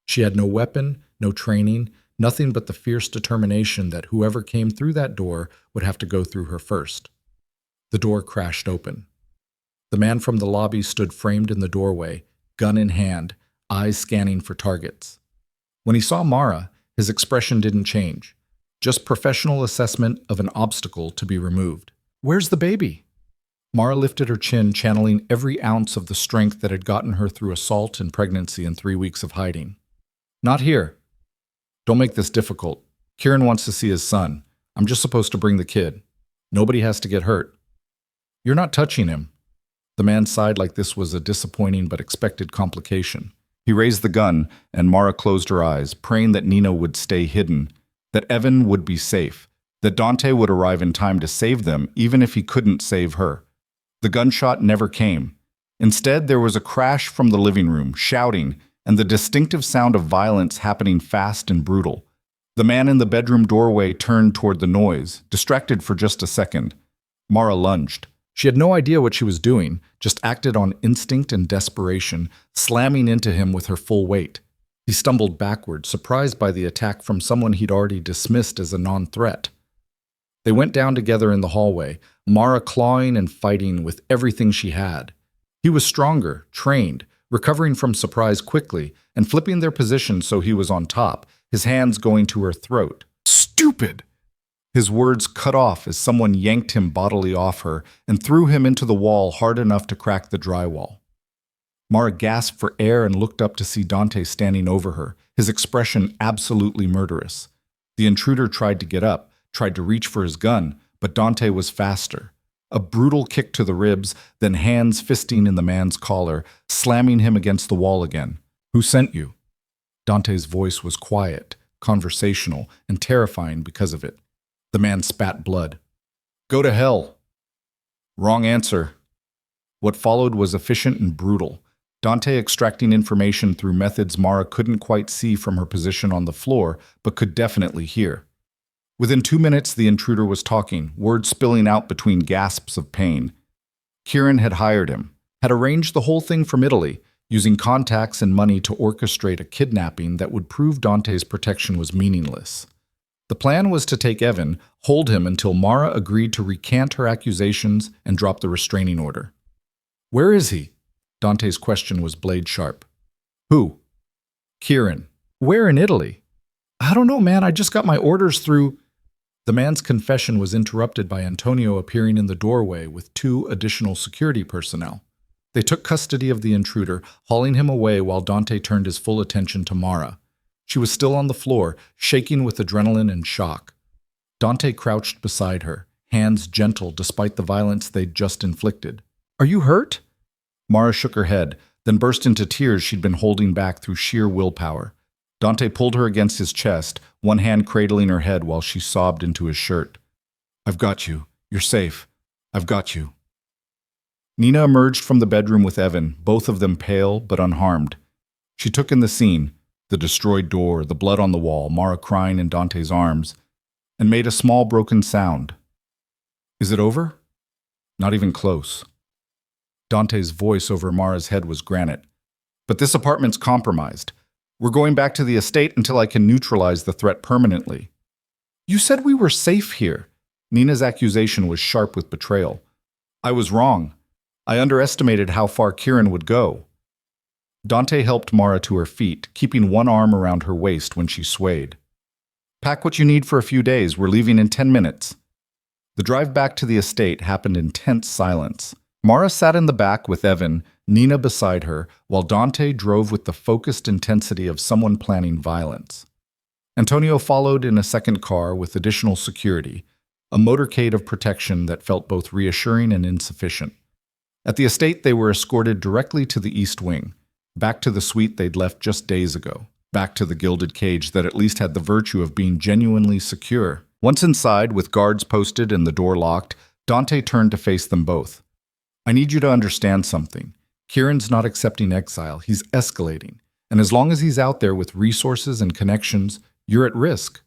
She had no weapon, no training, nothing but the fierce determination that whoever came through that door would have to go through her first. The door crashed open. The man from the lobby stood framed in the doorway, gun in hand, eyes scanning for targets. When he saw Mara, his expression didn't change, just professional assessment of an obstacle to be removed. "Where's the baby?" Mara lifted her chin, channeling every ounce of the strength that had gotten her through assault and pregnancy and 3 weeks of hiding. "Not here." "Don't make this difficult. Kieran wants to see his son. I'm just supposed to bring the kid. Nobody has to get hurt." "You're not touching him." The man sighed like this was a disappointing but expected complication. He raised the gun, and Mara closed her eyes, praying that Nina would stay hidden, that Evan would be safe, that Dante would arrive in time to save them, even if he couldn't save her. The gunshot never came. Instead, there was a crash from the living room, shouting, and the distinctive sound of violence happening fast and brutal. The man in the bedroom doorway turned toward the noise, distracted for just a second. Mara lunged. She had no idea what she was doing, just acted on instinct and desperation, slamming into him with her full weight. He stumbled backward, surprised by the attack from someone he'd already dismissed as a non-threat. They went down together in the hallway, Mara clawing and fighting with everything she had. He was stronger, trained, recovering from surprise quickly, and flipping their position so he was on top, his hands going to her throat. "Stupid!" His words cut off as someone yanked him bodily off her and threw him into the wall hard enough to crack the drywall. Mara gasped for air and looked up to see Dante standing over her, his expression absolutely murderous. The intruder tried to get up, tried to reach for his gun, but Dante was faster. A brutal kick to the ribs, then hands fisting in the man's collar, slamming him against the wall again. "Who sent you?" Dante's voice was quiet, conversational, and terrifying because of it. The man spat blood. "Go to hell." Wrong answer. What followed was efficient and brutal. Dante extracting information through methods Mara couldn't quite see from her position on the floor, but could definitely hear. Within 2 minutes, the intruder was talking, words spilling out between gasps of pain. Kieran had hired him, had arranged the whole thing from Italy, using contacts and money to orchestrate a kidnapping that would prove Dante's protection was meaningless. The plan was to take Evan, hold him until Mara agreed to recant her accusations and drop the restraining order. "Where is he?" Dante's question was blade sharp. "Who?" "Kieran." "Where in Italy?" "I don't know, man. I just got my orders through." The man's confession was interrupted by Antonio appearing in the doorway with 2 additional security personnel. They took custody of the intruder, hauling him away while Dante turned his full attention to Mara. She was still on the floor, shaking with adrenaline and shock. Dante crouched beside her, hands gentle despite the violence they'd just inflicted. "Are you hurt?" Mara shook her head, then burst into tears she'd been holding back through sheer willpower. Dante pulled her against his chest, one hand cradling her head while she sobbed into his shirt. "I've got you. You're safe. I've got you." Nina emerged from the bedroom with Evan, both of them pale but unharmed. She took in the scene, the destroyed door, the blood on the wall, Mara crying in Dante's arms, and made a small broken sound. "Is it over?" "Not even close." Dante's voice over Mara's head was granite. "But this apartment's compromised. We're going back to the estate until I can neutralize the threat permanently." "You said we were safe here." Nina's accusation was sharp with betrayal. "I was wrong. I underestimated how far Kieran would go." Dante helped Mara to her feet, keeping one arm around her waist when she swayed. "Pack what you need for a few days. We're leaving in 10 minutes. The drive back to the estate happened in tense silence. Mara sat in the back with Evan, Nina beside her, while Dante drove with the focused intensity of someone planning violence. Antonio followed in a second car with additional security, a motorcade of protection that felt both reassuring and insufficient. At the estate, they were escorted directly to the East Wing, back to the suite they'd left just days ago, back to the gilded cage that at least had the virtue of being genuinely secure. Once inside, with guards posted and the door locked, Dante turned to face them both. "I need you to understand something. Kieran's not accepting exile, he's escalating. And as long as he's out there with resources and connections, you're at risk."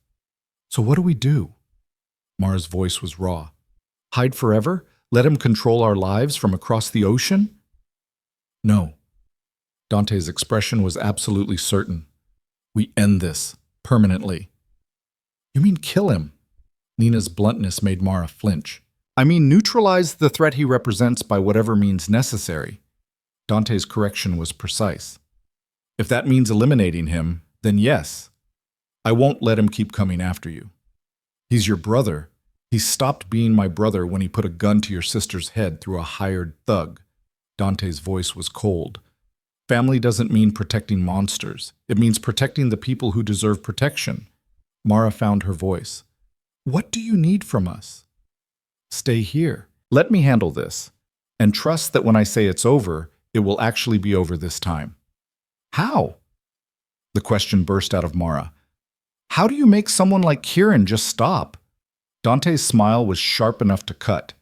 "So what do we do?" Mara's voice was raw. "Hide forever? Let him control our lives from across the ocean?" "No." Dante's expression was absolutely certain. "We end this, permanently." "You mean kill him?" Nina's bluntness made Mara flinch. "I mean neutralize the threat he represents by whatever means necessary." Dante's correction was precise. "If that means eliminating him, then yes. I won't let him keep coming after you. He's your brother. He stopped being my brother when he put a gun to your sister's head through a hired thug." Dante's voice was cold. "Family doesn't mean protecting monsters. It means protecting the people who deserve protection." Mara found her voice. "What do you need from us?" "Stay here. Let me handle this. And trust that when I say it's over, it will actually be over this time." "How?" The question burst out of Mara. "How do you make someone like Kieran just stop?" Dante's smile was sharp enough to cut.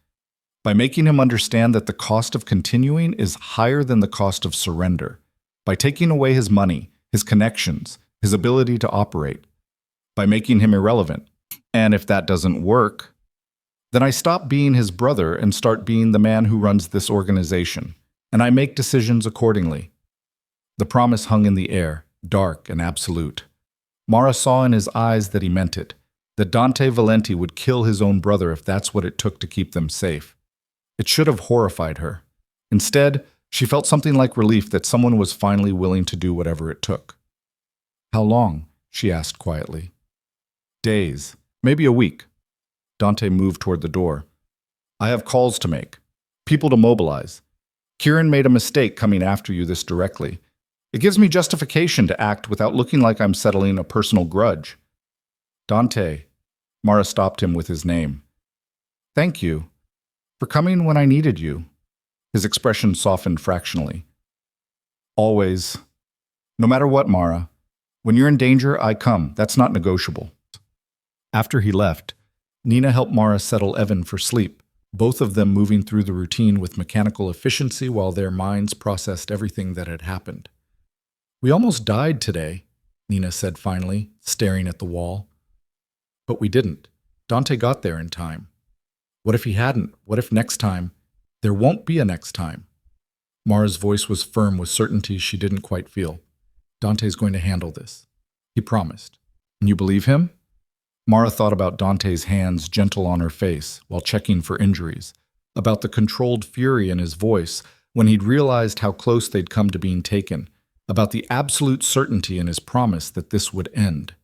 "By making him understand that the cost of continuing is higher than the cost of surrender. By taking away his money, his connections, his ability to operate. By making him irrelevant. And if that doesn't work, then I stop being his brother and start being the man who runs this organization. And I make decisions accordingly." The promise hung in the air, dark and absolute. Mara saw in his eyes that he meant it, that Dante Valenti would kill his own brother if that's what it took to keep them safe. It should have horrified her. Instead, she felt something like relief that someone was finally willing to do whatever it took. "How long?" she asked quietly. "Days, maybe a week." Dante moved toward the door. "I have calls to make, people to mobilize. Kieran made a mistake coming after you this directly. It gives me justification to act without looking like I'm settling a personal grudge." "Dante," Mara stopped him with his name. "Thank you for coming when I needed you." His expression softened fractionally. "Always. No matter what, Mara. When you're in danger, I come. That's not negotiable." After he left, Nina helped Mara settle Evan for sleep, both of them moving through the routine with mechanical efficiency while their minds processed everything that had happened. "We almost died today," Nina said finally, staring at the wall. "But we didn't. Dante got there in time. What if he hadn't? What if next time? There won't be a next time." Mara's voice was firm with certainty she didn't quite feel. "Dante's going to handle this. He promised." "And you believe him?" Mara thought about Dante's hands gentle on her face while checking for injuries, about the controlled fury in his voice when he'd realized how close they'd come to being taken, about the absolute certainty in his promise that this would end.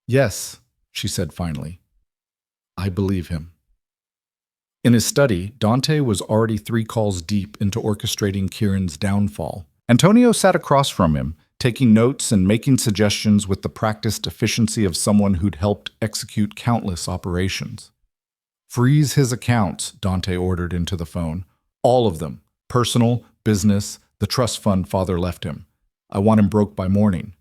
"Yes," she said finally. I believe him. In his study, Dante was already 3 calls deep into orchestrating Kieran's downfall. Antonio sat across from him, taking notes and making suggestions with the practiced efficiency of someone who'd helped execute countless operations. Freeze his accounts, Dante ordered into the phone. All of them. Personal, business, the trust fund father left him. I want him broke by morning.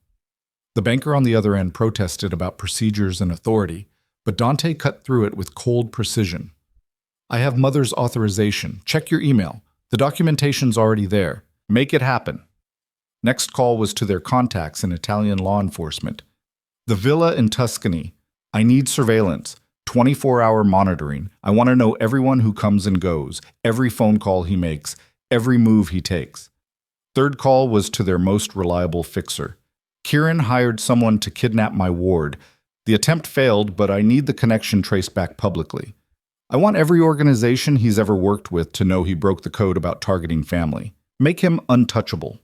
The banker on the other end protested about procedures and authority, but Dante cut through it with cold precision. I have mother's authorization. Check your email. The documentation's already there. Make it happen. Next call was to their contacts in Italian law enforcement. The villa in Tuscany. I need surveillance. 24-hour monitoring. I want to know everyone who comes and goes, every phone call he makes, every move he takes. Third call was to their most reliable fixer. Kieran hired someone to kidnap my ward. The attempt failed, but I need the connection traced back publicly. I want every organization he's ever worked with to know he broke the code about targeting family. Make him untouchable.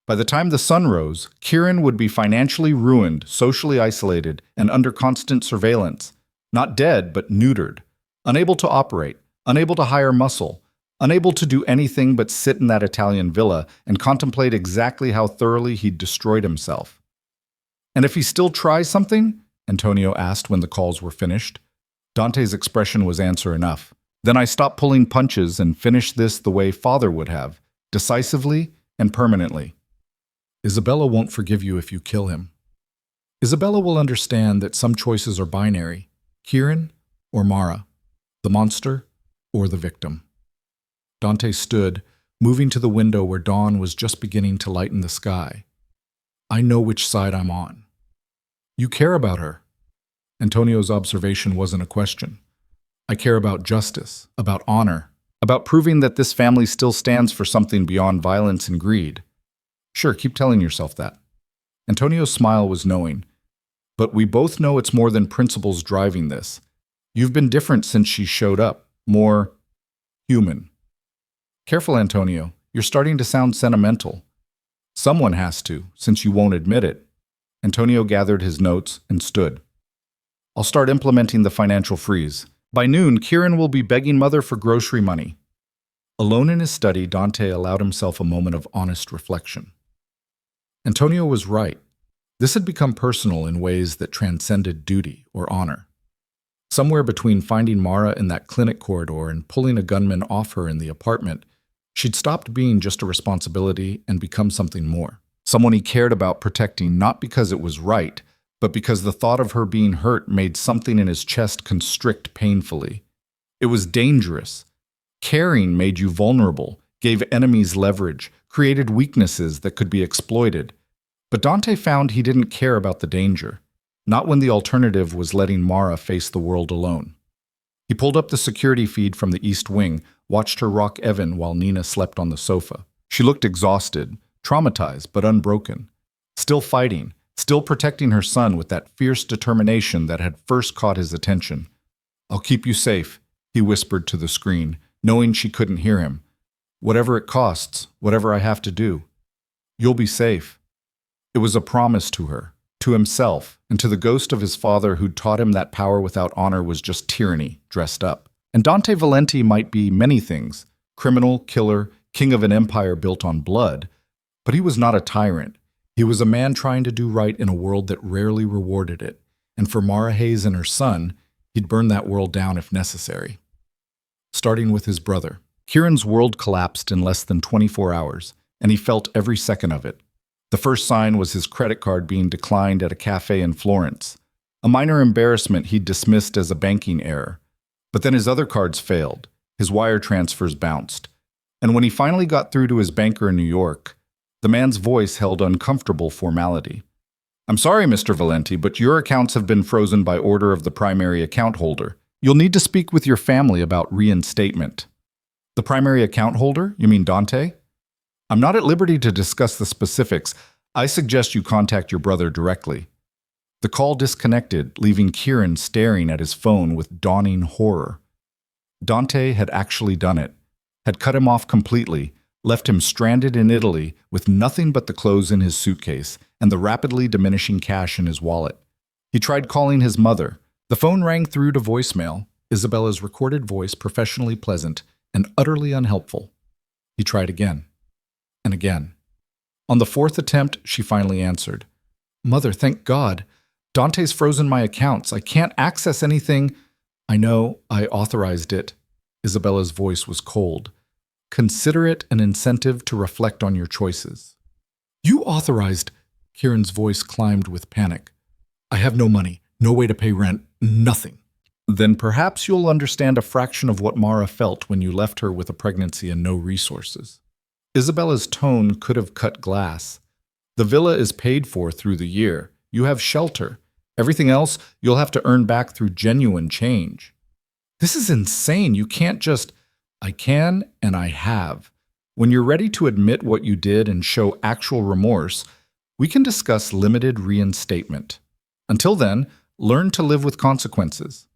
By the time the sun rose, Kieran would be financially ruined, socially isolated, and under constant surveillance. Not dead, but neutered. Unable to operate, unable to hire muscle, unable to do anything but sit in that Italian villa and contemplate exactly how thoroughly he'd destroyed himself. And if he still tries something? Antonio asked when the calls were finished. Dante's expression was answer enough. Then I stop pulling punches and finish this the way father would have, decisively and permanently. Isabella won't forgive you if you kill him. Isabella will understand that some choices are binary, Kieran or Mara, the monster or the victim. Dante stood, moving to the window where dawn was just beginning to lighten the sky. I know which side I'm on. You care about her. Antonio's observation wasn't a question. I care about justice, about honor, about proving that this family still stands for something beyond violence and greed. Sure, keep telling yourself that. Antonio's smile was knowing. But we both know it's more than principles driving this. You've been different since she showed up, more human. Careful, Antonio. You're starting to sound sentimental. Someone has to, since you won't admit it. Antonio gathered his notes and stood. I'll start implementing the financial freeze. By noon, Kieran will be begging mother for grocery money. Alone in his study, Dante allowed himself a moment of honest reflection. Antonio was right. This had become personal in ways that transcended duty or honor. Somewhere between finding Mara in that clinic corridor and pulling a gunman off her in the apartment, she'd stopped being just a responsibility and become something more. Someone he cared about protecting not because it was right, but because the thought of her being hurt made something in his chest constrict painfully. It was dangerous. Caring made you vulnerable, gave enemies leverage, created weaknesses that could be exploited. But Dante found he didn't care about the danger, not when the alternative was letting Mara face the world alone. He pulled up the security feed from the East Wing, watched her rock Evan while Nina slept on the sofa. She looked exhausted, traumatized but unbroken, still fighting, still protecting her son with that fierce determination that had first caught his attention. I'll keep you safe, he whispered to the screen, knowing she couldn't hear him. Whatever it costs, whatever I have to do. You'll be safe. It was a promise to her, to himself, and to the ghost of his father who'd taught him that power without honor was just tyranny, dressed up. And Dante Valenti might be many things, criminal, killer, king of an empire built on blood, but he was not a tyrant. He was a man trying to do right in a world that rarely rewarded it, and for Mara Hayes and her son, he'd burn that world down if necessary. Starting with his brother. Kieran's world collapsed in less than 24 hours, and he felt every second of it. The first sign was his credit card being declined at a cafe in Florence, a minor embarrassment he'd dismissed as a banking error. But then his other cards failed, his wire transfers bounced, and when he finally got through to his banker in New York, the man's voice held uncomfortable formality. I'm sorry, Mr. Valenti, but your accounts have been frozen by order of the primary account holder. You'll need to speak with your family about reinstatement. The primary account holder? You mean Dante? I'm not at liberty to discuss the specifics. I suggest you contact your brother directly. The call disconnected, leaving Kieran staring at his phone with dawning horror. Dante had actually done it, had cut him off completely, left him stranded in Italy with nothing but the clothes in his suitcase and the rapidly diminishing cash in his wallet. He tried calling his mother, The phone rang through to voicemail, Isabella's recorded voice professionally pleasant and utterly unhelpful. He tried again and again. On the fourth attempt, she finally answered. Mother, thank God. Dante's frozen my accounts. I can't access anything. I know, I authorized it. Isabella's voice was cold. Consider it an incentive to reflect on your choices. You authorized. Kieran's voice climbed with panic. I have no money, no way to pay rent, nothing. Then perhaps you'll understand a fraction of what Mara felt when you left her with a pregnancy and no resources. Isabella's tone could have cut glass. The villa is paid for through the year. You have shelter. Everything else you'll have to earn back through genuine change. This is insane. You can't just... I can and I have. When you're ready to admit what you did and show actual remorse, we can discuss limited reinstatement. Until then, learn to live with consequences.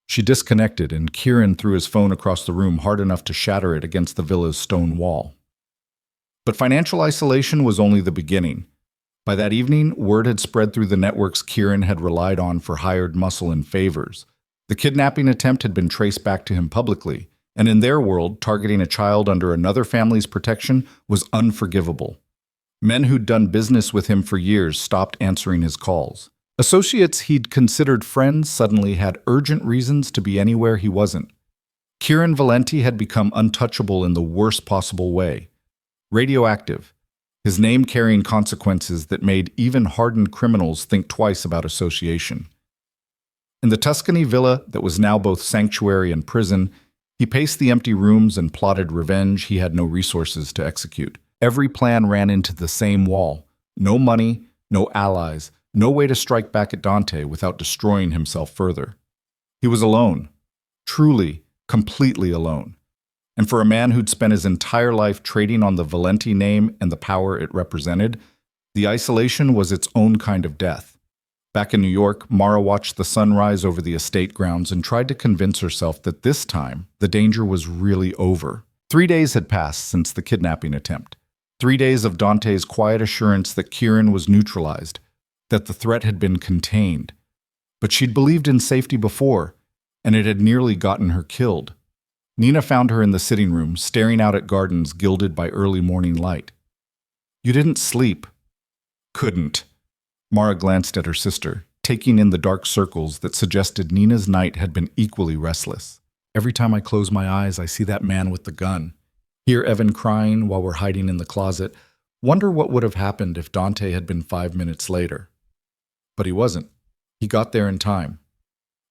She disconnected and Kieran threw his phone across the room hard enough to shatter it against the villa's stone wall. But financial isolation was only the beginning. By that evening, word had spread through the networks Kieran had relied on for hired muscle and favors. The kidnapping attempt had been traced back to him publicly, and in their world, targeting a child under another family's protection was unforgivable. Men who'd done business with him for years stopped answering his calls. Associates he'd considered friends suddenly had urgent reasons to be anywhere he wasn't. Kieran Valenti had become untouchable in the worst possible way. Radioactive, his name carrying consequences that made even hardened criminals think twice about association. In the Tuscany villa that was now both sanctuary and prison, he paced the empty rooms and plotted revenge he had no resources to execute. Every plan ran into the same wall. No money, no allies, no way to strike back at Dante without destroying himself further. He was alone. Truly, completely alone. And for a man who'd spent his entire life trading on the Valenti name and the power it represented, the isolation was its own kind of death. Back in New York, Mara watched the sun rise over the estate grounds and tried to convince herself that this time, the danger was really over. 3 days had passed since the kidnapping attempt. 3 days of Dante's quiet assurance that Kieran was neutralized, that the threat had been contained. But she'd believed in safety before, and it had nearly gotten her killed. Nina found her in the sitting room, staring out at gardens gilded by early morning light. You didn't sleep. Couldn't. Mara glanced at her sister, taking in the dark circles that suggested Nina's night had been equally restless. Every time I close my eyes, I see that man with the gun. Hear Evan crying while we're hiding in the closet. Wonder what would have happened if Dante had been 5 minutes later. But he wasn't. He got there in time.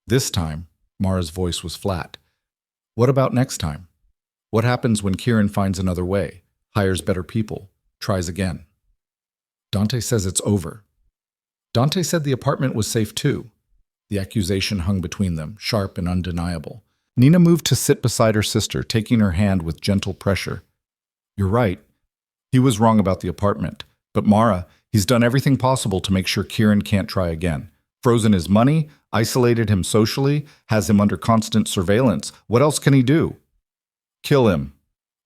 This time, Mara's voice was flat. What about next time? What happens when Kieran finds another way, hires better people, tries again? Dante says it's over. Dante said the apartment was safe too. The accusation hung between them, sharp and undeniable. Nina moved to sit beside her sister, taking her hand with gentle pressure. You're right. He was wrong about the apartment. But Mara, he's done everything possible to make sure Kieran can't try again. Frozen his money, isolated him socially, has him under constant surveillance. What else can he do? Kill him.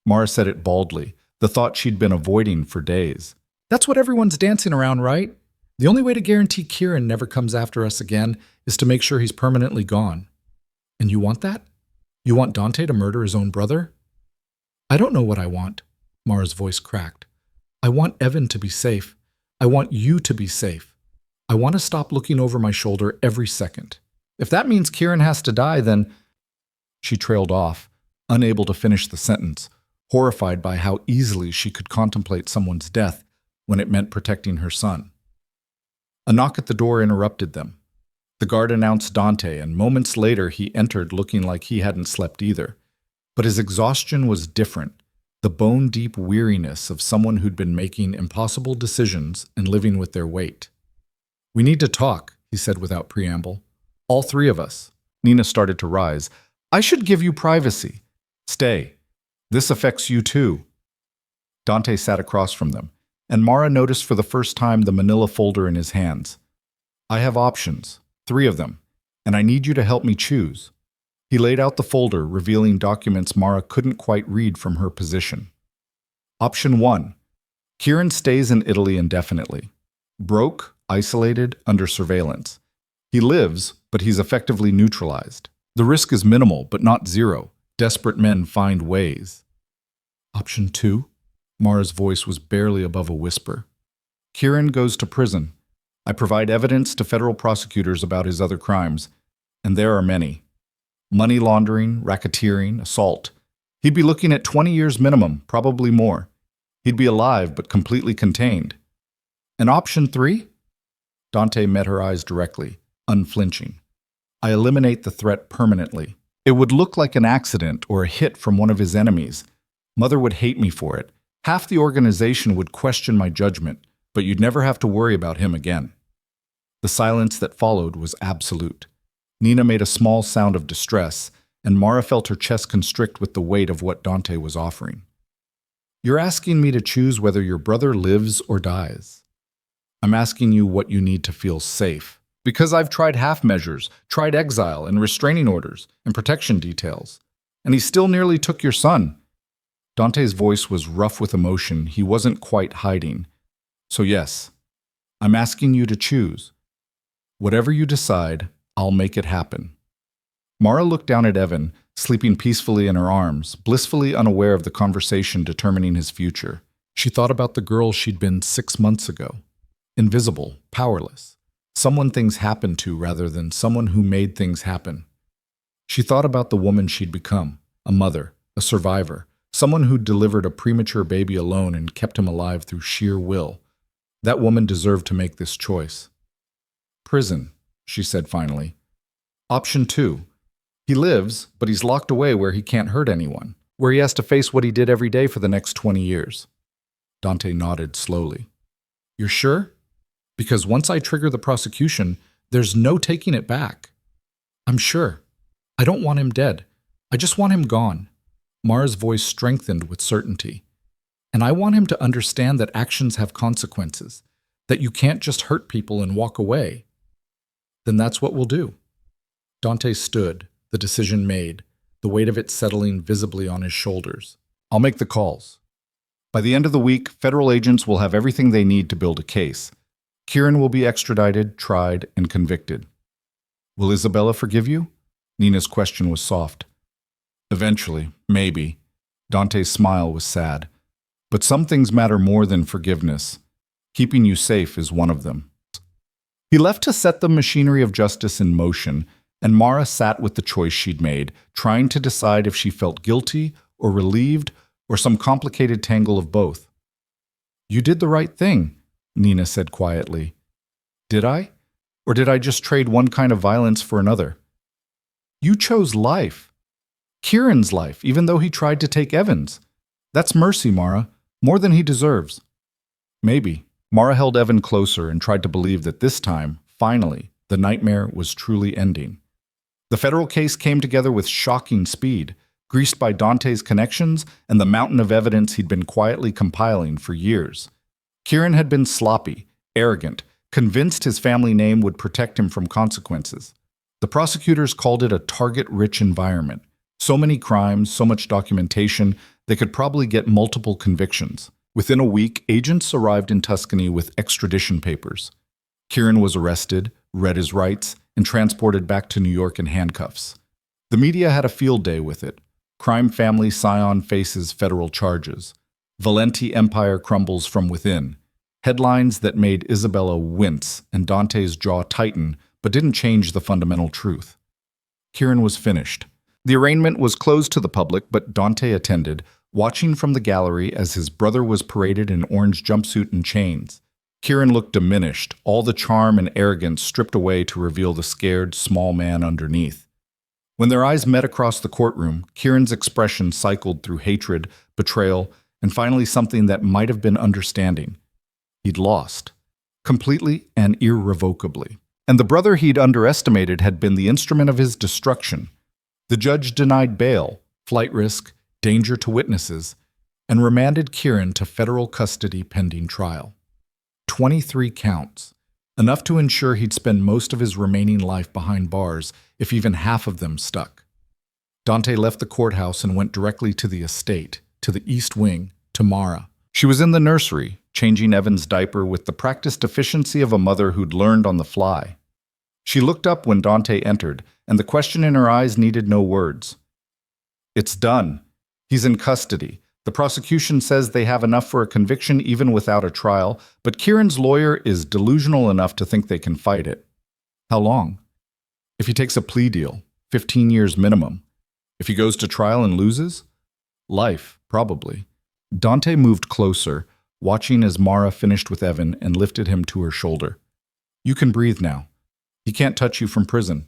Mara said it baldly, the thought she'd been avoiding for days. That's what everyone's dancing around, right? The only way to guarantee Kieran never comes after us again is to make sure he's permanently gone. And you want that? You want Dante to murder his own brother? I don't know what I want. Mara's voice cracked. I want Evan to be safe. I want you to be safe. I want to stop looking over my shoulder every second. If that means Kieran has to die, then... She trailed off, unable to finish the sentence, horrified by how easily she could contemplate someone's death when it meant protecting her son. A knock at the door interrupted them. The guard announced Dante, and moments later he entered looking like he hadn't slept either. But his exhaustion was different, the bone-deep weariness of someone who'd been making impossible decisions and living with their weight. We need to talk, he said without preamble. All three of us. Nina started to rise. I should give you privacy. Stay. This affects you too. Dante sat across from them, and Mara noticed for the first time the manila folder in his hands. I have options, 3 of them, and I need you to help me choose. He laid out the folder, revealing documents Mara couldn't quite read from her position. Option 1. Kieran stays in Italy indefinitely. Broke, isolated, under surveillance. He lives, but he's effectively neutralized. The risk is minimal, but not zero. Desperate men find ways. Option 2? Mara's voice was barely above a whisper. Kieran goes to prison. I provide evidence to federal prosecutors about his other crimes, and there are many. Money laundering, racketeering, assault. He'd be looking at 20 years minimum, probably more. He'd be alive, but completely contained. And option 3? Dante met her eyes directly, unflinching. I eliminate the threat permanently. It would look like an accident or a hit from one of his enemies. Mother would hate me for it. Half the organization would question my judgment, but you'd never have to worry about him again. The silence that followed was absolute. Nina made a small sound of distress, and Mara felt her chest constrict with the weight of what Dante was offering. You're asking me to choose whether your brother lives or dies. I'm asking you what you need to feel safe. Because I've tried half measures, tried exile and restraining orders and protection details, and he still nearly took your son. Dante's voice was rough with emotion he wasn't quite hiding. So yes, I'm asking you to choose. Whatever you decide, I'll make it happen. Mara looked down at Evan, sleeping peacefully in her arms, blissfully unaware of the conversation determining his future. She thought about the girl she'd been 6 months ago. Invisible, powerless. Someone things happened to rather than someone who made things happen. She thought about the woman she'd become, a mother, a survivor, someone who'd delivered a premature baby alone and kept him alive through sheer will. That woman deserved to make this choice. Prison, she said finally. Option 2. He lives, but he's locked away where he can't hurt anyone, where he has to face what he did every day for the next 20 years. Dante nodded slowly. You're sure? Because once I trigger the prosecution, there's no taking it back. I'm sure. I don't want him dead. I just want him gone. Mara's voice strengthened with certainty. And I want him to understand that actions have consequences, that you can't just hurt people and walk away. Then that's what we'll do. Dante stood, the decision made, the weight of it settling visibly on his shoulders. I'll make the calls. By the end of the week, federal agents will have everything they need to build a case. Kieran will be extradited, tried, and convicted. Will Isabella forgive you? Nina's question was soft. Eventually, maybe. Dante's smile was sad. But some things matter more than forgiveness. Keeping you safe is one of them. He left to set the machinery of justice in motion, and Mara sat with the choice she'd made, trying to decide if she felt guilty or relieved or some complicated tangle of both. You did the right thing, Nina said quietly. Did I? Or did I just trade one kind of violence for another? You chose life. Kieran's life, even though he tried to take Evan's. That's mercy, Mara, more than he deserves. Maybe. Mara held Evan closer and tried to believe that this time, finally, the nightmare was truly ending. The federal case came together with shocking speed, greased by Dante's connections and the mountain of evidence he'd been quietly compiling for years. Kieran had been sloppy, arrogant, convinced his family name would protect him from consequences. The prosecutors called it a target-rich environment. So many crimes, so much documentation, they could probably get multiple convictions. Within a week, agents arrived in Tuscany with extradition papers. Kieran was arrested, read his rights, and transported back to New York in handcuffs. The media had a field day with it. Crime family Scion faces federal charges. Valenti empire crumbles from within. Headlines that made Isabella wince and Dante's jaw tighten, but didn't change the fundamental truth. Kieran was finished. The arraignment was closed to the public, but Dante attended, watching from the gallery as his brother was paraded in orange jumpsuit and chains. Kieran looked diminished, all the charm and arrogance stripped away to reveal the scared, small man underneath. When their eyes met across the courtroom, Kieran's expression cycled through hatred, betrayal, and finally something that might have been understanding. He'd lost. Completely and irrevocably. And the brother he'd underestimated had been the instrument of his destruction. The judge denied bail, flight risk, danger to witnesses, and remanded Kieran to federal custody pending trial. 23 counts, enough to ensure he'd spend most of his remaining life behind bars if even half of them stuck. Dante left the courthouse and went directly to the estate, to the East Wing, to Mara. She was in the nursery, changing Evan's diaper with the practiced efficiency of a mother who'd learned on the fly. She looked up when Dante entered, and the question in her eyes needed no words. It's done. He's in custody. The prosecution says they have enough for a conviction even without a trial, but Kieran's lawyer is delusional enough to think they can fight it. How long? If he takes a plea deal, 15 years minimum. If he goes to trial and loses? Life, probably. Dante moved closer, watching as Mara finished with Evan and lifted him to her shoulder. You can breathe now. He can't touch you from prison.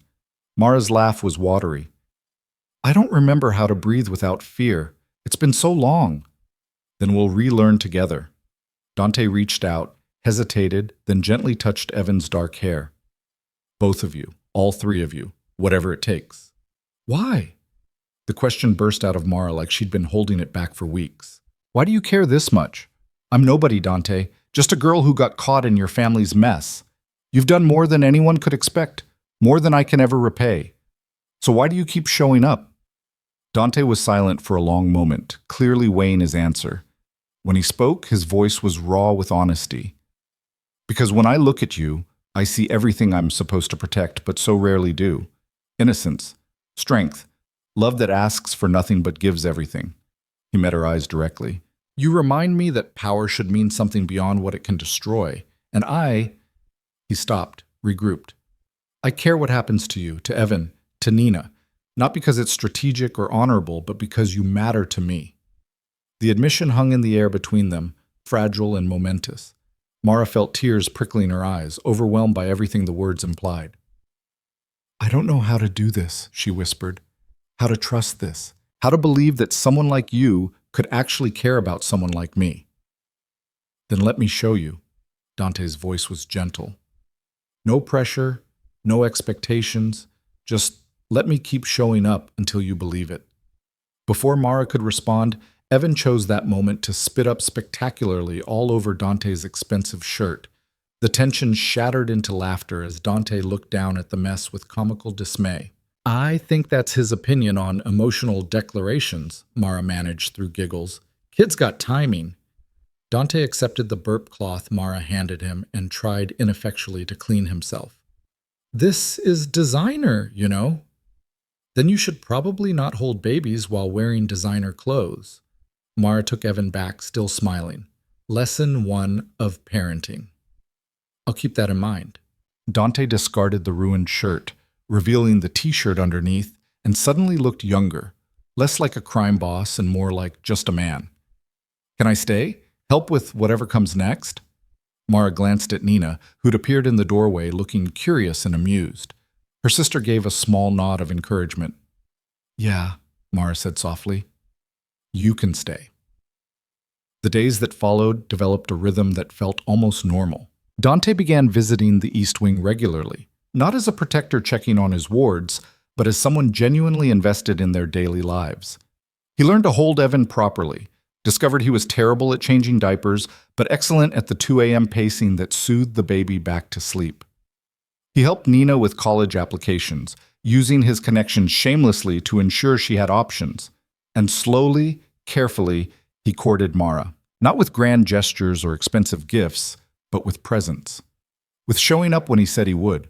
Mara's laugh was watery. I don't remember how to breathe without fear. It's been so long. Then we'll relearn together. Dante reached out, hesitated, then gently touched Evan's dark hair. Both of you, all three of you, whatever it takes. Why? The question burst out of Mara like she'd been holding it back for weeks. Why do you care this much? I'm nobody, Dante. Just a girl who got caught in your family's mess. You've done more than anyone could expect, more than I can ever repay. So why do you keep showing up? Dante was silent for a long moment, clearly weighing his answer. When he spoke, his voice was raw with honesty. Because when I look at you, I see everything I'm supposed to protect but so rarely do. Innocence, strength, love that asks for nothing but gives everything. He met her eyes directly. You remind me that power should mean something beyond what it can destroy. And He stopped, regrouped. I care what happens to you, to Evan, to Nina. Not because it's strategic or honorable, but because you matter to me. The admission hung in the air between them, fragile and momentous. Mara felt tears prickling her eyes, overwhelmed by everything the words implied. I don't know how to do this, she whispered. How to trust this. How to believe that someone like you could actually care about someone like me. Then let me show you. Dante's voice was gentle. No pressure, no expectations, just let me keep showing up until you believe it. Before Mara could respond, Evan chose that moment to spit up spectacularly all over Dante's expensive shirt. The tension shattered into laughter as Dante looked down at the mess with comical dismay. I think that's his opinion on emotional declarations, Mara managed through giggles. Kid's got timing. Dante accepted the burp cloth Mara handed him and tried ineffectually to clean himself. This is designer, you know. Then you should probably not hold babies while wearing designer clothes. Mara took Evan back, still smiling. Lesson 1 of parenting. I'll keep that in mind. Dante discarded the ruined shirt, revealing the t-shirt underneath, and suddenly looked younger, less like a crime boss and more like just a man. Can I stay? Help with whatever comes next? Mara glanced at Nina, who'd appeared in the doorway looking curious and amused. Her sister gave a small nod of encouragement. Yeah, Mara said softly. You can stay. The days that followed developed a rhythm that felt almost normal. Dante began visiting the East Wing regularly, not as a protector checking on his wards, but as someone genuinely invested in their daily lives. He learned to hold Evan properly, discovered he was terrible at changing diapers, but excellent at the 2 a.m. pacing that soothed the baby back to sleep. He helped Nina with college applications, using his connections shamelessly to ensure she had options. And slowly, carefully, he courted Mara, not with grand gestures or expensive gifts, but with presence. With showing up when he said he would.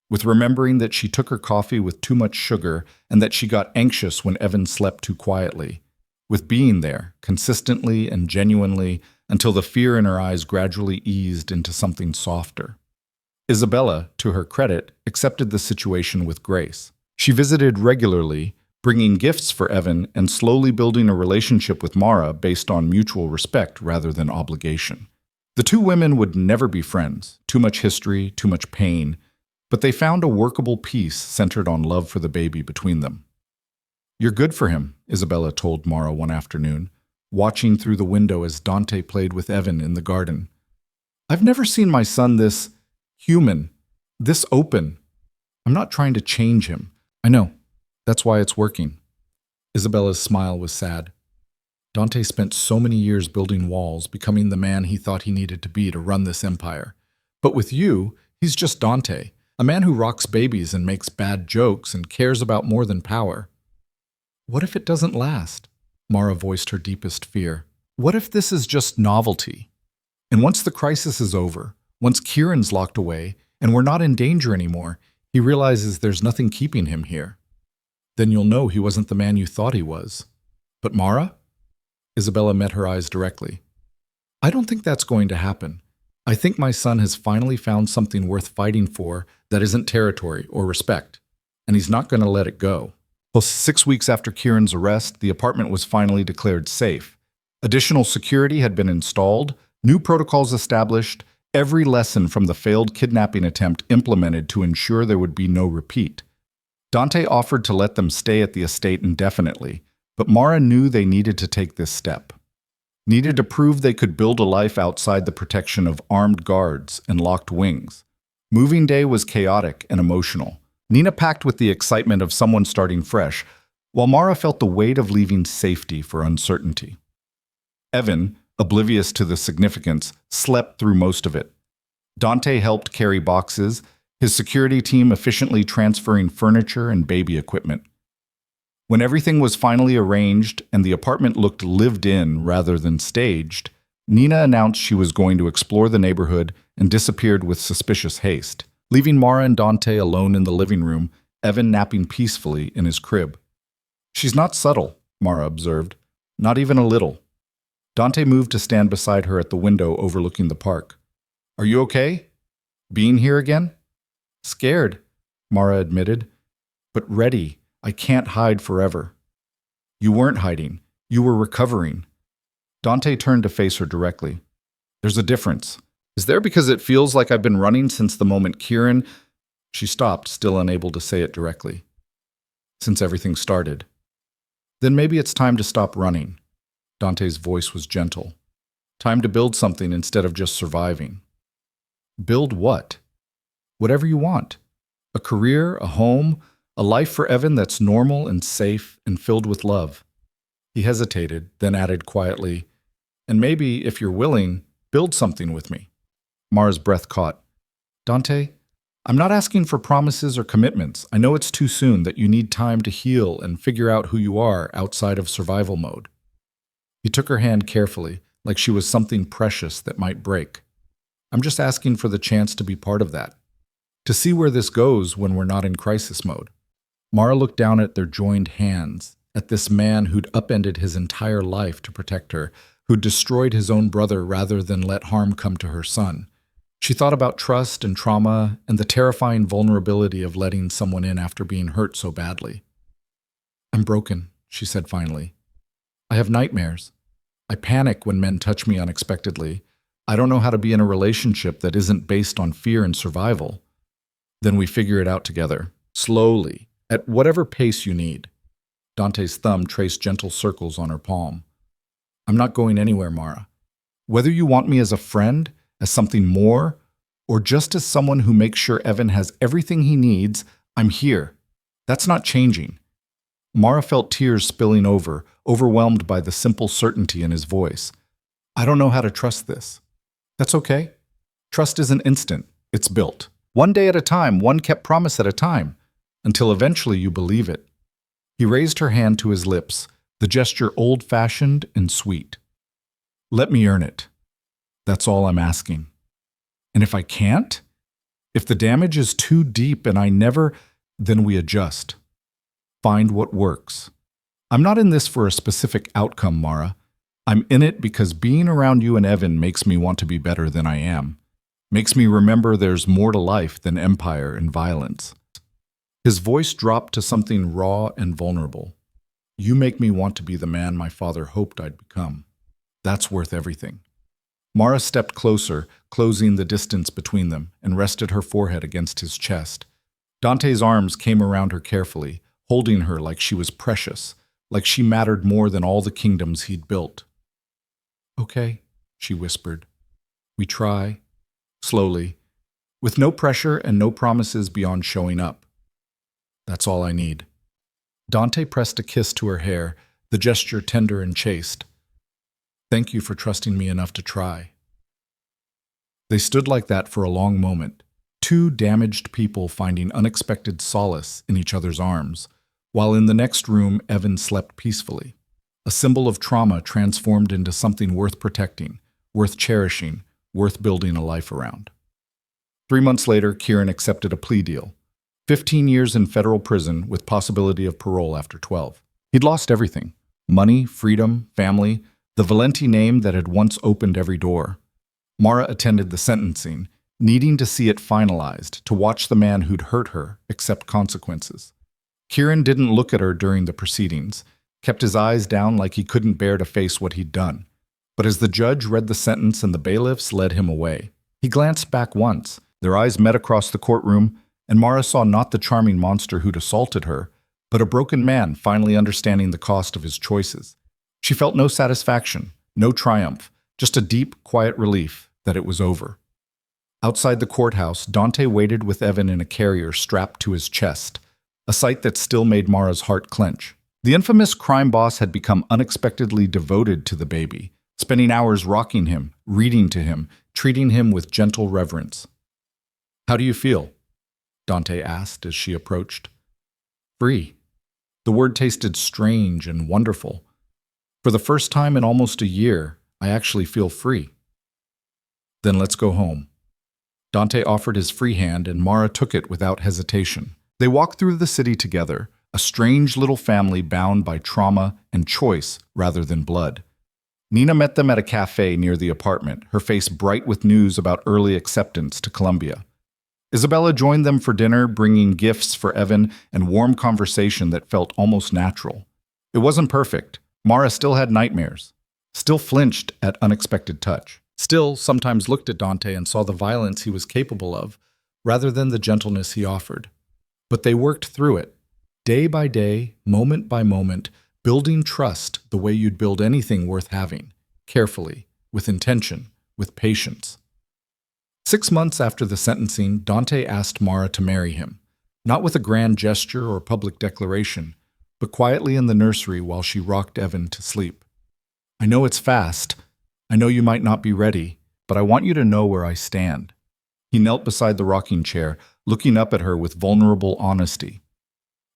With remembering that she took her coffee with too much sugar and that she got anxious when Evan slept too quietly. With being there, consistently and genuinely, until the fear in her eyes gradually eased into something softer. Isabella, to her credit, accepted the situation with grace. She visited regularly, bringing gifts for Evan and slowly building a relationship with Mara based on mutual respect rather than obligation. The two women would never be friends, too much history, too much pain, but they found a workable peace centered on love for the baby between them. You're good for him, Isabella told Mara one afternoon, watching through the window as Dante played with Evan in the garden. I've never seen my son this human, this open. I'm not trying to change him. I know. That's why it's working. Isabella's smile was sad. Dante spent so many years building walls, becoming the man he thought he needed to be to run this empire. But with you, he's just Dante, a man who rocks babies and makes bad jokes and cares about more than power. What if it doesn't last? Mara voiced her deepest fear. What if this is just novelty? And once the crisis is over, once Kieran's locked away, and we're not in danger anymore, He realizes there's nothing keeping him here. Then you'll know he wasn't the man you thought he was. But Mara? Isabella met her eyes directly. I don't think that's going to happen. I think my son has finally found something worth fighting for that isn't territory or respect, and he's not going to let it go. Well, 6 weeks after Kieran's arrest, the apartment was finally declared safe. Additional security had been installed, new protocols established, every lesson from the failed kidnapping attempt implemented to ensure there would be no repeat. Dante offered to let them stay at the estate indefinitely, but Mara knew they needed to take this step. Needed to prove they could build a life outside the protection of armed guards and locked wings. Moving day was chaotic and emotional. Nina packed with the excitement of someone starting fresh, while Mara felt the weight of leaving safety for uncertainty. Evan, oblivious to the significance, slept through most of it. Dante helped carry boxes, his security team efficiently transferring furniture and baby equipment. When everything was finally arranged and the apartment looked lived in rather than staged, Nina announced she was going to explore the neighborhood and disappeared with suspicious haste, leaving Mara and Dante alone in the living room, Evan napping peacefully in his crib. She's not subtle, Mara observed. Not even a little. Dante moved to stand beside her at the window overlooking the park. Are you okay? Being here again? Scared, Mara admitted, but ready. I can't hide forever. You weren't hiding. You were recovering. Dante turned to face her directly. There's a difference. Is there because it feels like I've been running since the moment Kieran... She stopped, still unable to say it directly. Since everything started. Then maybe it's time to stop running. Dante's voice was gentle. Time to build something instead of just surviving. Build what? Whatever you want. A career, a home, a life for Evan that's normal and safe and filled with love. He hesitated, then added quietly, and maybe, if you're willing, build something with me. Mara's breath caught. Dante, I'm not asking for promises or commitments. I know it's too soon, that you need time to heal and figure out who you are outside of survival mode. He took her hand carefully, like she was something precious that might break. I'm just asking for the chance to be part of that. To see where this goes when we're not in crisis mode. Mara looked down at their joined hands, at this man who'd upended his entire life to protect her, who'd destroyed his own brother rather than let harm come to her son. She thought about trust and trauma and the terrifying vulnerability of letting someone in after being hurt so badly. I'm broken, she said finally. I have nightmares. I panic when men touch me unexpectedly. I don't know how to be in a relationship that isn't based on fear and survival. Then we figure it out together, slowly, at whatever pace you need. Dante's thumb traced gentle circles on her palm. I'm not going anywhere, Mara. Whether you want me as a friend, as something more, or just as someone who makes sure Evan has everything he needs, I'm here. That's not changing. Mara felt tears spilling over, overwhelmed by the simple certainty in his voice. I don't know how to trust this. That's okay. Trust isn't instant. It's built. One day at a time, one kept promise at a time, until eventually you believe it. He raised her hand to his lips, the gesture old-fashioned and sweet. Let me earn it. That's all I'm asking. And if I can't? If the damage is too deep and I never, then we adjust. Find what works. I'm not in this for a specific outcome, Mara. I'm in it because being around you and Evan makes me want to be better than I am. Makes me remember there's more to life than empire and violence. His voice dropped to something raw and vulnerable. You make me want to be the man my father hoped I'd become. That's worth everything. Mara stepped closer, closing the distance between them, and rested her forehead against his chest. Dante's arms came around her carefully, holding her like she was precious, like she mattered more than all the kingdoms he'd built. Okay, she whispered. We try, slowly, with no pressure and no promises beyond showing up. That's all I need. Dante pressed a kiss to her hair, the gesture tender and chaste. Thank you for trusting me enough to try. They stood like that for a long moment, two damaged people finding unexpected solace in each other's arms, while in the next room Evan slept peacefully, a symbol of trauma transformed into something worth protecting, worth cherishing, worth building a life around. 3 months later, Kieran accepted a plea deal. 15 years in federal prison with possibility of parole after 12. He'd lost everything: money, freedom, family, the Valenti name that had once opened every door. Mara attended the sentencing, needing to see it finalized, to watch the man who'd hurt her accept consequences. Kieran didn't look at her during the proceedings, kept his eyes down like he couldn't bear to face what he'd done. But as the judge read the sentence and the bailiffs led him away, he glanced back once. Their eyes met across the courtroom, and Mara saw not the charming monster who'd assaulted her, but a broken man finally understanding the cost of his choices. She felt no satisfaction, no triumph, just a deep, quiet relief that it was over. Outside the courthouse, Dante waited with Evan in a carrier strapped to his chest, a sight that still made Mara's heart clench. The infamous crime boss had become unexpectedly devoted to the baby, spending hours rocking him, reading to him, treating him with gentle reverence. "How do you feel?" Dante asked as she approached. "Free." The word tasted strange and wonderful. "For the first time in almost a year, I actually feel free." "Then let's go home." Dante offered his free hand, and Mara took it without hesitation. They walked through the city together, a strange little family bound by trauma and choice rather than blood. Nina met them at a cafe near the apartment, her face bright with news about early acceptance to Columbia. Isabella joined them for dinner, bringing gifts for Evan and warm conversation that felt almost natural. It wasn't perfect. Mara still had nightmares, still flinched at unexpected touch, still sometimes looked at Dante and saw the violence he was capable of, rather than the gentleness he offered. But they worked through it, day by day, moment by moment, building trust the way you'd build anything worth having, carefully, with intention, with patience. 6 months after the sentencing, Dante asked Mara to marry him, not with a grand gesture or public declaration, but quietly in the nursery while she rocked Evan to sleep. "I know it's fast. I know you might not be ready, but I want you to know where I stand." He knelt beside the rocking chair, looking up at her with vulnerable honesty.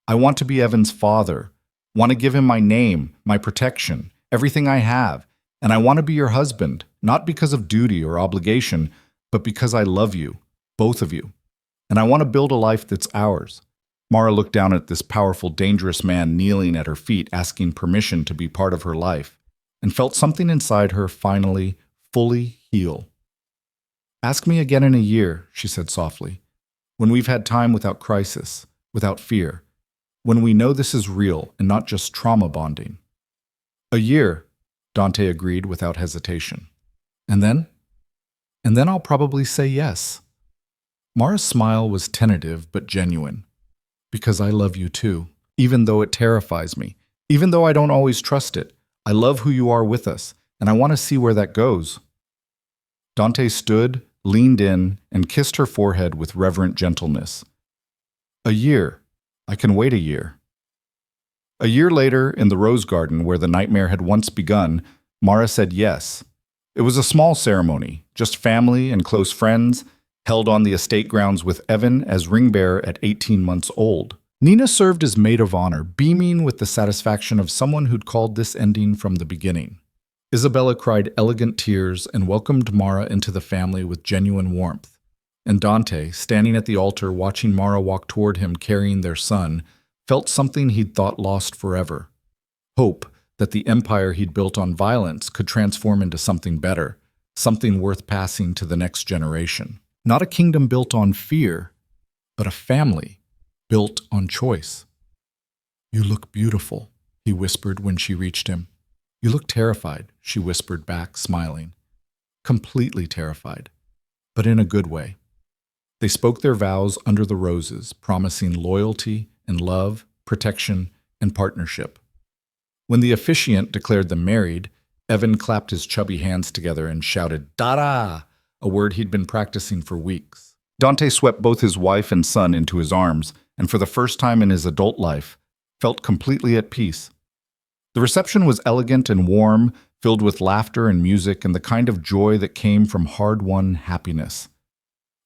"I want to be Evan's father, want to give him my name, my protection, everything I have, and I want to be your husband, not because of duty or obligation, but because I love you, both of you. And I want to build a life that's ours." Mara looked down at this powerful, dangerous man kneeling at her feet, asking permission to be part of her life, and felt something inside her finally, fully heal. "Ask me again in a year," she said softly, "when we've had time without crisis, without fear, when we know this is real and not just trauma bonding." "A year," Dante agreed without hesitation. "And then?" "And then I'll probably say yes." Mara's smile was tentative but genuine. "Because I love you too, even though it terrifies me, even though I don't always trust it. I love who you are with us, and I want to see where that goes." Dante stood, leaned in, and kissed her forehead with reverent gentleness. "A year. I can wait a year." A year later, in the rose garden where the nightmare had once begun, Mara said yes. It was a small ceremony, just family and close friends, held on the estate grounds with Evan as ring bearer at 18 months old. Nina served as maid of honor, beaming with the satisfaction of someone who'd called this ending from the beginning. Isabella cried elegant tears and welcomed Mara into the family with genuine warmth. And Dante, standing at the altar watching Mara walk toward him carrying their son, felt something he'd thought lost forever. Hope that the empire he'd built on violence could transform into something better, something worth passing to the next generation. Not a kingdom built on fear, but a family built on choice. "You look beautiful," he whispered when she reached him. "You look terrified," she whispered back, smiling. Completely terrified, but in a good way. They spoke their vows under the roses, promising loyalty and love, protection, and partnership. When the officiant declared them married, Evan clapped his chubby hands together and shouted, "Dada!" a word he'd been practicing for weeks. Dante swept both his wife and son into his arms, and for the first time in his adult life, felt completely at peace. The reception was elegant and warm, filled with laughter and music and the kind of joy that came from hard-won happiness.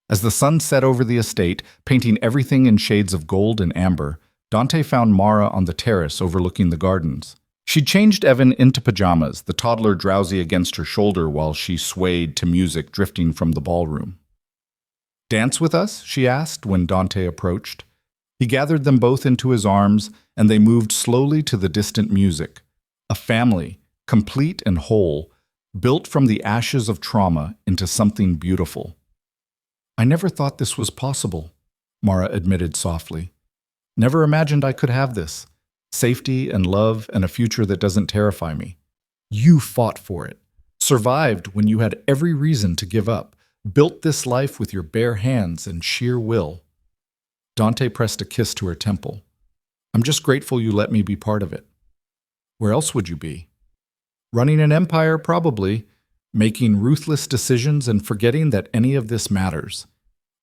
As the sun set over the estate, painting everything in shades of gold and amber, Dante found Mara on the terrace overlooking the gardens. She'd changed Evan into pajamas, the toddler drowsy against her shoulder while she swayed to music drifting from the ballroom. "Dance with us?" she asked when Dante approached. He gathered them both into his arms, and they moved slowly to the distant music. A family, complete and whole, built from the ashes of trauma into something beautiful. "I never thought this was possible," Mara admitted softly. "Never imagined I could have this. Safety and love and a future that doesn't terrify me. You fought for it. Survived when you had every reason to give up. Built this life with your bare hands and sheer will." Dante pressed a kiss to her temple. "I'm just grateful you let me be part of it." "Where else would you be?" "Running an empire, probably. Making ruthless decisions and forgetting that any of this matters."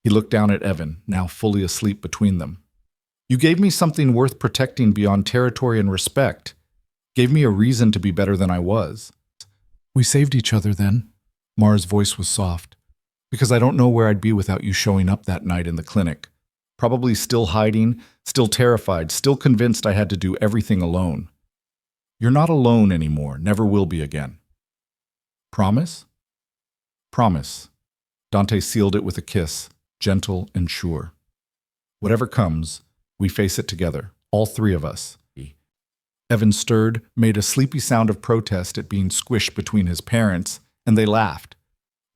He looked down at Evan, now fully asleep between them. "You gave me something worth protecting beyond territory and respect. Gave me a reason to be better than I was." "We saved each other then." Mara's voice was soft. "Because I don't know where I'd be without you showing up that night in the clinic. Probably still hiding, still terrified, still convinced I had to do everything alone. You're not alone anymore, never will be again." "Promise?" "Promise." Dante sealed it with a kiss, gentle and sure. "Whatever comes, we face it together, all three of us." Evan stirred, made a sleepy sound of protest at being squished between his parents, and they laughed.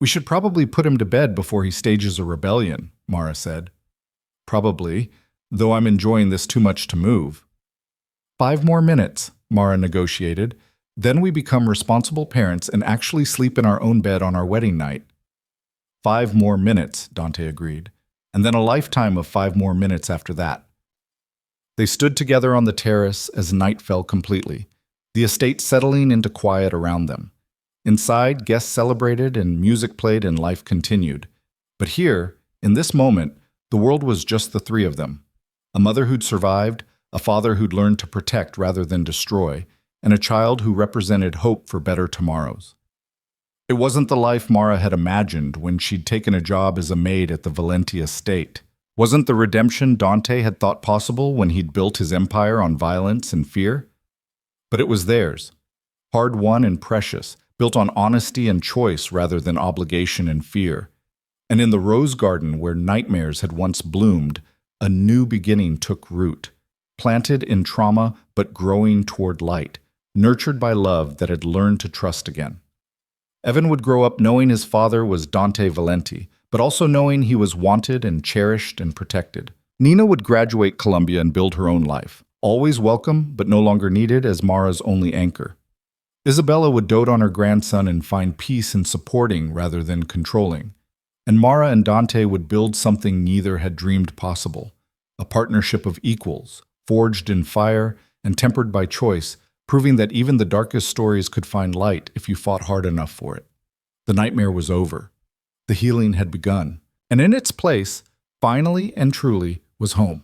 "We should probably put him to bed before he stages a rebellion," Mara said. "Probably, though I'm enjoying this too much to move." 5 more minutes, Mara negotiated. "Then we become responsible parents and actually sleep in our own bed on our wedding night." 5 more minutes, Dante agreed, and then a lifetime of 5 more minutes after that. They stood together on the terrace as night fell completely, the estate settling into quiet around them. Inside, guests celebrated and music played and life continued. But here, in this moment, the world was just the three of them. A mother who'd survived, a father who'd learned to protect rather than destroy, and a child who represented hope for better tomorrows. It wasn't the life Mara had imagined when she'd taken a job as a maid at the Valenti estate. Wasn't the redemption Dante had thought possible when he'd built his empire on violence and fear. But it was theirs, hard-won and precious, built on honesty and choice rather than obligation and fear. And in the rose garden where nightmares had once bloomed, a new beginning took root, planted in trauma but growing toward light, nurtured by love that had learned to trust again. Evan would grow up knowing his father was Dante Valenti, but also knowing he was wanted and cherished and protected. Nina would graduate Columbia and build her own life, always welcome but no longer needed as Mara's only anchor. Isabella would dote on her grandson and find peace in supporting rather than controlling. And Mara and Dante would build something neither had dreamed possible, a partnership of equals, forged in fire and tempered by choice, proving that even the darkest stories could find light if you fought hard enough for it. The nightmare was over. The healing had begun, and in its place, finally and truly, was home.